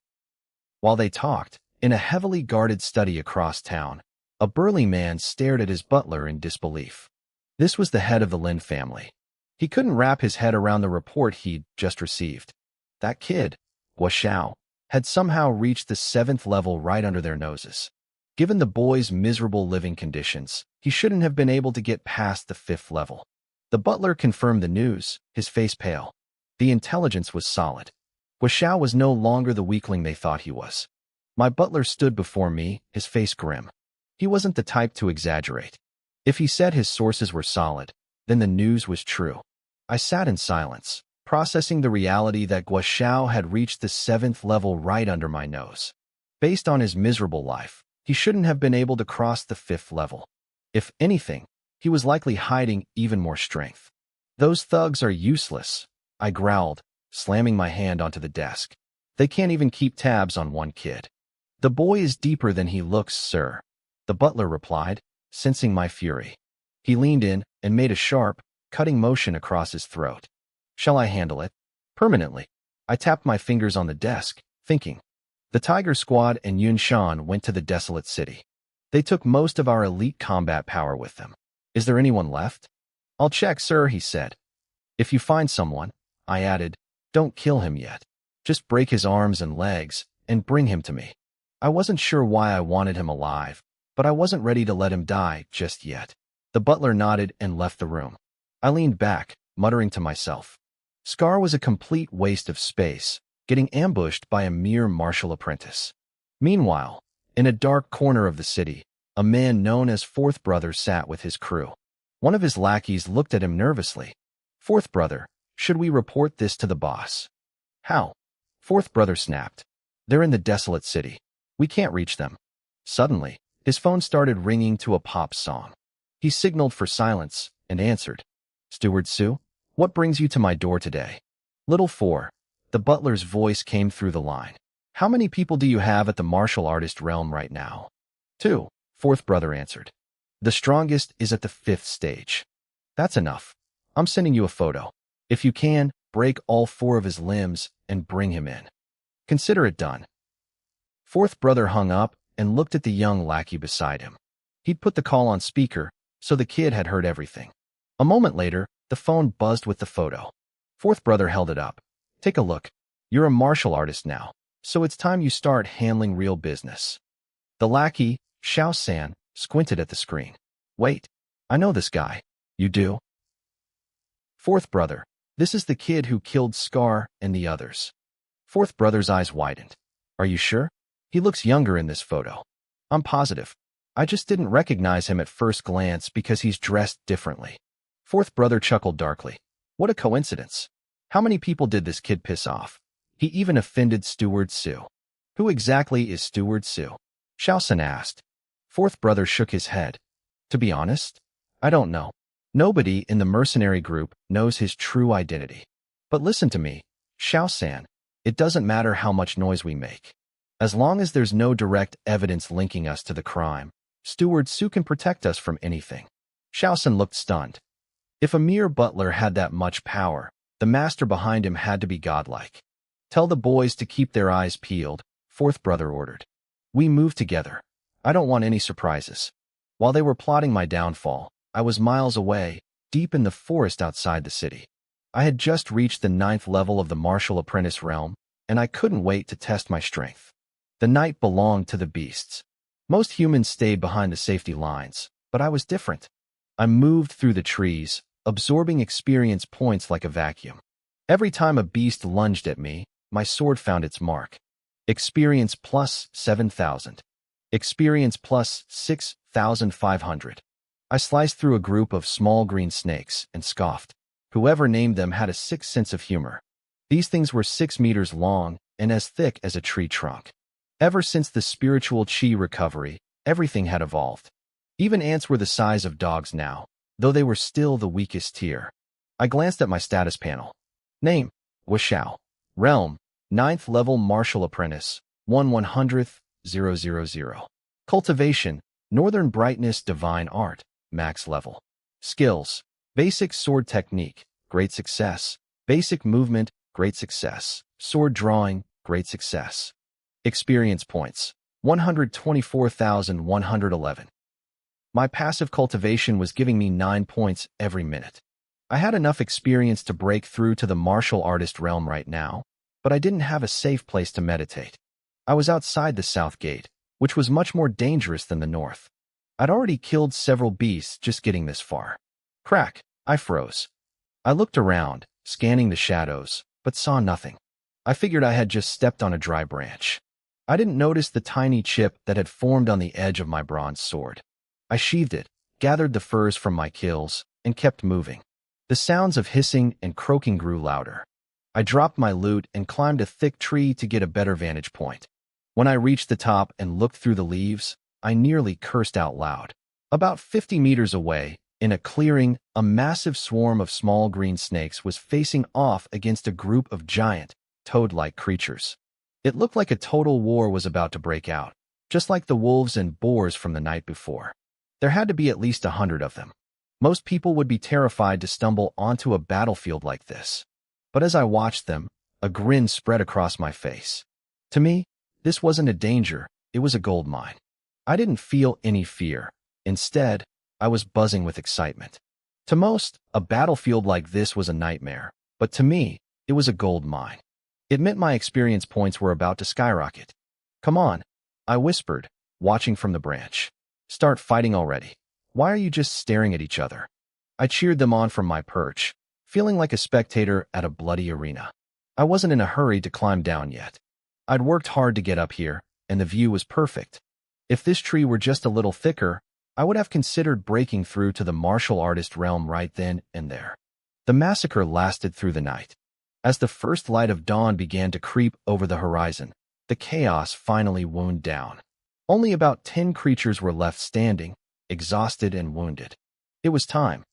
While they talked, in a heavily guarded study across town, a burly man stared at his butler in disbelief. This was the head of the Lin family. He couldn't wrap his head around the report he'd just received. That kid, Guo Xiao, had somehow reached the 7th level right under their noses. Given the boy's miserable living conditions, he shouldn't have been able to get past the 5th level. The butler confirmed the news, his face pale. The intelligence was solid. Guo Xiao was no longer the weakling they thought he was. My butler stood before me, his face grim. He wasn't the type to exaggerate. If he said his sources were solid, then the news was true. I sat in silence, processing the reality that Guo Xiao had reached the 7th level right under my nose. Based on his miserable life, he shouldn't have been able to cross the 5th level. If anything, he was likely hiding even more strength. Those thugs are useless, I growled, slamming my hand onto the desk. They can't even keep tabs on one kid. The boy is deeper than he looks, sir, the butler replied, sensing my fury. He leaned in and made a sharp, cutting motion across his throat. Shall I handle it? Permanently. I tapped my fingers on the desk, thinking. The Tiger Squad and Yun Shan went to the desolate city. They took most of our elite combat power with them. Is there anyone left? I'll check, sir, he said. If you find someone, I added, don't kill him yet. Just break his arms and legs and bring him to me. I wasn't sure why I wanted him alive, but I wasn't ready to let him die just yet. The butler nodded and left the room. I leaned back, muttering to myself. Scar was a complete waste of space, getting ambushed by a mere martial apprentice. Meanwhile, in a dark corner of the city, a man known as Fourth Brother sat with his crew. One of his lackeys looked at him nervously. "Fourth Brother, should we report this to the boss?" "How?" Fourth Brother snapped. "They're in the desolate city. We can't reach them." Suddenly, his phone started ringing to a pop song. He signaled for silence and answered. "Steward Sue, what brings you to my door today?" "Little Four." The butler's voice came through the line. "How many people do you have at the martial artist realm right now?" "Two," Fourth Brother answered. "The strongest is at the 5th stage." "That's enough. I'm sending you a photo. If you can, break all 4 of his limbs and bring him in. Consider it done." Fourth Brother hung up and looked at the young lackey beside him. He'd put the call on speaker, so the kid had heard everything. A moment later, the phone buzzed with the photo. Fourth Brother held it up. "Take a look. You're a martial artist now, so it's time you start handling real business." The lackey, Xiao-san, squinted at the screen. "Wait, I know this guy." "You do?" "Fourth Brother, this is the kid who killed Scar and the others." Fourth Brother's eyes widened. "Are you sure? He looks younger in this photo." "I'm positive. I just didn't recognize him at first glance because he's dressed differently." Fourth Brother chuckled darkly. "What a coincidence. How many people did this kid piss off? He even offended Steward Sue." "Who exactly is Steward Sue?" Xiao-san asked. Fourth Brother shook his head. "To be honest, I don't know. Nobody in the mercenary group knows his true identity. But listen to me, Xiao-san, it doesn't matter how much noise we make. As long as there's no direct evidence linking us to the crime, Steward Sue can protect us from anything." Xiao-san looked stunned. If a mere butler had that much power, the master behind him had to be godlike. "Tell the boys to keep their eyes peeled," Fourth Brother ordered. "We move together. I don't want any surprises." While they were plotting my downfall, I was miles away, deep in the forest outside the city. I had just reached the 9th level of the martial apprentice realm, and I couldn't wait to test my strength. The night belonged to the beasts. Most humans stayed behind the safety lines, but I was different. I moved through the trees, absorbing experience points like a vacuum. Every time a beast lunged at me, my sword found its mark. Experience plus 7,000. Experience plus 6,500. I sliced through a group of small green snakes and scoffed. Whoever named them had a sick sense of humor. These things were 6 meters long and as thick as a tree trunk. Ever since the spiritual chi recovery, everything had evolved. Even ants were the size of dogs now, though they were still the weakest tier. I glanced at my status panel. Name, Washao. Realm, 9th level martial apprentice, 1/100th, 000. Cultivation, Northern Brightness Divine Art, max level. Skills, Basic Sword Technique, great success. Basic Movement, great success. Sword Drawing, great success. Experience points, 124,111. My passive cultivation was giving me 9 points every minute. I had enough experience to break through to the martial artist realm right now, but I didn't have a safe place to meditate. I was outside the south gate, which was much more dangerous than the north. I'd already killed several beasts just getting this far. Crack, I froze. I looked around, scanning the shadows, but saw nothing. I figured I had just stepped on a dry branch. I didn't notice the tiny chip that had formed on the edge of my bronze sword. I sheathed it, gathered the furs from my kills, and kept moving. The sounds of hissing and croaking grew louder. I dropped my loot and climbed a thick tree to get a better vantage point. When I reached the top and looked through the leaves, I nearly cursed out loud. About 50 meters away, in a clearing, a massive swarm of small green snakes was facing off against a group of giant, toad-like creatures. It looked like a total war was about to break out, just like the wolves and boars from the night before. There had to be at least 100 of them. Most people would be terrified to stumble onto a battlefield like this. But as I watched them, a grin spread across my face. To me, this wasn't a danger, it was a gold mine. I didn't feel any fear. Instead, I was buzzing with excitement. To most, a battlefield like this was a nightmare, but to me, it was a gold mine. It meant my experience points were about to skyrocket. "Come on," I whispered, watching from the branch. "Start fighting already. Why are you just staring at each other?" I cheered them on from my perch, feeling like a spectator at a bloody arena. I wasn't in a hurry to climb down yet. I'd worked hard to get up here, and the view was perfect. If this tree were just a little thicker, I would have considered breaking through to the martial artist realm right then and there. The massacre lasted through the night. As the first light of dawn began to creep over the horizon, the chaos finally wound down. Only about 10 creatures were left standing, exhausted and wounded. It was time.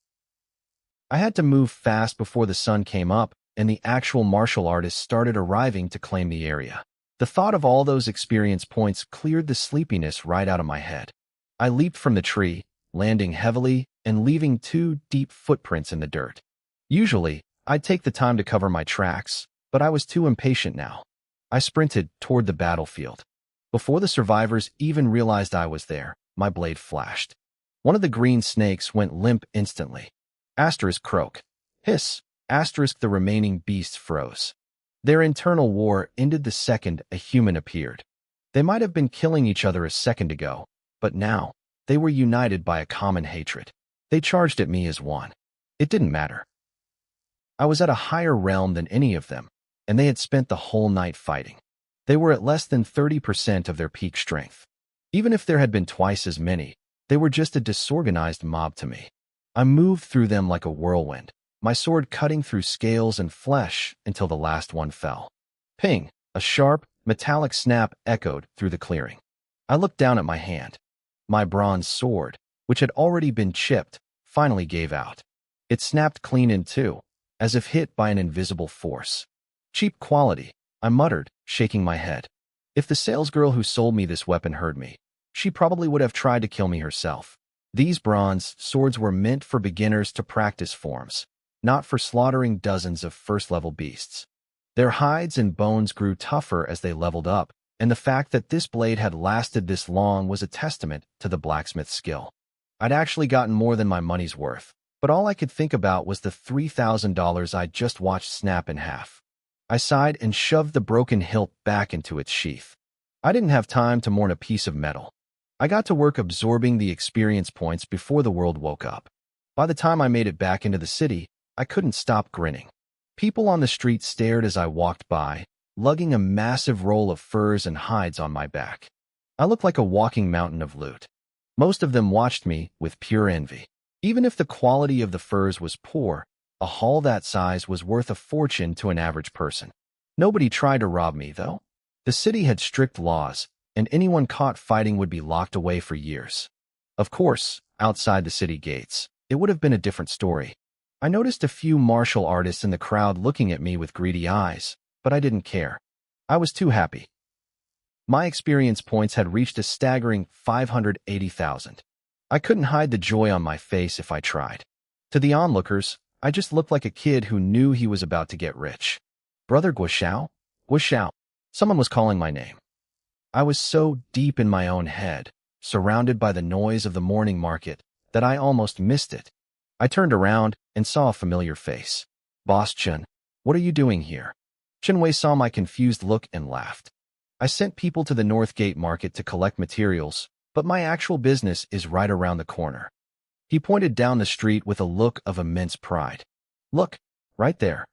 I had to move fast before the sun came up and the actual martial artists started arriving to claim the area. The thought of all those experience points cleared the sleepiness right out of my head. I leaped from the tree, landing heavily and leaving 2 deep footprints in the dirt. Usually, I'd take the time to cover my tracks, but I was too impatient now. I sprinted toward the battlefield. Before the survivors even realized I was there, my blade flashed. One of the green snakes went limp instantly. Asterisk croak. Hiss. Asterisk the remaining beasts froze. Their internal war ended the second a human appeared. They might have been killing each other a second ago, but now, they were united by a common hatred. They charged at me as one. It didn't matter. I was at a higher realm than any of them, and they had spent the whole night fighting. They were at less than 30% of their peak strength. Even if there had been twice as many, they were just a disorganized mob to me. I moved through them like a whirlwind, my sword cutting through scales and flesh until the last one fell. Ping! A sharp, metallic snap echoed through the clearing. I looked down at my hand. My bronze sword, which had already been chipped, finally gave out. It snapped clean in two, as if hit by an invisible force. Cheap quality, I muttered, shaking my head. If the salesgirl who sold me this weapon heard me, she probably would have tried to kill me herself. These bronze swords were meant for beginners to practice forms, not for slaughtering dozens of first-level beasts. Their hides and bones grew tougher as they leveled up, and the fact that this blade had lasted this long was a testament to the blacksmith's skill. I'd actually gotten more than my money's worth, but all I could think about was the $3,000 I'd just watched snap in half. I sighed and shoved the broken hilt back into its sheath. I didn't have time to mourn a piece of metal. I got to work absorbing the experience points before the world woke up. By the time I made it back into the city, I couldn't stop grinning. People on the street stared as I walked by, lugging a massive roll of furs and hides on my back. I looked like a walking mountain of loot. Most of them watched me with pure envy. Even if the quality of the furs was poor, a haul that size was worth a fortune to an average person. Nobody tried to rob me, though. The city had strict laws, and anyone caught fighting would be locked away for years. Of course, outside the city gates, it would have been a different story. I noticed a few martial artists in the crowd looking at me with greedy eyes, but I didn't care. I was too happy. My experience points had reached a staggering 580,000. I couldn't hide the joy on my face if I tried. To the onlookers, I just looked like a kid who knew he was about to get rich. Brother Guashao? Guashao. Someone was calling my name. I was so deep in my own head, surrounded by the noise of the morning market, that I almost missed it. I turned around and saw a familiar face. Boss Chun, what are you doing here? Chenwei saw my confused look and laughed. I sent people to the North Gate Market to collect materials, but my actual business is right around the corner. He pointed down the street with a look of immense pride. Look, right there.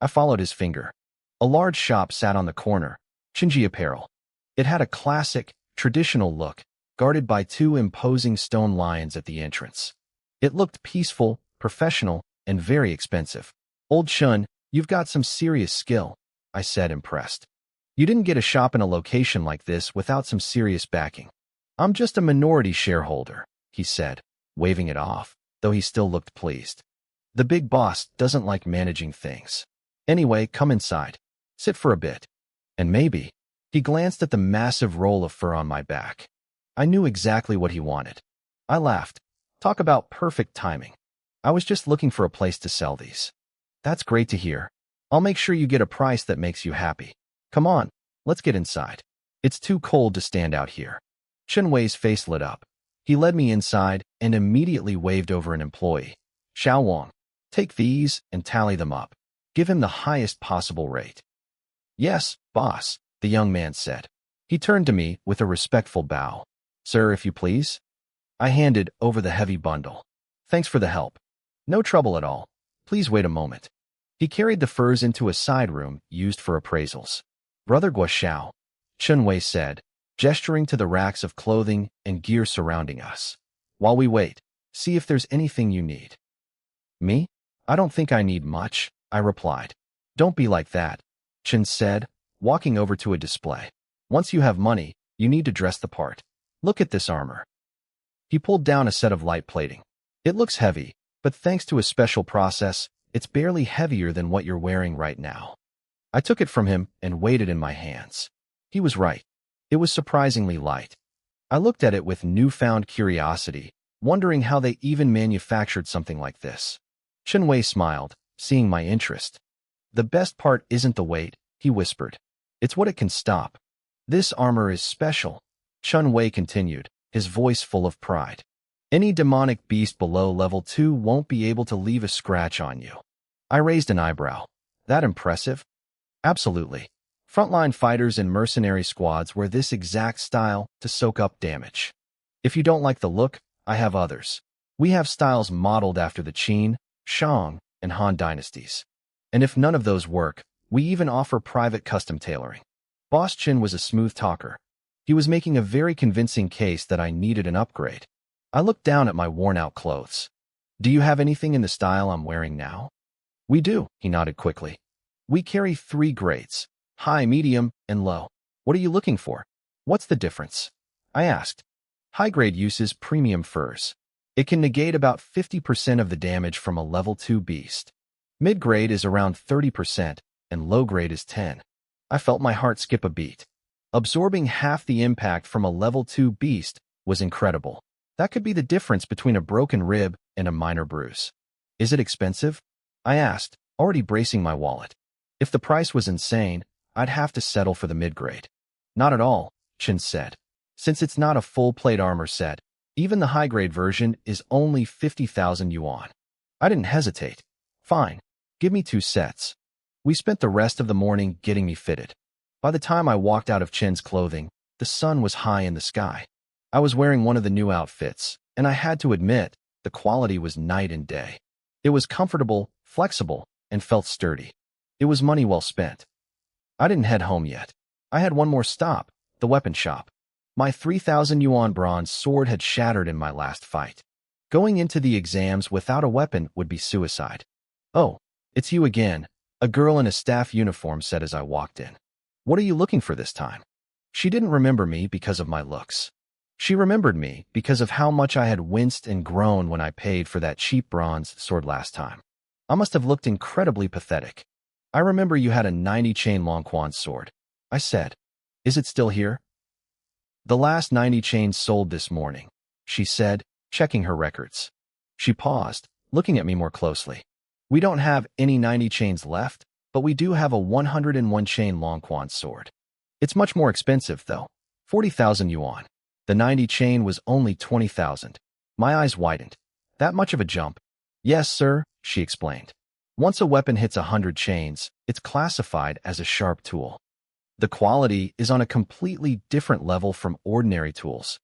I followed his finger. A large shop sat on the corner, Shinji Apparel. It had a classic, traditional look, guarded by 2 imposing stone lions at the entrance. It looked peaceful, professional, and very expensive. Old Shun, you've got some serious skill, I said, impressed. You didn't get a shop in a location like this without some serious backing. I'm just a minority shareholder, he said, waving it off, though he still looked pleased. The big boss doesn't like managing things. Anyway, come inside. Sit for a bit. And maybe. He glanced at the massive roll of fur on my back. I knew exactly what he wanted. I laughed. Talk about perfect timing. I was just looking for a place to sell these. That's great to hear. I'll make sure you get a price that makes you happy. Come on, let's get inside. It's too cold to stand out here. Chenwei's face lit up. He led me inside and immediately waved over an employee. Xiao Wang, take these and tally them up. Give him the highest possible rate. Yes, boss, the young man said. He turned to me with a respectful bow. Sir, if you please. I handed over the heavy bundle. Thanks for the help. No trouble at all. Please wait a moment. He carried the furs into a side room used for appraisals. Brother Guoxiao, Chen Wei said, gesturing to the racks of clothing and gear surrounding us. While we wait, see if there's anything you need. Me? I don't think I need much, I replied. Don't be like that, Chen said, walking over to a display. Once you have money, you need to dress the part. Look at this armor. He pulled down a set of light plating. It looks heavy, but thanks to a special process, it's barely heavier than what you're wearing right now. I took it from him and weighed it in my hands. He was right. It was surprisingly light. I looked at it with newfound curiosity, wondering how they even manufactured something like this. Chen Wei smiled, seeing my interest. The best part isn't the weight, he whispered. It's what it can stop. This armor is special, Chen Wei continued, his voice full of pride. Any demonic beast below level 2 won't be able to leave a scratch on you. I raised an eyebrow. That impressive? Absolutely. Frontline fighters and mercenary squads wear this exact style to soak up damage. If you don't like the look, I have others. We have styles modeled after the Qin, Shang, and Han dynasties. And if none of those work, we even offer private custom tailoring. Boss Qin was a smooth talker. He was making a very convincing case that I needed an upgrade. I looked down at my worn-out clothes. Do you have anything in the style I'm wearing now? We do, he nodded quickly. We carry 3 grades, high, medium, and low. What are you looking for? What's the difference? I asked. High grade uses premium furs. It can negate about 50% of the damage from a level 2 beast. Mid-grade is around 30%, and low grade is 10. I felt my heart skip a beat. Absorbing half the impact from a level 2 beast was incredible. That could be the difference between a broken rib and a minor bruise. Is it expensive? I asked, already bracing my wallet. If the price was insane, I'd have to settle for the mid-grade. Not at all, Chen said. Since it's not a full plate armor set, even the high-grade version is only 50,000 yuan. I didn't hesitate. Fine, give me 2 sets. We spent the rest of the morning getting me fitted. By the time I walked out of Chen's clothing, the sun was high in the sky. I was wearing one of the new outfits, and I had to admit, the quality was night and day. It was comfortable, flexible, and felt sturdy. It was money well spent. I didn't head home yet. I had one more stop, the weapon shop. My 3,000 yuan bronze sword had shattered in my last fight. Going into the exams without a weapon would be suicide. Oh, it's you again, a girl in a staff uniform said as I walked in. What are you looking for this time? She didn't remember me because of my looks. She remembered me because of how much I had winced and groaned when I paid for that cheap bronze sword last time. I must have looked incredibly pathetic. I remember you had a 90-chain Longquan sword, I said. Is it still here? The last 90 chains sold this morning, she said, checking her records. She paused, looking at me more closely. We don't have any 90 chains left, but we do have a 101-chain Longquan sword. It's much more expensive, though. 40,000 yuan. The 90 chain was only 20,000. My eyes widened. That much of a jump? Yes, sir, she explained. Once a weapon hits 100 chains, it's classified as a sharp tool. The quality is on a completely different level from ordinary tools.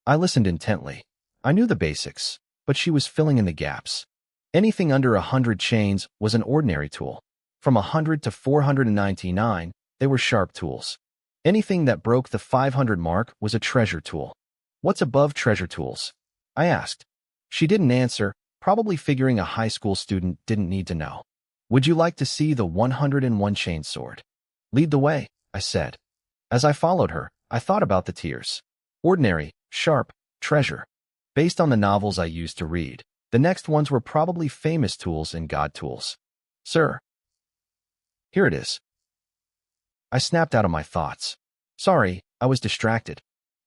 I listened intently. I knew the basics, but she was filling in the gaps. Anything under 100 chains was an ordinary tool. From 100 to 499, they were sharp tools. Anything that broke the 500 mark was a treasure tool. What's above treasure tools? I asked. She didn't answer, probably figuring a high school student didn't need to know. Would you like to see the 101-chain sword? Lead the way, I said. As I followed her, I thought about the tiers. Ordinary, sharp, treasure. Based on the novels I used to read, the next ones were probably famous tools and god tools. Sir. Here it is. I snapped out of my thoughts. Sorry, I was distracted.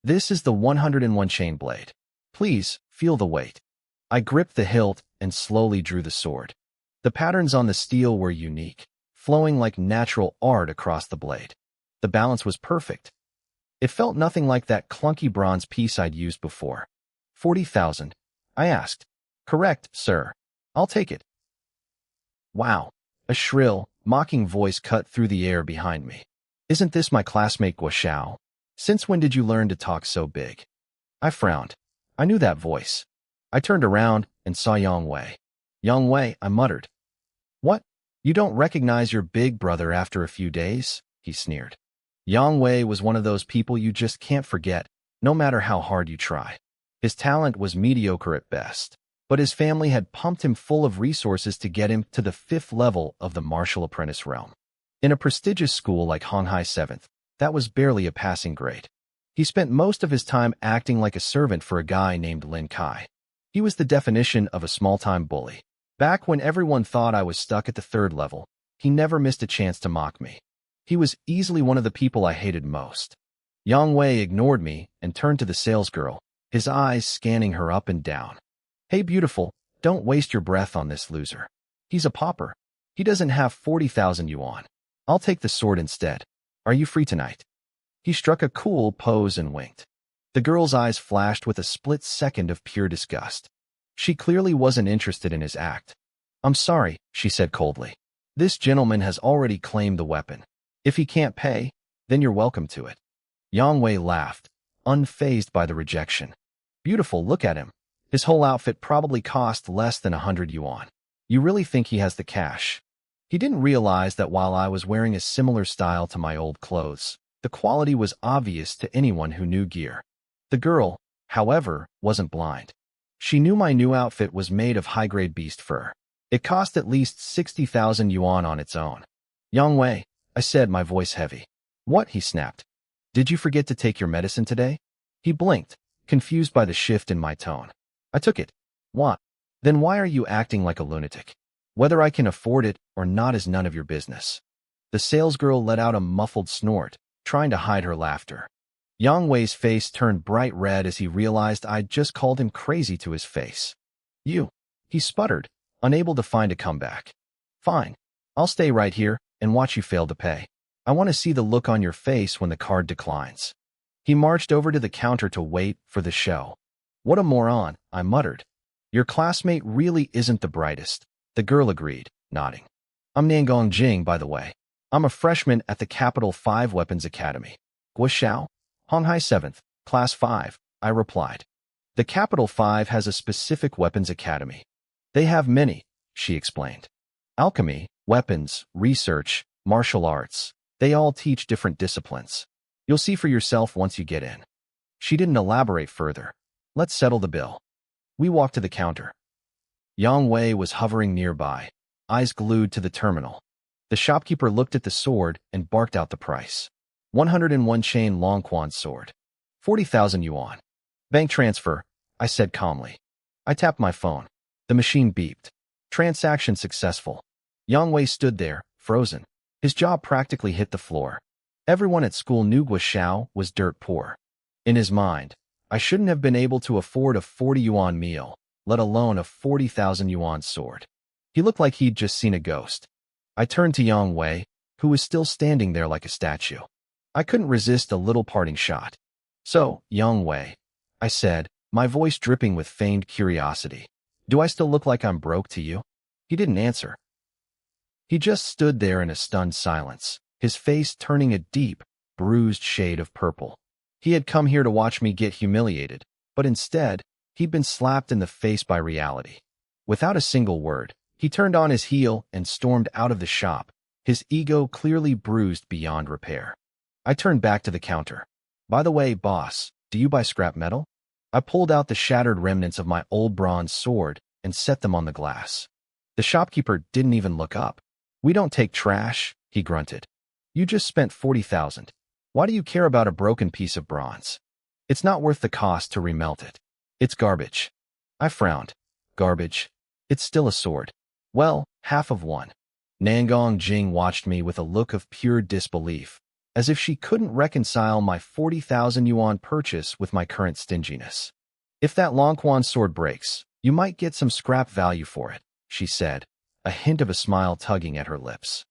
This is the 101-chain blade. Please, feel the weight. I gripped the hilt and slowly drew the sword. The patterns on the steel were unique, flowing like natural art across the blade. The balance was perfect. It felt nothing like that clunky bronze piece I'd used before. 40,000, I asked. Correct, sir. I'll take it. Wow, a shrill, mocking voice cut through the air behind me. Isn't this my classmate Guoxiao? Since when did you learn to talk so big? I frowned. I knew that voice. I turned around and saw Yang Wei. Yang Wei, I muttered. What? You don't recognize your big brother after a few days? He sneered. Yang Wei was one of those people you just can't forget, no matter how hard you try. His talent was mediocre at best, but his family had pumped him full of resources to get him to the 5th level of the martial apprentice realm. In a prestigious school like Honghai 7th, that was barely a passing grade. He spent most of his time acting like a servant for a guy named Lin Kai. He was the definition of a small-time bully. Back when everyone thought I was stuck at the 3rd level, he never missed a chance to mock me. He was easily one of the people I hated most. Yang Wei ignored me and turned to the salesgirl, his eyes scanning her up and down. Hey beautiful, don't waste your breath on this loser. He's a pauper. He doesn't have 40,000 yuan. I'll take the sword instead. Are you free tonight? He struck a cool pose and winked. The girl's eyes flashed with a split second of pure disgust. She clearly wasn't interested in his act. I'm sorry, she said coldly. This gentleman has already claimed the weapon. If he can't pay, then you're welcome to it. Yang Wei laughed, unfazed by the rejection. Beautiful, look at him. His whole outfit probably cost less than 100 yuan. You really think he has the cash? He didn't realize that while I was wearing a similar style to my old clothes, the quality was obvious to anyone who knew gear. The girl, however, wasn't blind. She knew my new outfit was made of high-grade beast fur. It cost at least 60,000 yuan on its own. Yang Wei, I said, my voice heavy. What? He snapped. Did you forget to take your medicine today? He blinked, confused by the shift in my tone. I took it. What? Then why are you acting like a lunatic? Whether I can afford it or not is none of your business. The salesgirl let out a muffled snort, trying to hide her laughter. Yang Wei's face turned bright red as he realized I'd just called him crazy to his face. You. He sputtered, unable to find a comeback. Fine. I'll stay right here and watch you fail to pay. I want to see the look on your face when the card declines. He marched over to the counter to wait for the show. What a moron, I muttered. Your classmate really isn't the brightest, the girl agreed, nodding. I'm Nangong Jing, by the way. I'm a freshman at the Capital 5 Weapons Academy. Guoxiao? Honghai 7th, Class 5, I replied. The Capital 5 has a specific weapons academy. They have many, she explained. Alchemy, weapons, research, martial arts. They all teach different disciplines. You'll see for yourself once you get in. She didn't elaborate further. Let's settle the bill. We walked to the counter. Yang Wei was hovering nearby, eyes glued to the terminal. The shopkeeper looked at the sword and barked out the price. 101 chain Longquan sword. 40,000 yuan. Bank transfer, I said calmly. I tapped my phone. The machine beeped. Transaction successful. Yang Wei stood there, frozen. His jaw practically hit the floor. Everyone at school knew Guoxiao was dirt poor. In his mind, I shouldn't have been able to afford a 40 yuan meal, let alone a 40,000 yuan sword. He looked like he'd just seen a ghost. I turned to Yang Wei, who was still standing there like a statue. I couldn't resist a little parting shot. So, Yang Wei, I said, my voice dripping with feigned curiosity. Do I still look like I'm broke to you? He didn't answer. He just stood there in a stunned silence, his face turning a deep, bruised shade of purple. He had come here to watch me get humiliated, but instead, he'd been slapped in the face by reality. Without a single word, he turned on his heel and stormed out of the shop, his ego clearly bruised beyond repair. I turned back to the counter. By the way, boss, do you buy scrap metal? I pulled out the shattered remnants of my old bronze sword and set them on the glass. The shopkeeper didn't even look up. We don't take trash, he grunted. You just spent 40,000. Why do you care about a broken piece of bronze? It's not worth the cost to remelt it. It's garbage. I frowned. Garbage? It's still a sword. Well, half of one. Nangong Jing watched me with a look of pure disbelief, as if she couldn't reconcile my 40,000 yuan purchase with my current stinginess. If that Longquan sword breaks, you might get some scrap value for it, she said, a hint of a smile tugging at her lips.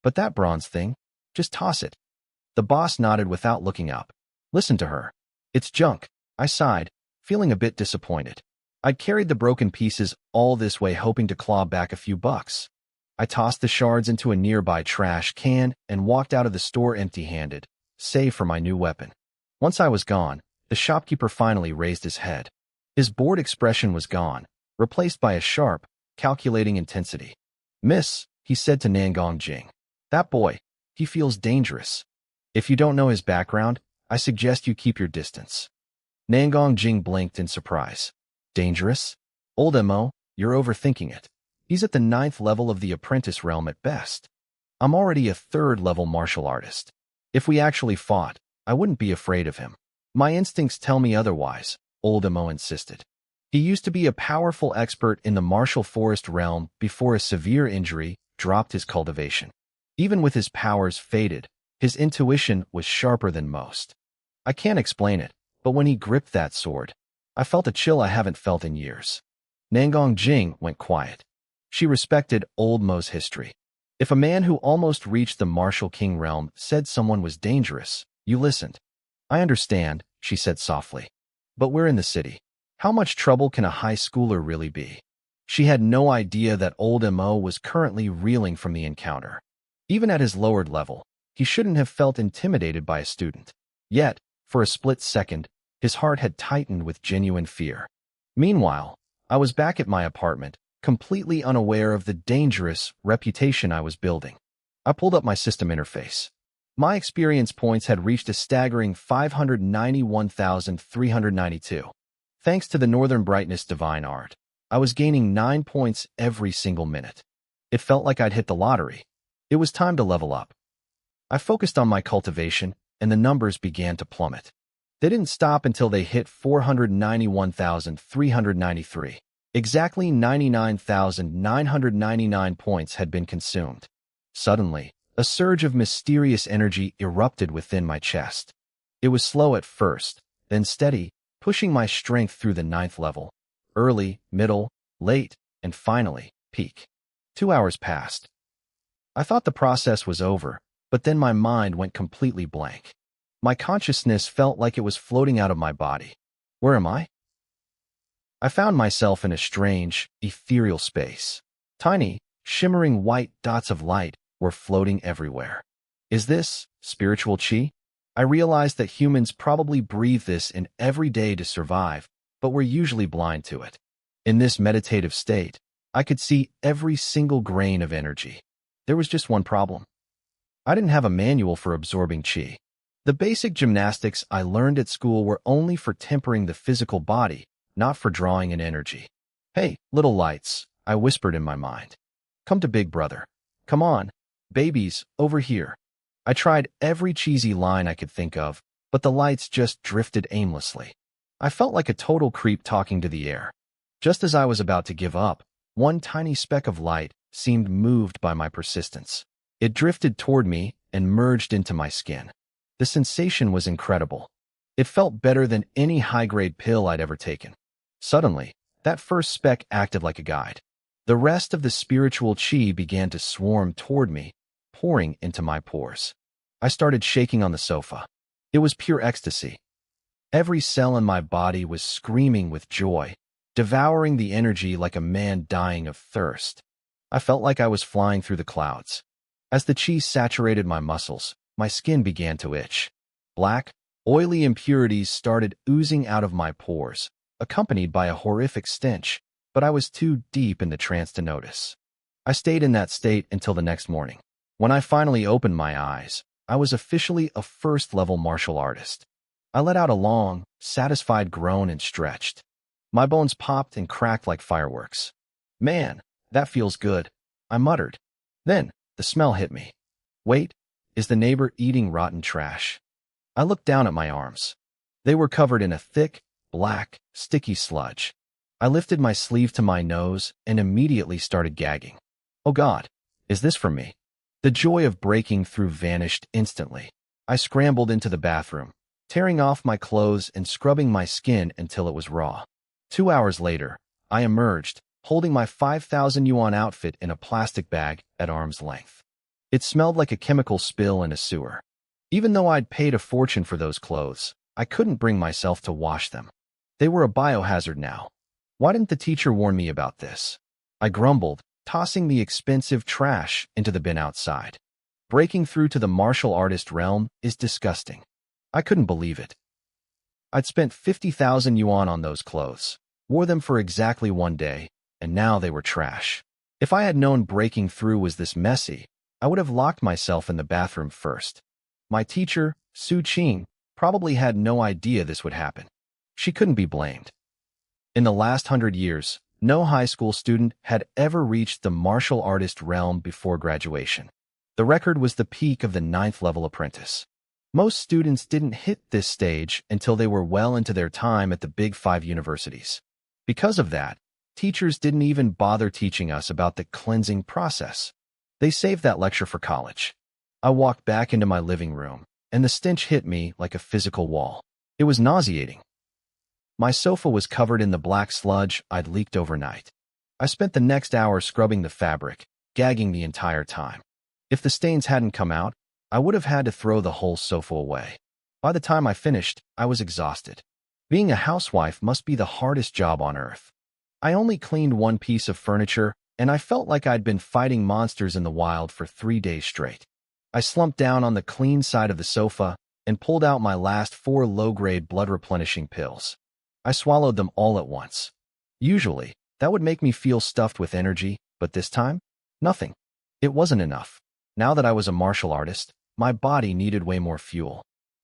But that bronze thing? Just toss it. The boss nodded without looking up. Listen to her. It's junk, I sighed, feeling a bit disappointed. I'd carried the broken pieces all this way hoping to claw back a few bucks. I tossed the shards into a nearby trash can and walked out of the store empty-handed, save for my new weapon. Once I was gone, the shopkeeper finally raised his head. His bored expression was gone, replaced by a sharp, calculating intensity. Miss, he said to Nangong Jing. That boy, he feels dangerous. If you don't know his background, I suggest you keep your distance. Nangong Jing blinked in surprise. Dangerous? Old Mo, you're overthinking it. He's at the 9th level of the apprentice realm at best. I'm already a 3rd level martial artist. If we actually fought, I wouldn't be afraid of him. My instincts tell me otherwise, Old Mo insisted. He used to be a powerful expert in the martial forest realm before a severe injury dropped his cultivation. Even with his powers faded, his intuition was sharper than most. I can't explain it, but when he gripped that sword, I felt a chill I haven't felt in years. Nangong Jing went quiet. She respected Old Mo's history. If a man who almost reached the martial king realm said someone was dangerous, you listened. I understand, she said softly. But we're in the city. How much trouble can a high schooler really be? She had no idea that Old Mo was currently reeling from the encounter. Even at his lowered level, he shouldn't have felt intimidated by a student. Yet, for a split second, his heart had tightened with genuine fear. Meanwhile, I was back at my apartment, completely unaware of the dangerous reputation I was building. I pulled up my system interface. My experience points had reached a staggering 591,392. Thanks to the Northern Brightness Divine Art, I was gaining 9 points every single minute. It felt like I'd hit the lottery. It was time to level up. I focused on my cultivation, and the numbers began to plummet. They didn't stop until they hit 491,393. Exactly 99,999 points had been consumed. Suddenly, a surge of mysterious energy erupted within my chest. It was slow at first, then steady, pushing my strength through the 9th level. Early, middle, late, and finally, peak. 2 hours passed. I thought the process was over, but then my mind went completely blank. My consciousness felt like it was floating out of my body. Where am I? I found myself in a strange, ethereal space. Tiny, shimmering white dots of light were floating everywhere. Is this spiritual chi? I realized that humans probably breathe this in every day to survive, but we're usually blind to it. In this meditative state, I could see every single grain of energy. There was just one problem. I didn't have a manual for absorbing chi. The basic gymnastics I learned at school were only for tempering the physical body, not for drawing in energy. Hey, little lights, I whispered in my mind. Come to Big Brother. Come on, babies, over here. I tried every cheesy line I could think of, but the lights just drifted aimlessly. I felt like a total creep talking to the air. Just as I was about to give up, one tiny speck of light seemed moved by my persistence. It drifted toward me and merged into my skin. The sensation was incredible. It felt better than any high-grade pill I'd ever taken. Suddenly, that first speck acted like a guide. The rest of the spiritual chi began to swarm toward me, pouring into my pores. I started shaking on the sofa. It was pure ecstasy. Every cell in my body was screaming with joy, devouring the energy like a man dying of thirst. I felt like I was flying through the clouds. As the chi saturated my muscles, my skin began to itch. Black, oily impurities started oozing out of my pores, accompanied by a horrific stench, but I was too deep in the trance to notice. I stayed in that state until the next morning. When I finally opened my eyes, I was officially a first-level martial artist. I let out a long, satisfied groan and stretched. My bones popped and cracked like fireworks. Man, that feels good, I muttered. Then, the smell hit me. Wait, is the neighbor eating rotten trash? I looked down at my arms. They were covered in a thick, black, sticky sludge. I lifted my sleeve to my nose and immediately started gagging. Oh God, is this from me? The joy of breaking through vanished instantly. I scrambled into the bathroom, tearing off my clothes and scrubbing my skin until it was raw. 2 hours later, I emerged, holding my 5,000 yuan outfit in a plastic bag at arm's length. It smelled like a chemical spill in a sewer. Even though I'd paid a fortune for those clothes, I couldn't bring myself to wash them. They were a biohazard now. Why didn't the teacher warn me about this? I grumbled, tossing the expensive trash into the bin outside. Breaking through to the martial artist realm is disgusting. I couldn't believe it. I'd spent 50,000 yuan on those clothes, wore them for exactly one day, and now they were trash. If I had known breaking through was this messy, I would have locked myself in the bathroom first. My teacher, Su Qing, probably had no idea this would happen. She couldn't be blamed. In the last 100 years, no high school student had ever reached the martial artist realm before graduation. The record was the peak of the 9th level apprentice. Most students didn't hit this stage until they were well into their time at the Big Five universities. Because of that, teachers didn't even bother teaching us about the cleansing process. They saved that lecture for college. I walked back into my living room, and the stench hit me like a physical wall. It was nauseating. My sofa was covered in the black sludge I'd leaked overnight. I spent the next hour scrubbing the fabric, gagging the entire time. If the stains hadn't come out, I would have had to throw the whole sofa away. By the time I finished, I was exhausted. Being a housewife must be the hardest job on earth. I only cleaned one piece of furniture, and I felt like I'd been fighting monsters in the wild for 3 days straight. I slumped down on the clean side of the sofa and pulled out my last 4 low-grade blood-replenishing pills. I swallowed them all at once. Usually, that would make me feel stuffed with energy, but this time, nothing. It wasn't enough. Now that I was a martial artist, my body needed way more fuel.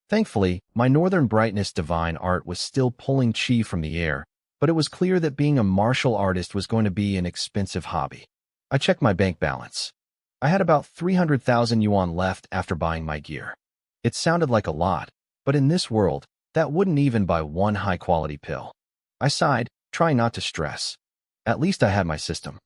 Thankfully, my Northern Brightness divine art was still pulling chi from the air, but it was clear that being a martial artist was going to be an expensive hobby. I checked my bank balance. I had about 300,000 yuan left after buying my gear. It sounded like a lot, but in this world, that wouldn't even buy one high-quality pill. I sighed, trying not to stress. At least I had my system.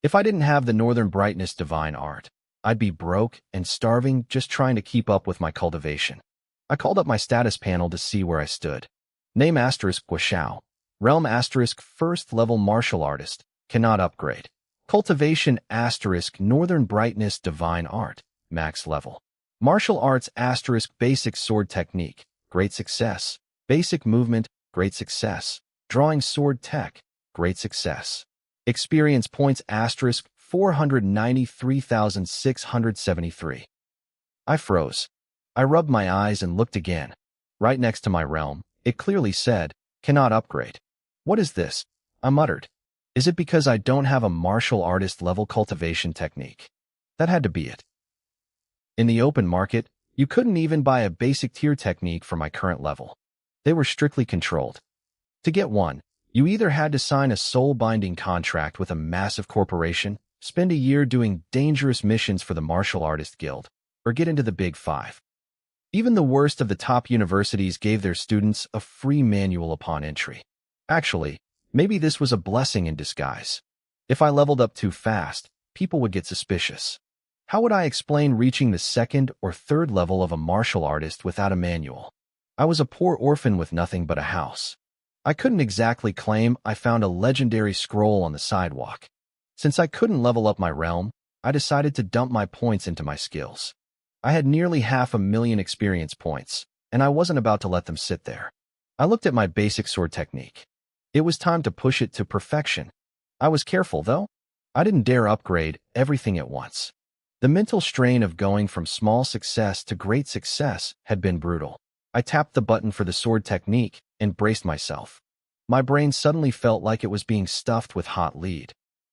If I didn't have the Northern Brightness divine art, I'd be broke and starving just trying to keep up with my cultivation. I called up my status panel to see where I stood. Name asterisk Guashao. Realm asterisk first level martial artist. Cannot upgrade. Cultivation asterisk Northern Brightness divine art. Max level. Martial arts asterisk basic sword technique. Great success. Basic movement. Great success. Drawing sword tech. Great success. Experience points asterisk 493,673. I froze. I rubbed my eyes and looked again. Right next to my realm, it clearly said, cannot upgrade. What is this? I muttered. Is it because I don't have a martial artist level cultivation technique? That had to be it. In the open market, you couldn't even buy a basic tier technique for my current level. They were strictly controlled. To get one, you either had to sign a soul-binding contract with a massive corporation, spend a year doing dangerous missions for the Martial Artist Guild, or get into the Big Five. Even the worst of the top universities gave their students a free manual upon entry. Actually, maybe this was a blessing in disguise. If I leveled up too fast, people would get suspicious. How would I explain reaching the 2nd or 3rd level of a martial artist without a manual? I was a poor orphan with nothing but a house. I couldn't exactly claim I found a legendary scroll on the sidewalk. Since I couldn't level up my realm, I decided to dump my points into my skills. I had nearly 500,000 experience points, and I wasn't about to let them sit there. I looked at my basic sword technique. It was time to push it to perfection. I was careful, though. I didn't dare upgrade everything at once. The mental strain of going from small success to great success had been brutal. I tapped the button for the sword technique and braced myself. My brain suddenly felt like it was being stuffed with hot lead.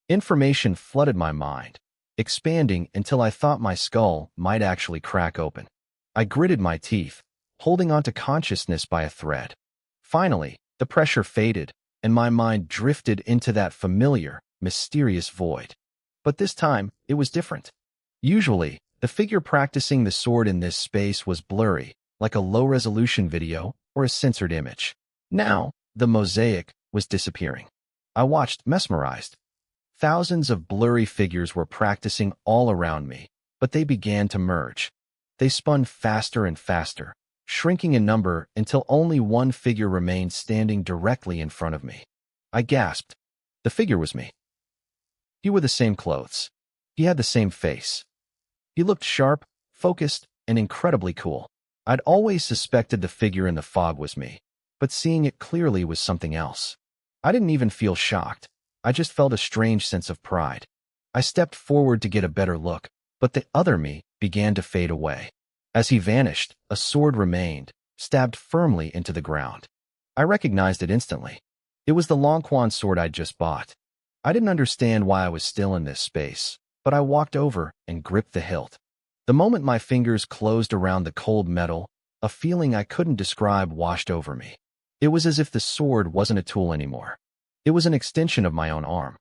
Information flooded my mind, expanding until I thought my skull might actually crack open. I gritted my teeth, holding onto consciousness by a thread. Finally, the pressure faded, and my mind drifted into that familiar, mysterious void. But this time, it was different. Usually, the figure practicing the sword in this space was blurry, like a low-resolution video or a censored image. Now, the mosaic was disappearing. I watched, mesmerized. Thousands of blurry figures were practicing all around me, but they began to merge. They spun faster and faster, shrinking in number until only one figure remained standing directly in front of me. I gasped. The figure was me. He wore the same clothes. He had the same face. He looked sharp, focused, and incredibly cool. I'd always suspected the figure in the fog was me, but seeing it clearly was something else. I didn't even feel shocked. I just felt a strange sense of pride. I stepped forward to get a better look, but the other me began to fade away. As he vanished, a sword remained, stabbed firmly into the ground. I recognized it instantly. It was the Longquan sword I'd just bought. I didn't understand why I was still in this space, but I walked over and gripped the hilt. The moment my fingers closed around the cold metal, a feeling I couldn't describe washed over me. It was as if the sword wasn't a tool anymore. It was an extension of my own arm.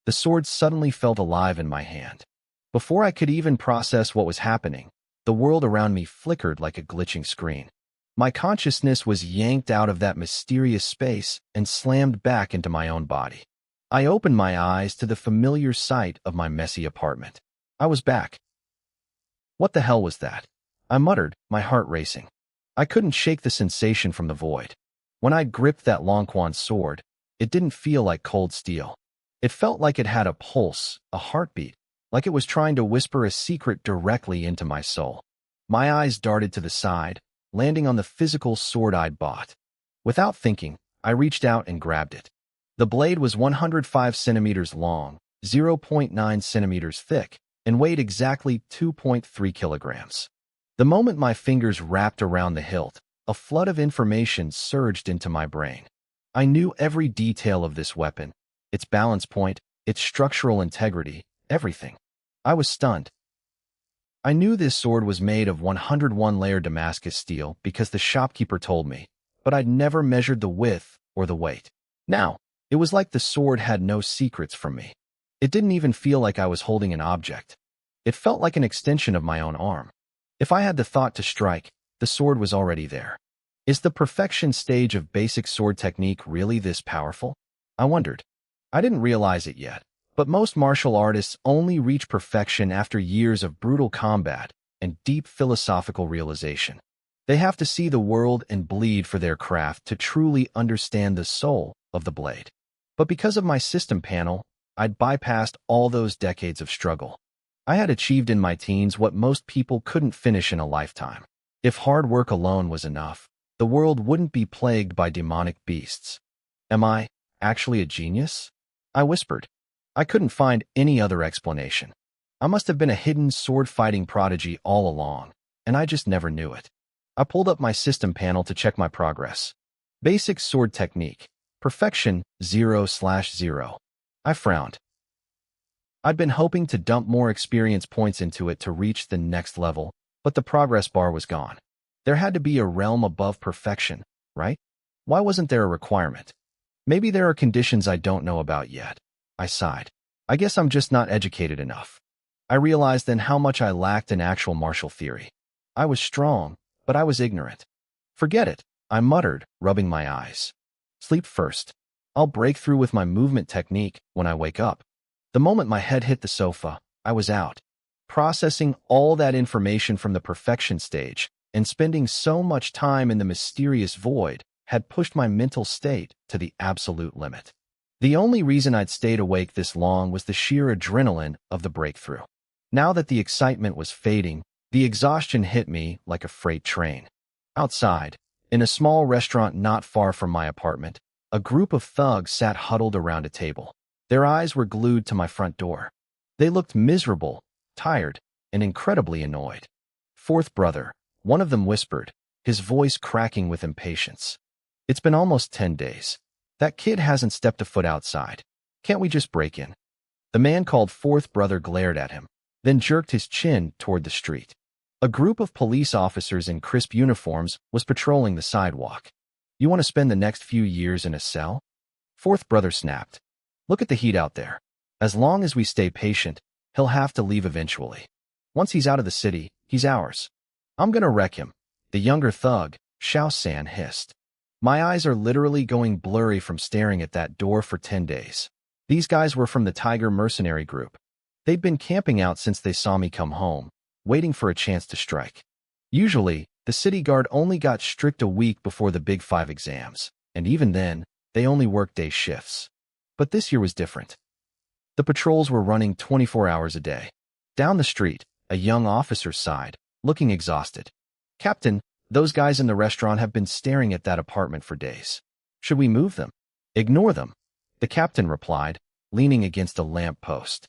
The sword suddenly felt alive in my hand. Before I could even process what was happening, the world around me flickered like a glitching screen. My consciousness was yanked out of that mysterious space and slammed back into my own body. I opened my eyes to the familiar sight of my messy apartment. I was back. What the hell was that? I muttered, my heart racing. I couldn't shake the sensation from the void. When I gripped that Longquan sword, it didn't feel like cold steel. It felt like it had a pulse, a heartbeat, like it was trying to whisper a secret directly into my soul. My eyes darted to the side, landing on the physical sword I'd bought. Without thinking, I reached out and grabbed it. The blade was 105 centimeters long, 0.9 centimeters thick, and weighed exactly 2.3 kilograms. The moment my fingers wrapped around the hilt, a flood of information surged into my brain. I knew every detail of this weapon, its balance point, its structural integrity, everything. I was stunned. I knew this sword was made of 101-layer Damascus steel because the shopkeeper told me, but I'd never measured the width or the weight. Now, it was like the sword had no secrets from me. It didn't even feel like I was holding an object. It felt like an extension of my own arm. If I had the thought to strike, the sword was already there. Is the perfection stage of basic sword technique really this powerful? I wondered. I didn't realize it yet, but most martial artists only reach perfection after years of brutal combat and deep philosophical realization. They have to see the world and bleed for their craft to truly understand the soul of the blade. But because of my system panel, I'd bypassed all those decades of struggle. I had achieved in my teens what most people couldn't finish in a lifetime. If hard work alone was enough, the world wouldn't be plagued by demonic beasts. Am I actually a genius? I whispered. I couldn't find any other explanation. I must have been a hidden sword-fighting prodigy all along, and I just never knew it. I pulled up my system panel to check my progress. Basic sword technique. Perfection 0/0. I frowned. I'd been hoping to dump more experience points into it to reach the next level, but the progress bar was gone. There had to be a realm above perfection, right? Why wasn't there a requirement? Maybe there are conditions I don't know about yet. I sighed. I guess I'm just not educated enough. I realized then how much I lacked in actual martial theory. I was strong, but I was ignorant. Forget it, I muttered, rubbing my eyes. Sleep first. I'll break through with my movement technique when I wake up. The moment my head hit the sofa, I was out. Processing all that information from the perfection stage and spending so much time in the mysterious void had pushed my mental state to the absolute limit. The only reason I'd stayed awake this long was the sheer adrenaline of the breakthrough. Now that the excitement was fading, the exhaustion hit me like a freight train. Outside, in a small restaurant not far from my apartment, a group of thugs sat huddled around a table. Their eyes were glued to my front door. They looked miserable, tired, and incredibly annoyed. Fourth brother, one of them whispered, his voice cracking with impatience. It's been almost 10 days. That kid hasn't stepped a foot outside. Can't we just break in? The man called fourth brother glared at him, then jerked his chin toward the street. A group of police officers in crisp uniforms was patrolling the sidewalk. You want to spend the next few years in a cell? Fourth brother snapped. Look at the heat out there. As long as we stay patient, he'll have to leave eventually. Once he's out of the city, he's ours. I'm gonna wreck him. The younger thug, Xiao San, hissed. My eyes are literally going blurry from staring at that door for 10 days. These guys were from the Tiger mercenary group. They'd been camping out since they saw me come home, waiting for a chance to strike. Usually, the city guard only got strict a week before the Big 5 exams, and even then, they only worked day shifts. But this year was different. The patrols were running 24 hours a day. Down the street, a young officer sighed, looking exhausted. Captain, those guys in the restaurant have been staring at that apartment for days. Should we move them? Ignore them, the captain replied, leaning against a lamp post.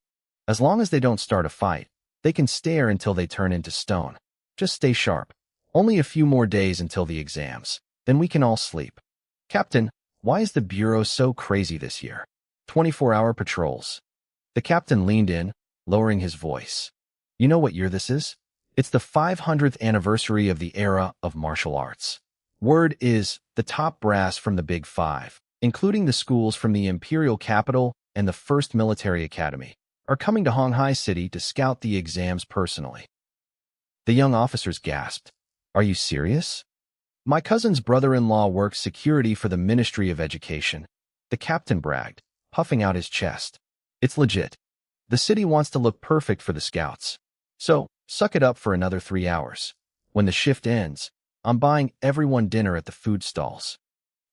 As long as they don't start a fight, they can stare until they turn into stone. Just stay sharp. Only a few more days until the exams. Then we can all sleep. Captain, why is the Bureau so crazy this year? 24-hour patrols. The captain leaned in, lowering his voice. You know what year this is? It's the 500th anniversary of the era of martial arts. Word is the top brass from the Big Five, including the schools from the imperial capital and the First Military Academy, are coming to Honghai City to scout the exams personally. The young officers gasped. Are you serious? My cousin's brother-in-law works security for the Ministry of Education. The captain bragged, puffing out his chest. It's legit. The city wants to look perfect for the scouts. So, suck it up for another 3 hours. When the shift ends, I'm buying everyone dinner at the food stalls.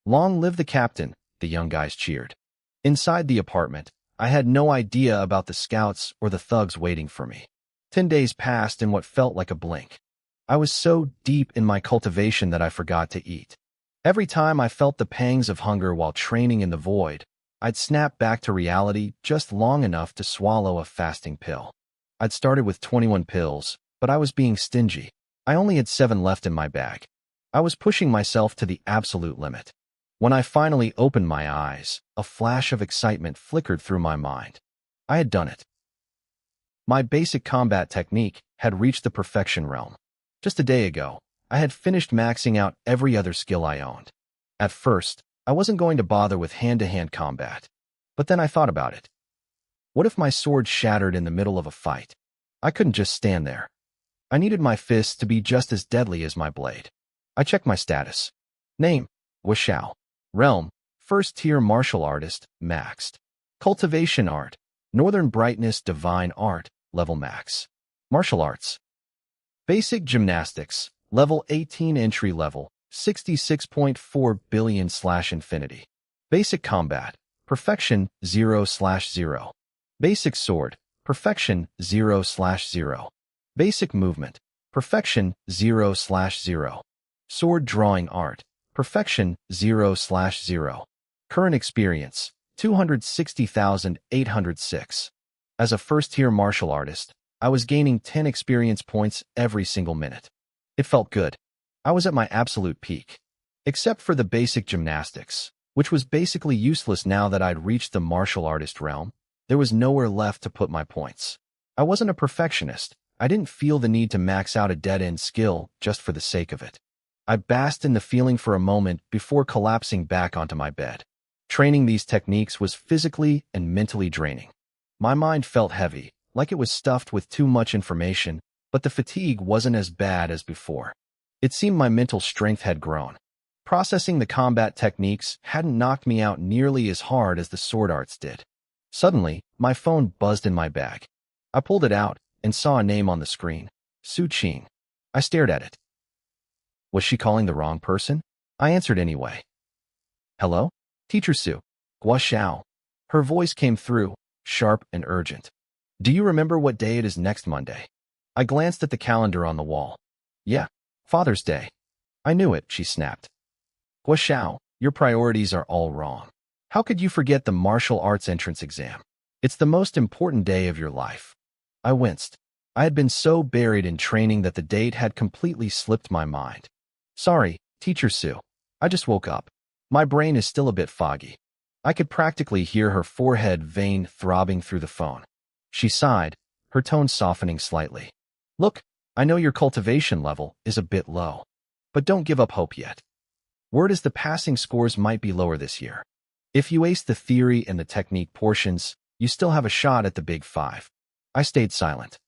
Long live the captain, the young guys cheered. Inside the apartment, I had no idea about the scouts or the thugs waiting for me. 10 days passed in what felt like a blink. I was so deep in my cultivation that I forgot to eat. Every time I felt the pangs of hunger while training in the void, I'd snap back to reality just long enough to swallow a fasting pill. I'd started with 21 pills, but I was being stingy. I only had 7 left in my bag. I was pushing myself to the absolute limit. When I finally opened my eyes, a flash of excitement flickered through my mind. I had done it. My basic combat technique had reached the perfection realm. Just a day ago, I had finished maxing out every other skill I owned. At first, I wasn't going to bother with hand-to-hand combat. But then I thought about it. What if my sword shattered in the middle of a fight? I couldn't just stand there. I needed my fists to be just as deadly as my blade. I checked my status. Name, Washao. Realm, first-tier martial artist, maxed. Cultivation art, Northern Brightness Divine Art, level max. Martial arts. Basic gymnastics, level 18 entry level, 66.4 billion/infinity. Basic combat, perfection 0/0. Basic sword, perfection 0/0. Basic movement, perfection 0/0. Sword drawing art, perfection 0/0. Current experience, 260,806. As a first-tier martial artist, I was gaining 10 experience points every single minute. It felt good. I was at my absolute peak. Except for the basic gymnastics, which was basically useless now that I'd reached the martial artist realm, there was nowhere left to put my points. I wasn't a perfectionist. I didn't feel the need to max out a dead-end skill just for the sake of it. I basked in the feeling for a moment before collapsing back onto my bed. Training these techniques was physically and mentally draining. My mind felt heavy, like it was stuffed with too much information, but the fatigue wasn't as bad as before. It seemed my mental strength had grown. Processing the combat techniques hadn't knocked me out nearly as hard as the sword arts did. Suddenly, my phone buzzed in my bag. I pulled it out and saw a name on the screen. Su Qing. I stared at it. Was she calling the wrong person? I answered anyway. Hello? Teacher Su. Gua Xiao. Her voice came through, sharp and urgent. Do you remember what day it is next Monday? I glanced at the calendar on the wall. Yeah, Father's Day. I knew it, she snapped. Gua Xiao, your priorities are all wrong. How could you forget the martial arts entrance exam? It's the most important day of your life. I winced. I had been so buried in training that the date had completely slipped my mind. Sorry, Teacher Su. I just woke up. My brain is still a bit foggy. I could practically hear her forehead vein throbbing through the phone. She sighed, her tone softening slightly. Look, I know your cultivation level is a bit low, but don't give up hope yet. Word is the passing scores might be lower this year. If you ace the theory and the technique portions, you still have a shot at the Big Five. I stayed silent.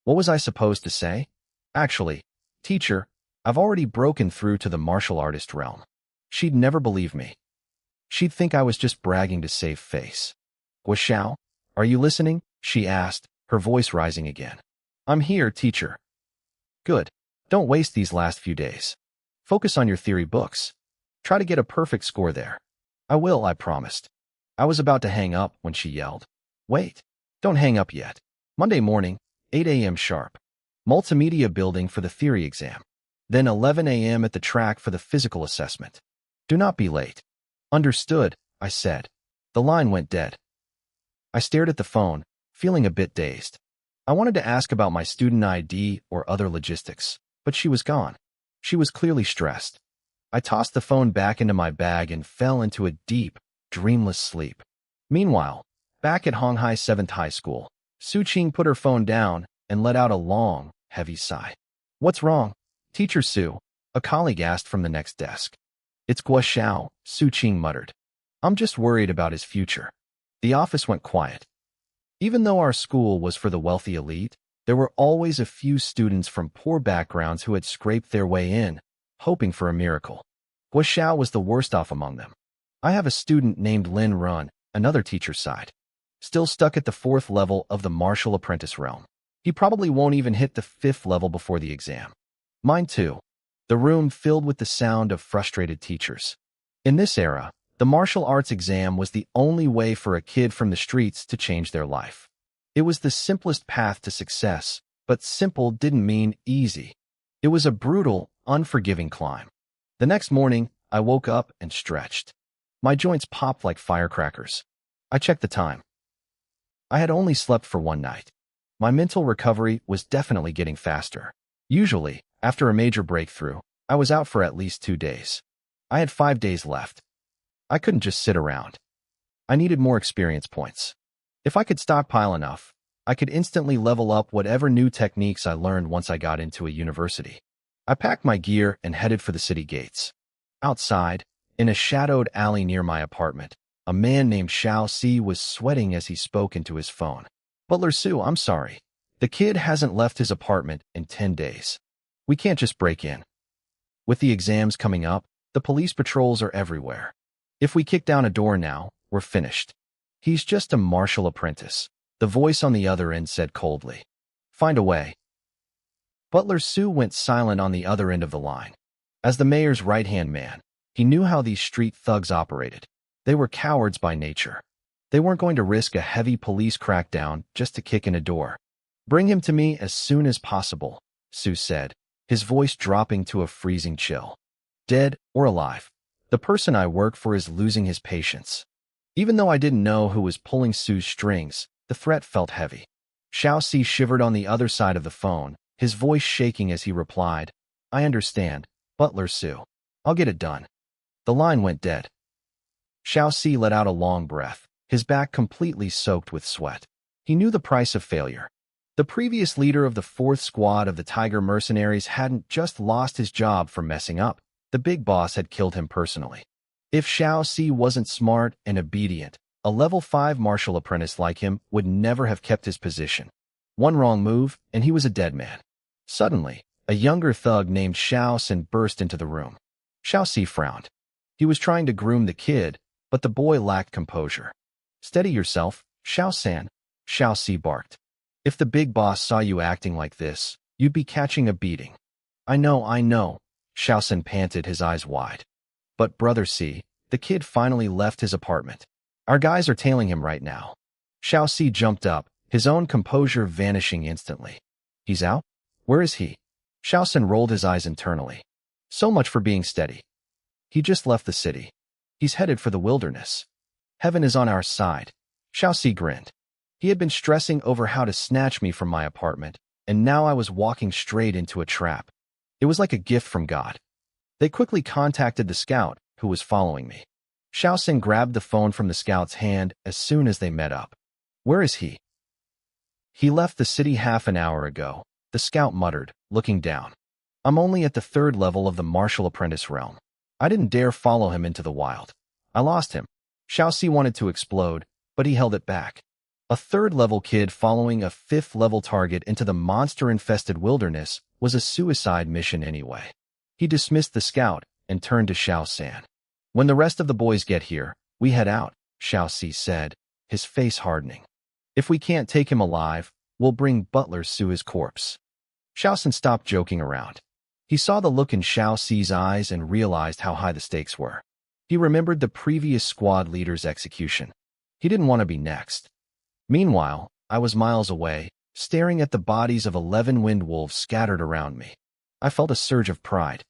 What was I supposed to say? Actually, teacher, I've already broken through to the martial artist realm. She'd never believe me. She'd think I was just bragging to save face. Gua Xiao, are you listening? She asked, her voice rising again. I'm here, teacher. Good. Don't waste these last few days. Focus on your theory books. Try to get a perfect score there. I will, I promised. I was about to hang up when she yelled. Wait. Don't hang up yet. Monday morning, 8 a.m. sharp. Multimedia building for the theory exam. Then 11 a.m. at the track for the physical assessment. Do not be late. Understood, I said. The line went dead. I stared at the phone, feeling a bit dazed. I wanted to ask about my student ID or other logistics, but she was gone. She was clearly stressed. I tossed the phone back into my bag and fell into a deep, dreamless sleep. Meanwhile, back at Honghai 7th High School, Su Qing put her phone down and let out a long, heavy sigh. What's wrong? Teacher Su, a colleague asked from the next desk. It's Guo Xiao, Su Qing muttered. I'm just worried about his future. The office went quiet. Even though our school was for the wealthy elite, there were always a few students from poor backgrounds who had scraped their way in, hoping for a miracle. Guo Xiao was the worst off among them. I have a student named Lin Run, another teacher sighed. Still stuck at the 4th level of the martial apprentice realm. He probably won't even hit the 5th level before the exam. Mine too. The room filled with the sound of frustrated teachers. In this era, the martial arts exam was the only way for a kid from the streets to change their life. It was the simplest path to success, but simple didn't mean easy. It was a brutal, unforgiving climb. The next morning, I woke up and stretched. My joints popped like firecrackers. I checked the time. I had only slept for one night. My mental recovery was definitely getting faster. Usually, after a major breakthrough, I was out for at least 2 days. I had 5 days left. I couldn't just sit around. I needed more experience points. If I could stockpile enough, I could instantly level up whatever new techniques I learned once I got into a university. I packed my gear and headed for the city gates. Outside, in a shadowed alley near my apartment, a man named Xiao Si was sweating as he spoke into his phone. Butler Su, I'm sorry. The kid hasn't left his apartment in 10 days. We can't just break in. With the exams coming up, the police patrols are everywhere. If we kick down a door now, we're finished. He's just a martial apprentice, the voice on the other end said coldly. Find a way. Butler Su went silent on the other end of the line. As the mayor's right-hand man, he knew how these street thugs operated. They were cowards by nature. They weren't going to risk a heavy police crackdown just to kick in a door. Bring him to me as soon as possible, Su said, his voice dropping to a freezing chill. Dead or alive, the person I work for is losing his patience. Even though I didn't know who was pulling Su's strings, the threat felt heavy. Xiao Si shivered on the other side of the phone, his voice shaking as he replied, I understand, Butler Su. I'll get it done. The line went dead. Xiao Si let out a long breath, his back completely soaked with sweat. He knew the price of failure. The previous leader of the 4th squad of the Tiger mercenaries hadn't just lost his job for messing up. The big boss had killed him personally. If Xiao Si wasn't smart and obedient, a level 5 martial apprentice like him would never have kept his position. One wrong move, and he was a dead man. Suddenly, a younger thug named Xiao Sin burst into the room. Xiao Si frowned. He was trying to groom the kid, but the boy lacked composure. Steady yourself, Xiao San, Xiao Si barked. If the big boss saw you acting like this, you'd be catching a beating. I know, Xiao San panted, his eyes wide. But Brother Si, the kid finally left his apartment. Our guys are tailing him right now. Xiao Si jumped up, his own composure vanishing instantly. He's out? Where is he? Xiao San rolled his eyes internally. So much for being steady. He just left the city. He's headed for the wilderness. Heaven is on our side. Xiao Si grinned. He had been stressing over how to snatch me from my apartment, and now I was walking straight into a trap. It was like a gift from God. They quickly contacted the scout, who was following me. Xiao Sin grabbed the phone from the scout's hand as soon as they met up. Where is he? He left the city half an hour ago, the scout muttered, looking down. I'm only at the 3rd level of the martial apprentice realm. I didn't dare follow him into the wild. I lost him. Xiao Si wanted to explode, but he held it back. A 3rd level kid following a 5th level target into the monster-infested wilderness was a suicide mission anyway. He dismissed the scout and turned to Xiao San. When the rest of the boys get here, we head out, Xiao Si said, his face hardening. If we can't take him alive, we'll bring Butler Su his corpse. Xiao San stopped joking around. He saw the look in Xiao Si's eyes and realized how high the stakes were. He remembered the previous squad leader's execution. He didn't want to be next. Meanwhile, I was miles away, staring at the bodies of 11 wind wolves scattered around me. I felt a surge of pride.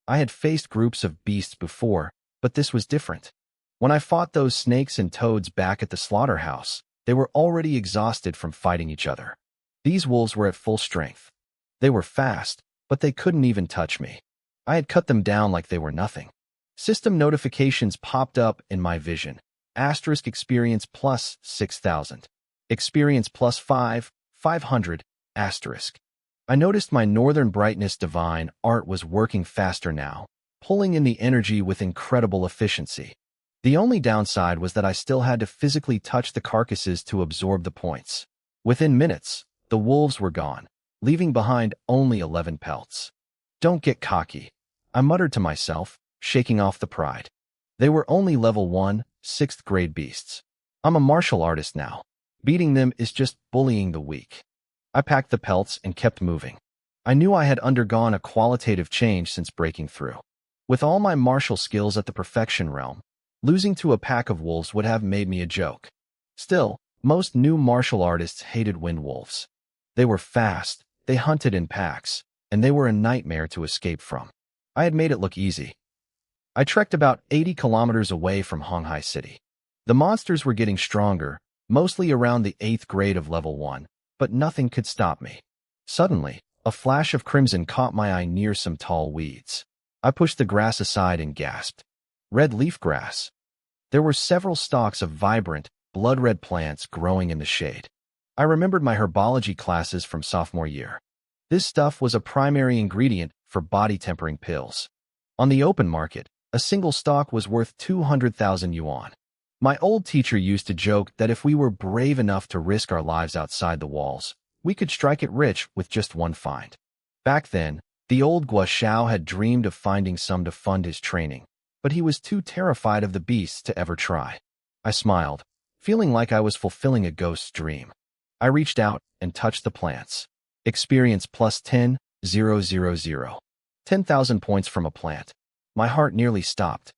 I had faced groups of beasts before, but this was different. When I fought those snakes and toads back at the slaughterhouse, they were already exhausted from fighting each other. These wolves were at full strength. They were fast, but they couldn't even touch me. I had cut them down like they were nothing. System notifications popped up in my vision. asterisk experience plus 6,000. Experience plus 500, asterisk. I noticed my northern brightness divine art was working faster now, pulling in the energy with incredible efficiency. The only downside was that I still had to physically touch the carcasses to absorb the points. Within minutes, the wolves were gone, leaving behind only 11 pelts. Don't get cocky, I muttered to myself, shaking off the pride. They were only level 1, 6th grade beasts. I'm a martial artist now. Beating them is just bullying the weak. I packed the pelts and kept moving. I knew I had undergone a qualitative change since breaking through. With all my martial skills at the perfection realm, losing to a pack of wolves would have made me a joke. Still, most new martial artists hated wind wolves. They were fast, they hunted in packs, and they were a nightmare to escape from. I had made it look easy. I trekked about 80 kilometers away from Honghai City. The monsters were getting stronger, mostly around the 8th grade of level 1, but nothing could stop me. Suddenly, a flash of crimson caught my eye near some tall weeds. I pushed the grass aside and gasped. Red leaf grass. There were several stalks of vibrant, blood-red plants growing in the shade. I remembered my herbology classes from sophomore year. This stuff was a primary ingredient for body-tempering pills. On the open market, a single stalk was worth 200,000 yuan. My old teacher used to joke that if we were brave enough to risk our lives outside the walls, we could strike it rich with just one find. Back then, the old Guo had dreamed of finding some to fund his training, but he was too terrified of the beasts to ever try. I smiled, feeling like I was fulfilling a ghost's dream. I reached out and touched the plants. Experience plus 10,000. 10,000 points from a plant. My heart nearly stopped.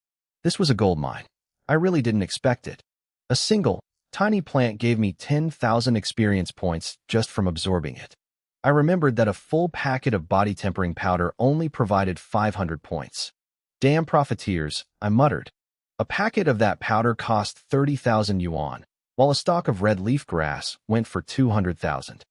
This was a gold mine. I really didn't expect it. A single, tiny plant gave me 10,000 experience points just from absorbing it. I remembered that a full packet of body tempering powder only provided 500 points. Damn profiteers, I muttered. A packet of that powder cost 30,000 yuan, while a stalk of red leaf grass went for 200,000.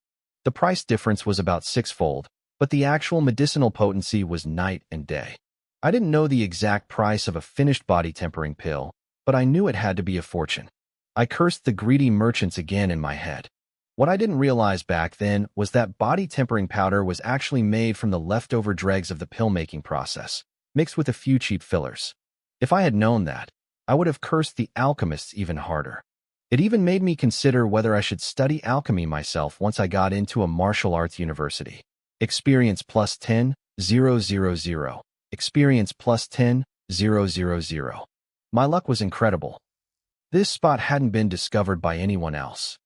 The price difference was about sixfold, but the actual medicinal potency was night and day. I didn't know the exact price of a finished body tempering pill, but I knew it had to be a fortune. I cursed the greedy merchants again in my head. What I didn't realize back then was that body tempering powder was actually made from the leftover dregs of the pill-making process, mixed with a few cheap fillers. If I had known that, I would have cursed the alchemists even harder. It even made me consider whether I should study alchemy myself once I got into a martial arts university. Experience plus 10,000. Experience plus 10,000. My luck was incredible. This spot hadn't been discovered by anyone else.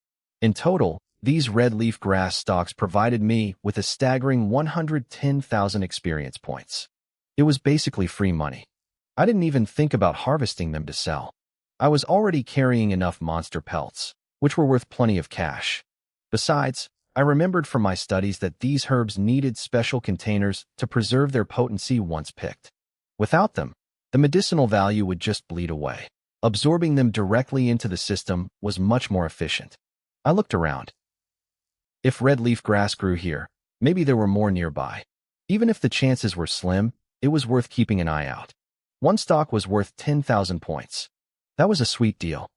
In total, these red leaf grass stalks provided me with a staggering 110,000 experience points. It was basically free money. I didn't even think about harvesting them to sell. I was already carrying enough monster pelts, which were worth plenty of cash. Besides, I remembered from my studies that these herbs needed special containers to preserve their potency once picked. Without them, the medicinal value would just bleed away. Absorbing them directly into the system was much more efficient. I looked around. If red leaf grass grew here, maybe there were more nearby. Even if the chances were slim, it was worth keeping an eye out. One stalk was worth 10,000 points. That was a sweet deal.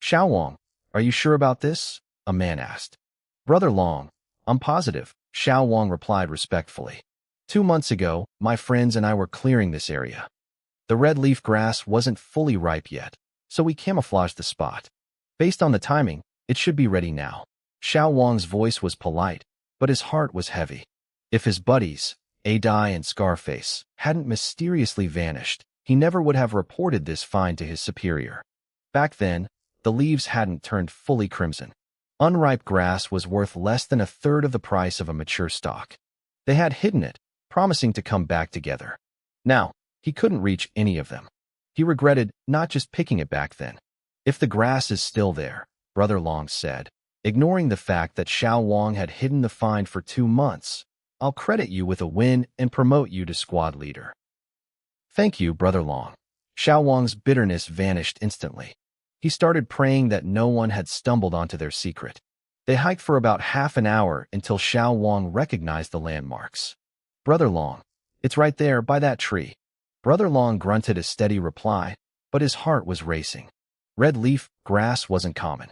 Xiao Wang, are you sure about this? A man asked. Brother Long, I'm positive, Xiao Wang replied respectfully. 2 months ago, my friends and I were clearing this area. The red leaf grass wasn't fully ripe yet, so we camouflaged the spot. Based on the timing, it should be ready now. Xiao Wang's voice was polite, but his heart was heavy. If his buddies, Adai and Scarface, hadn't mysteriously vanished, he never would have reported this find to his superior. Back then, the leaves hadn't turned fully crimson. Unripe grass was worth less than a third of the price of a mature stalk. They had hidden it, promising to come back together. Now, he couldn't reach any of them. He regretted not just picking it back then. If the grass is still there, Brother Long said, ignoring the fact that Xiao Wang had hidden the find for 2 months, I'll credit you with a win and promote you to squad leader. Thank you, Brother Long. Xiao Wang's bitterness vanished instantly. He started praying that no one had stumbled onto their secret. They hiked for about half an hour until Xiao Wang recognized the landmarks. Brother Long, it's right there by that tree. Brother Long grunted a steady reply, but his heart was racing. Red leaf grass wasn't common.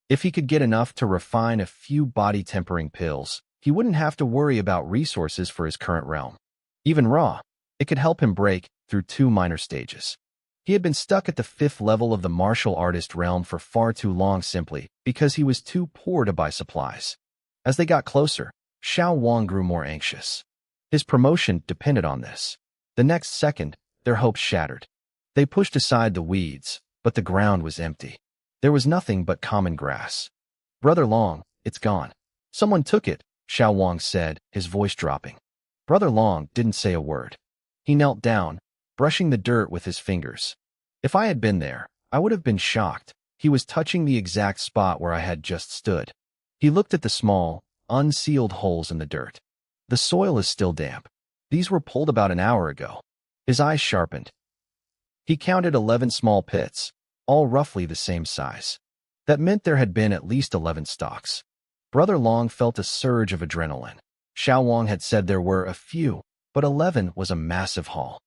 If he could get enough to refine a few body-tempering pills, he wouldn't have to worry about resources for his current realm. Even raw, it could help him break through 2 minor stages. He had been stuck at the 5th level of the martial artist realm for far too long simply because he was too poor to buy supplies. As they got closer, Xiao Wang grew more anxious. His promotion depended on this. The next second, their hopes shattered. They pushed aside the weeds, but the ground was empty. There was nothing but common grass. "Brother Long, it's gone. Someone took it," Xiao Wang said, his voice dropping. Brother Long didn't say a word. He knelt down, brushing the dirt with his fingers. If I had been there, I would have been shocked. He was touching the exact spot where I had just stood. He looked at the small, unsealed holes in the dirt. The soil is still damp. These were pulled about an hour ago. His eyes sharpened. He counted 11 small pits, all roughly the same size. That meant there had been at least 11 stalks. Brother Long felt a surge of adrenaline. Xiao Wang had said there were a few, but 11 was a massive haul.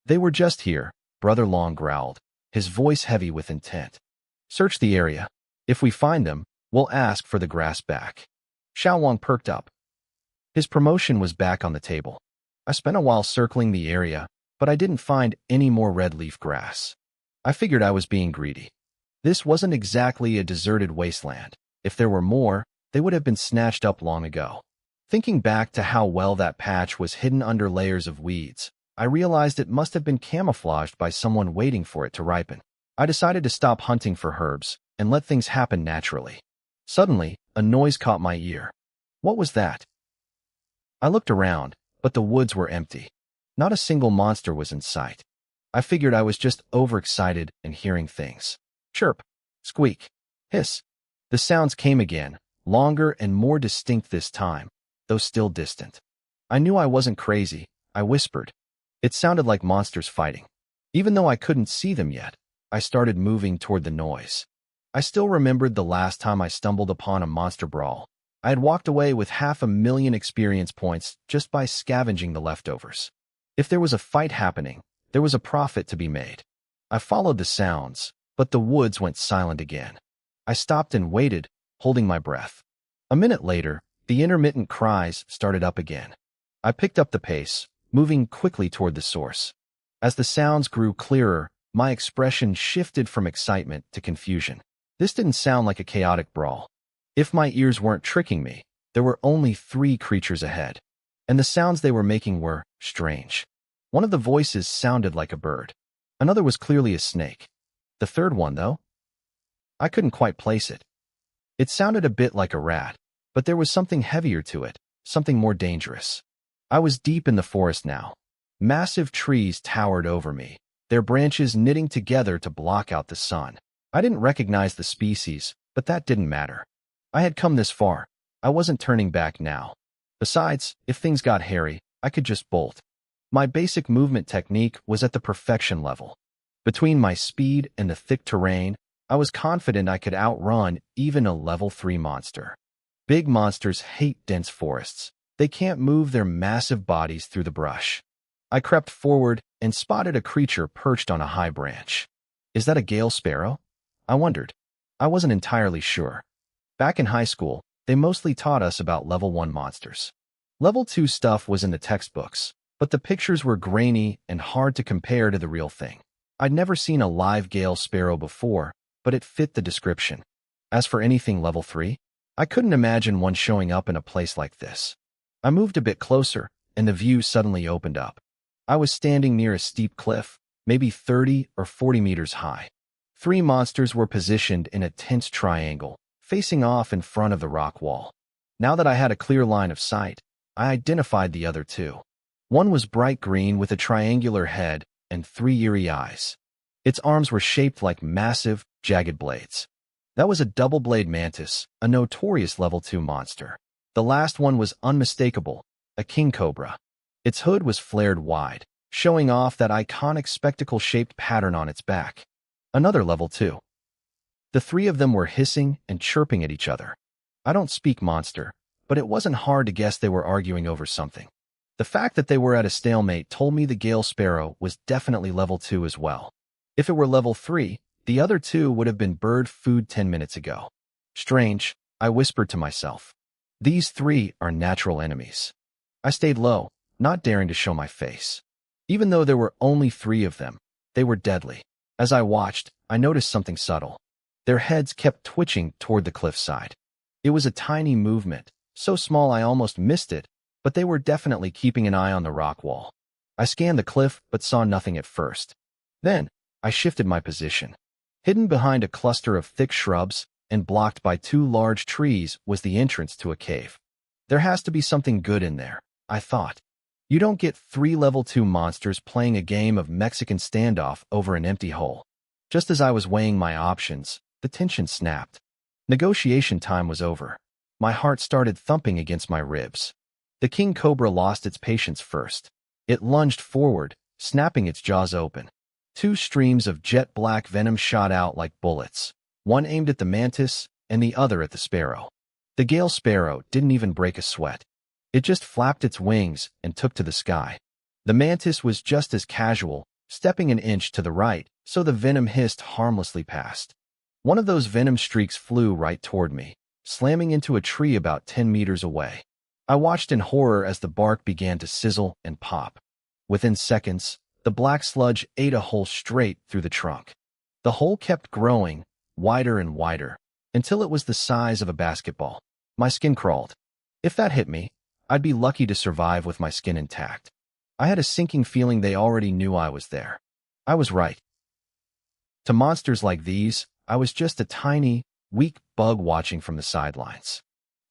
"They were just here," Brother Long growled, his voice heavy with intent. "Search the area. If we find them, we'll ask for the grass back." Xiao Wang perked up. His promotion was back on the table. I spent a while circling the area, but I didn't find any more red leaf grass. I figured I was being greedy. This wasn't exactly a deserted wasteland. If there were more, they would have been snatched up long ago. Thinking back to how well that patch was hidden under layers of weeds, I realized it must have been camouflaged by someone waiting for it to ripen. I decided to stop hunting for herbs and let things happen naturally. Suddenly, a noise caught my ear. What was that? I looked around, but the woods were empty. Not a single monster was in sight. I figured I was just overexcited and hearing things. Chirp, squeak, hiss. The sounds came again, longer and more distinct this time, though still distant. I knew I wasn't crazy. I whispered. It sounded like monsters fighting. Even though I couldn't see them yet, I started moving toward the noise. I still remembered the last time I stumbled upon a monster brawl. I had walked away with 500,000 experience points just by scavenging the leftovers. If there was a fight happening, there was a profit to be made. I followed the sounds, but the woods went silent again. I stopped and waited, holding my breath. A minute later, the intermittent cries started up again. I picked up the pace, moving quickly toward the source. As the sounds grew clearer, my expression shifted from excitement to confusion. This didn't sound like a chaotic brawl. If my ears weren't tricking me, there were only 3 creatures ahead, and the sounds they were making were strange. One of the voices sounded like a bird. Another was clearly a snake. The third one, though? I couldn't quite place it. It sounded a bit like a rat, but there was something heavier to it, something more dangerous. I was deep in the forest now. Massive trees towered over me, their branches knitting together to block out the sun. I didn't recognize the species, but that didn't matter. I had come this far. I wasn't turning back now. Besides, if things got hairy, I could just bolt. My basic movement technique was at the perfection level. Between my speed and the thick terrain, I was confident I could outrun even a level 3 monster. Big monsters hate dense forests. They can't move their massive bodies through the brush. I crept forward and spotted a creature perched on a high branch. Is that a gale sparrow? I wondered. I wasn't entirely sure. Back in high school, they mostly taught us about level 1 monsters. Level 2 stuff was in the textbooks, but the pictures were grainy and hard to compare to the real thing. I'd never seen a live gale sparrow before, but it fit the description. As for anything level 3, I couldn't imagine one showing up in a place like this. I moved a bit closer, and the view suddenly opened up. I was standing near a steep cliff, maybe 30 or 40 meters high. 3 monsters were positioned in a tense triangle, facing off in front of the rock wall. Now that I had a clear line of sight, I identified the other 2. One was bright green with a triangular head and 3 eerie eyes. Its arms were shaped like massive, jagged blades. That was a double-blade mantis, a notorious level 2 monster. The last one was unmistakable, a king cobra. Its hood was flared wide, showing off that iconic spectacle-shaped pattern on its back. Another level 2. The 3 of them were hissing and chirping at each other. I don't speak monster, but it wasn't hard to guess they were arguing over something. The fact that they were at a stalemate told me the gale sparrow was definitely level 2 as well. If it were level 3, The other two would have been bird food 10 minutes ago. Strange, I whispered to myself. These three are natural enemies. I stayed low, not daring to show my face. Even though there were only three of them, they were deadly. As I watched, I noticed something subtle. Their heads kept twitching toward the cliffside. It was a tiny movement, so small I almost missed it, but they were definitely keeping an eye on the rock wall. I scanned the cliff but saw nothing at first. Then, I shifted my position. Hidden behind a cluster of thick shrubs and blocked by two large trees was the entrance to a cave. There has to be something good in there, I thought. You don't get 3 level 2 monsters playing a game of Mexican standoff over an empty hole. Just as I was weighing my options, the tension snapped. Negotiation time was over. My heart started thumping against my ribs. The king cobra lost its patience first. It lunged forward, snapping its jaws open. 2 streams of jet black venom shot out like bullets, one aimed at the mantis and the other at the sparrow. The gale sparrow didn't even break a sweat. It just flapped its wings and took to the sky. The mantis was just as casual, stepping an inch to the right, so the venom hissed harmlessly past. One of those venom streaks flew right toward me, slamming into a tree about 10 meters away. I watched in horror as the bark began to sizzle and pop. Within seconds, the black sludge ate a hole straight through the trunk. The hole kept growing, wider and wider, until it was the size of a basketball. My skin crawled. If that hit me, I'd be lucky to survive with my skin intact. I had a sinking feeling they already knew I was there. I was right. To monsters like these, I was just a tiny, weak bug watching from the sidelines.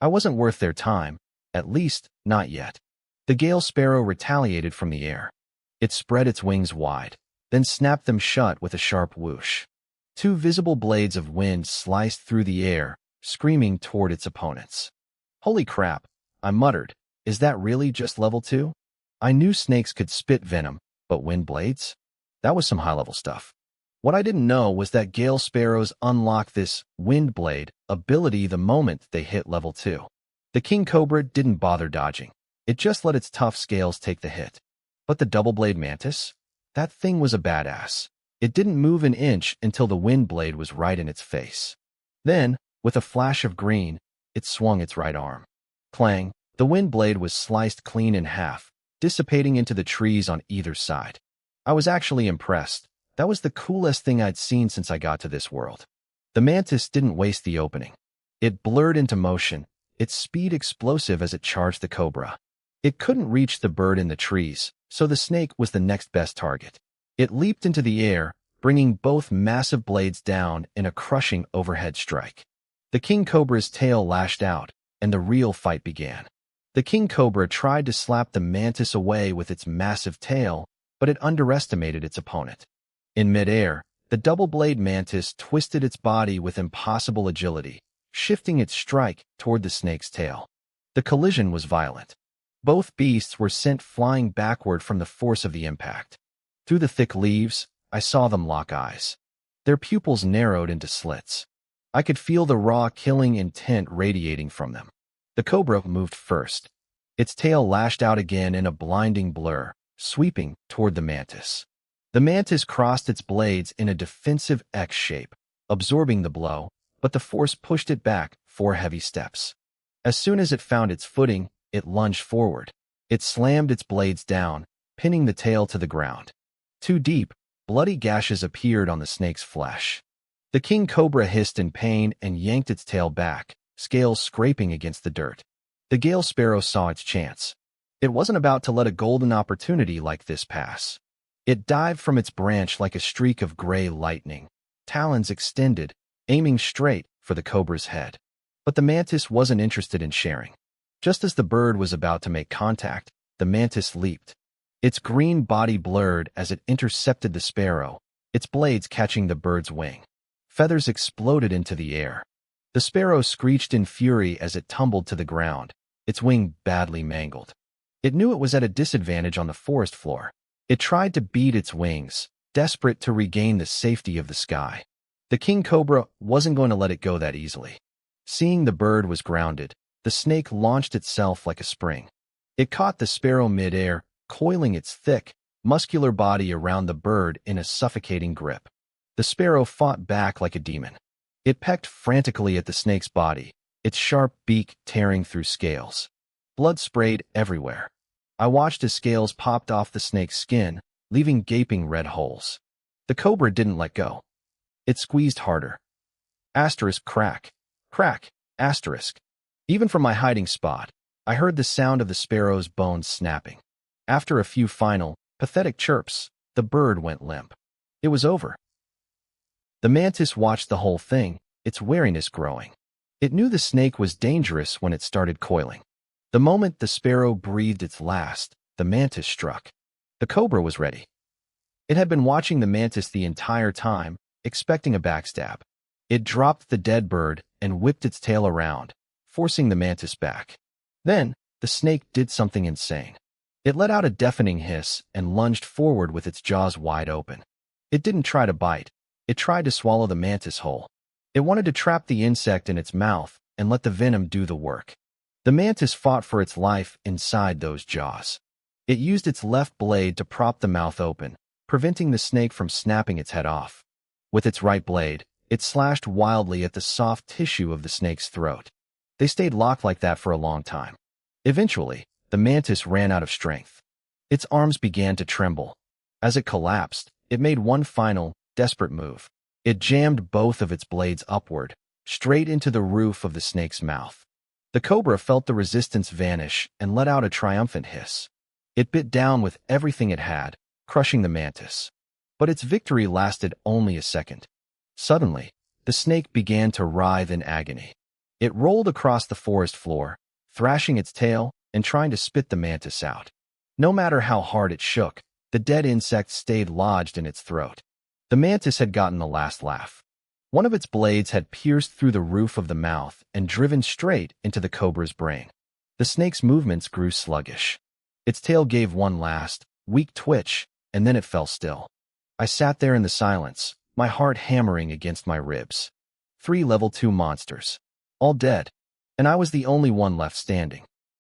I wasn't worth their time, at least, not yet. The gale sparrow retaliated from the air. It spread its wings wide, then snapped them shut with a sharp whoosh. 2 visible blades of wind sliced through the air, screaming toward its opponents. Holy crap, I muttered. Is that really just level 2? I knew snakes could spit venom, but wind blades? That was some high-level stuff. What I didn't know was that gale sparrows unlock this wind blade ability the moment they hit level 2. The king cobra didn't bother dodging. It just let its tough scales take the hit. But the double-blade mantis? That thing was a badass. It didn't move an inch until the wind blade was right in its face. Then, with a flash of green, it swung its right arm. Clang, the wind blade was sliced clean in half, dissipating into the trees on either side. I was actually impressed. That was the coolest thing I'd seen since I got to this world. The mantis didn't waste the opening. It blurred into motion, its speed explosive as it charged the cobra. It couldn't reach the bird in the trees, so the snake was the next best target. It leaped into the air, bringing both massive blades down in a crushing overhead strike. The king cobra's tail lashed out, and the real fight began. The king cobra tried to slap the mantis away with its massive tail, but it underestimated its opponent. In midair, the double-blade mantis twisted its body with impossible agility, shifting its strike toward the snake's tail. The collision was violent. Both beasts were sent flying backward from the force of the impact. Through the thick leaves, I saw them lock eyes. Their pupils narrowed into slits. I could feel the raw killing intent radiating from them. The cobra moved first. Its tail lashed out again in a blinding blur, sweeping toward the mantis. The mantis crossed its blades in a defensive X shape, absorbing the blow, but the force pushed it back 4 heavy steps. As soon as it found its footing, it lunged forward. It slammed its blades down, pinning the tail to the ground. 2 deep, bloody gashes appeared on the snake's flesh. The king cobra hissed in pain and yanked its tail back, scales scraping against the dirt. The gale sparrow saw its chance. It wasn't about to let a golden opportunity like this pass. It dived from its branch like a streak of gray lightning, talons extended, aiming straight for the cobra's head. But the mantis wasn't interested in sharing. Just as the bird was about to make contact, the mantis leaped. Its green body blurred as it intercepted the sparrow, its blades catching the bird's wing. Feathers exploded into the air. The sparrow screeched in fury as it tumbled to the ground, its wing badly mangled. It knew it was at a disadvantage on the forest floor. It tried to beat its wings, desperate to regain the safety of the sky. The king cobra wasn't going to let it go that easily. Seeing the bird was grounded, the snake launched itself like a spring. It caught the sparrow mid-air, coiling its thick, muscular body around the bird in a suffocating grip. The sparrow fought back like a demon. It pecked frantically at the snake's body, its sharp beak tearing through scales. Blood sprayed everywhere. I watched as scales popped off the snake's skin, leaving gaping red holes. The cobra didn't let go. It squeezed harder. Asterisk crack. Crack. Asterisk. Even from my hiding spot, I heard the sound of the sparrow's bones snapping. After a few final, pathetic chirps, the bird went limp. It was over. The mantis watched the whole thing, its wariness growing. It knew the snake was dangerous when it started coiling. The moment the sparrow breathed its last, the mantis struck. The cobra was ready. It had been watching the mantis the entire time, expecting a backstab. It dropped the dead bird and whipped its tail around, forcing the mantis back. Then, the snake did something insane. It let out a deafening hiss and lunged forward with its jaws wide open. It didn't try to bite. It tried to swallow the mantis whole. It wanted to trap the insect in its mouth and let the venom do the work. The mantis fought for its life inside those jaws. It used its left blade to prop the mouth open, preventing the snake from snapping its head off. With its right blade, it slashed wildly at the soft tissue of the snake's throat. They stayed locked like that for a long time. Eventually, the mantis ran out of strength. Its arms began to tremble. As it collapsed, it made one final, desperate move. It jammed both of its blades upward, straight into the roof of the snake's mouth. The cobra felt the resistance vanish and let out a triumphant hiss. It bit down with everything it had, crushing the mantis. But its victory lasted only a second. Suddenly, the snake began to writhe in agony. It rolled across the forest floor, thrashing its tail and trying to spit the mantis out. No matter how hard it shook, the dead insect stayed lodged in its throat. The mantis had gotten the last laugh. One of its blades had pierced through the roof of the mouth and driven straight into the cobra's brain. The snake's movements grew sluggish. Its tail gave one last, weak twitch, and then it fell still. I sat there in the silence, my heart hammering against my ribs. 3 level 2 monsters. All dead. And I was the only one left standing.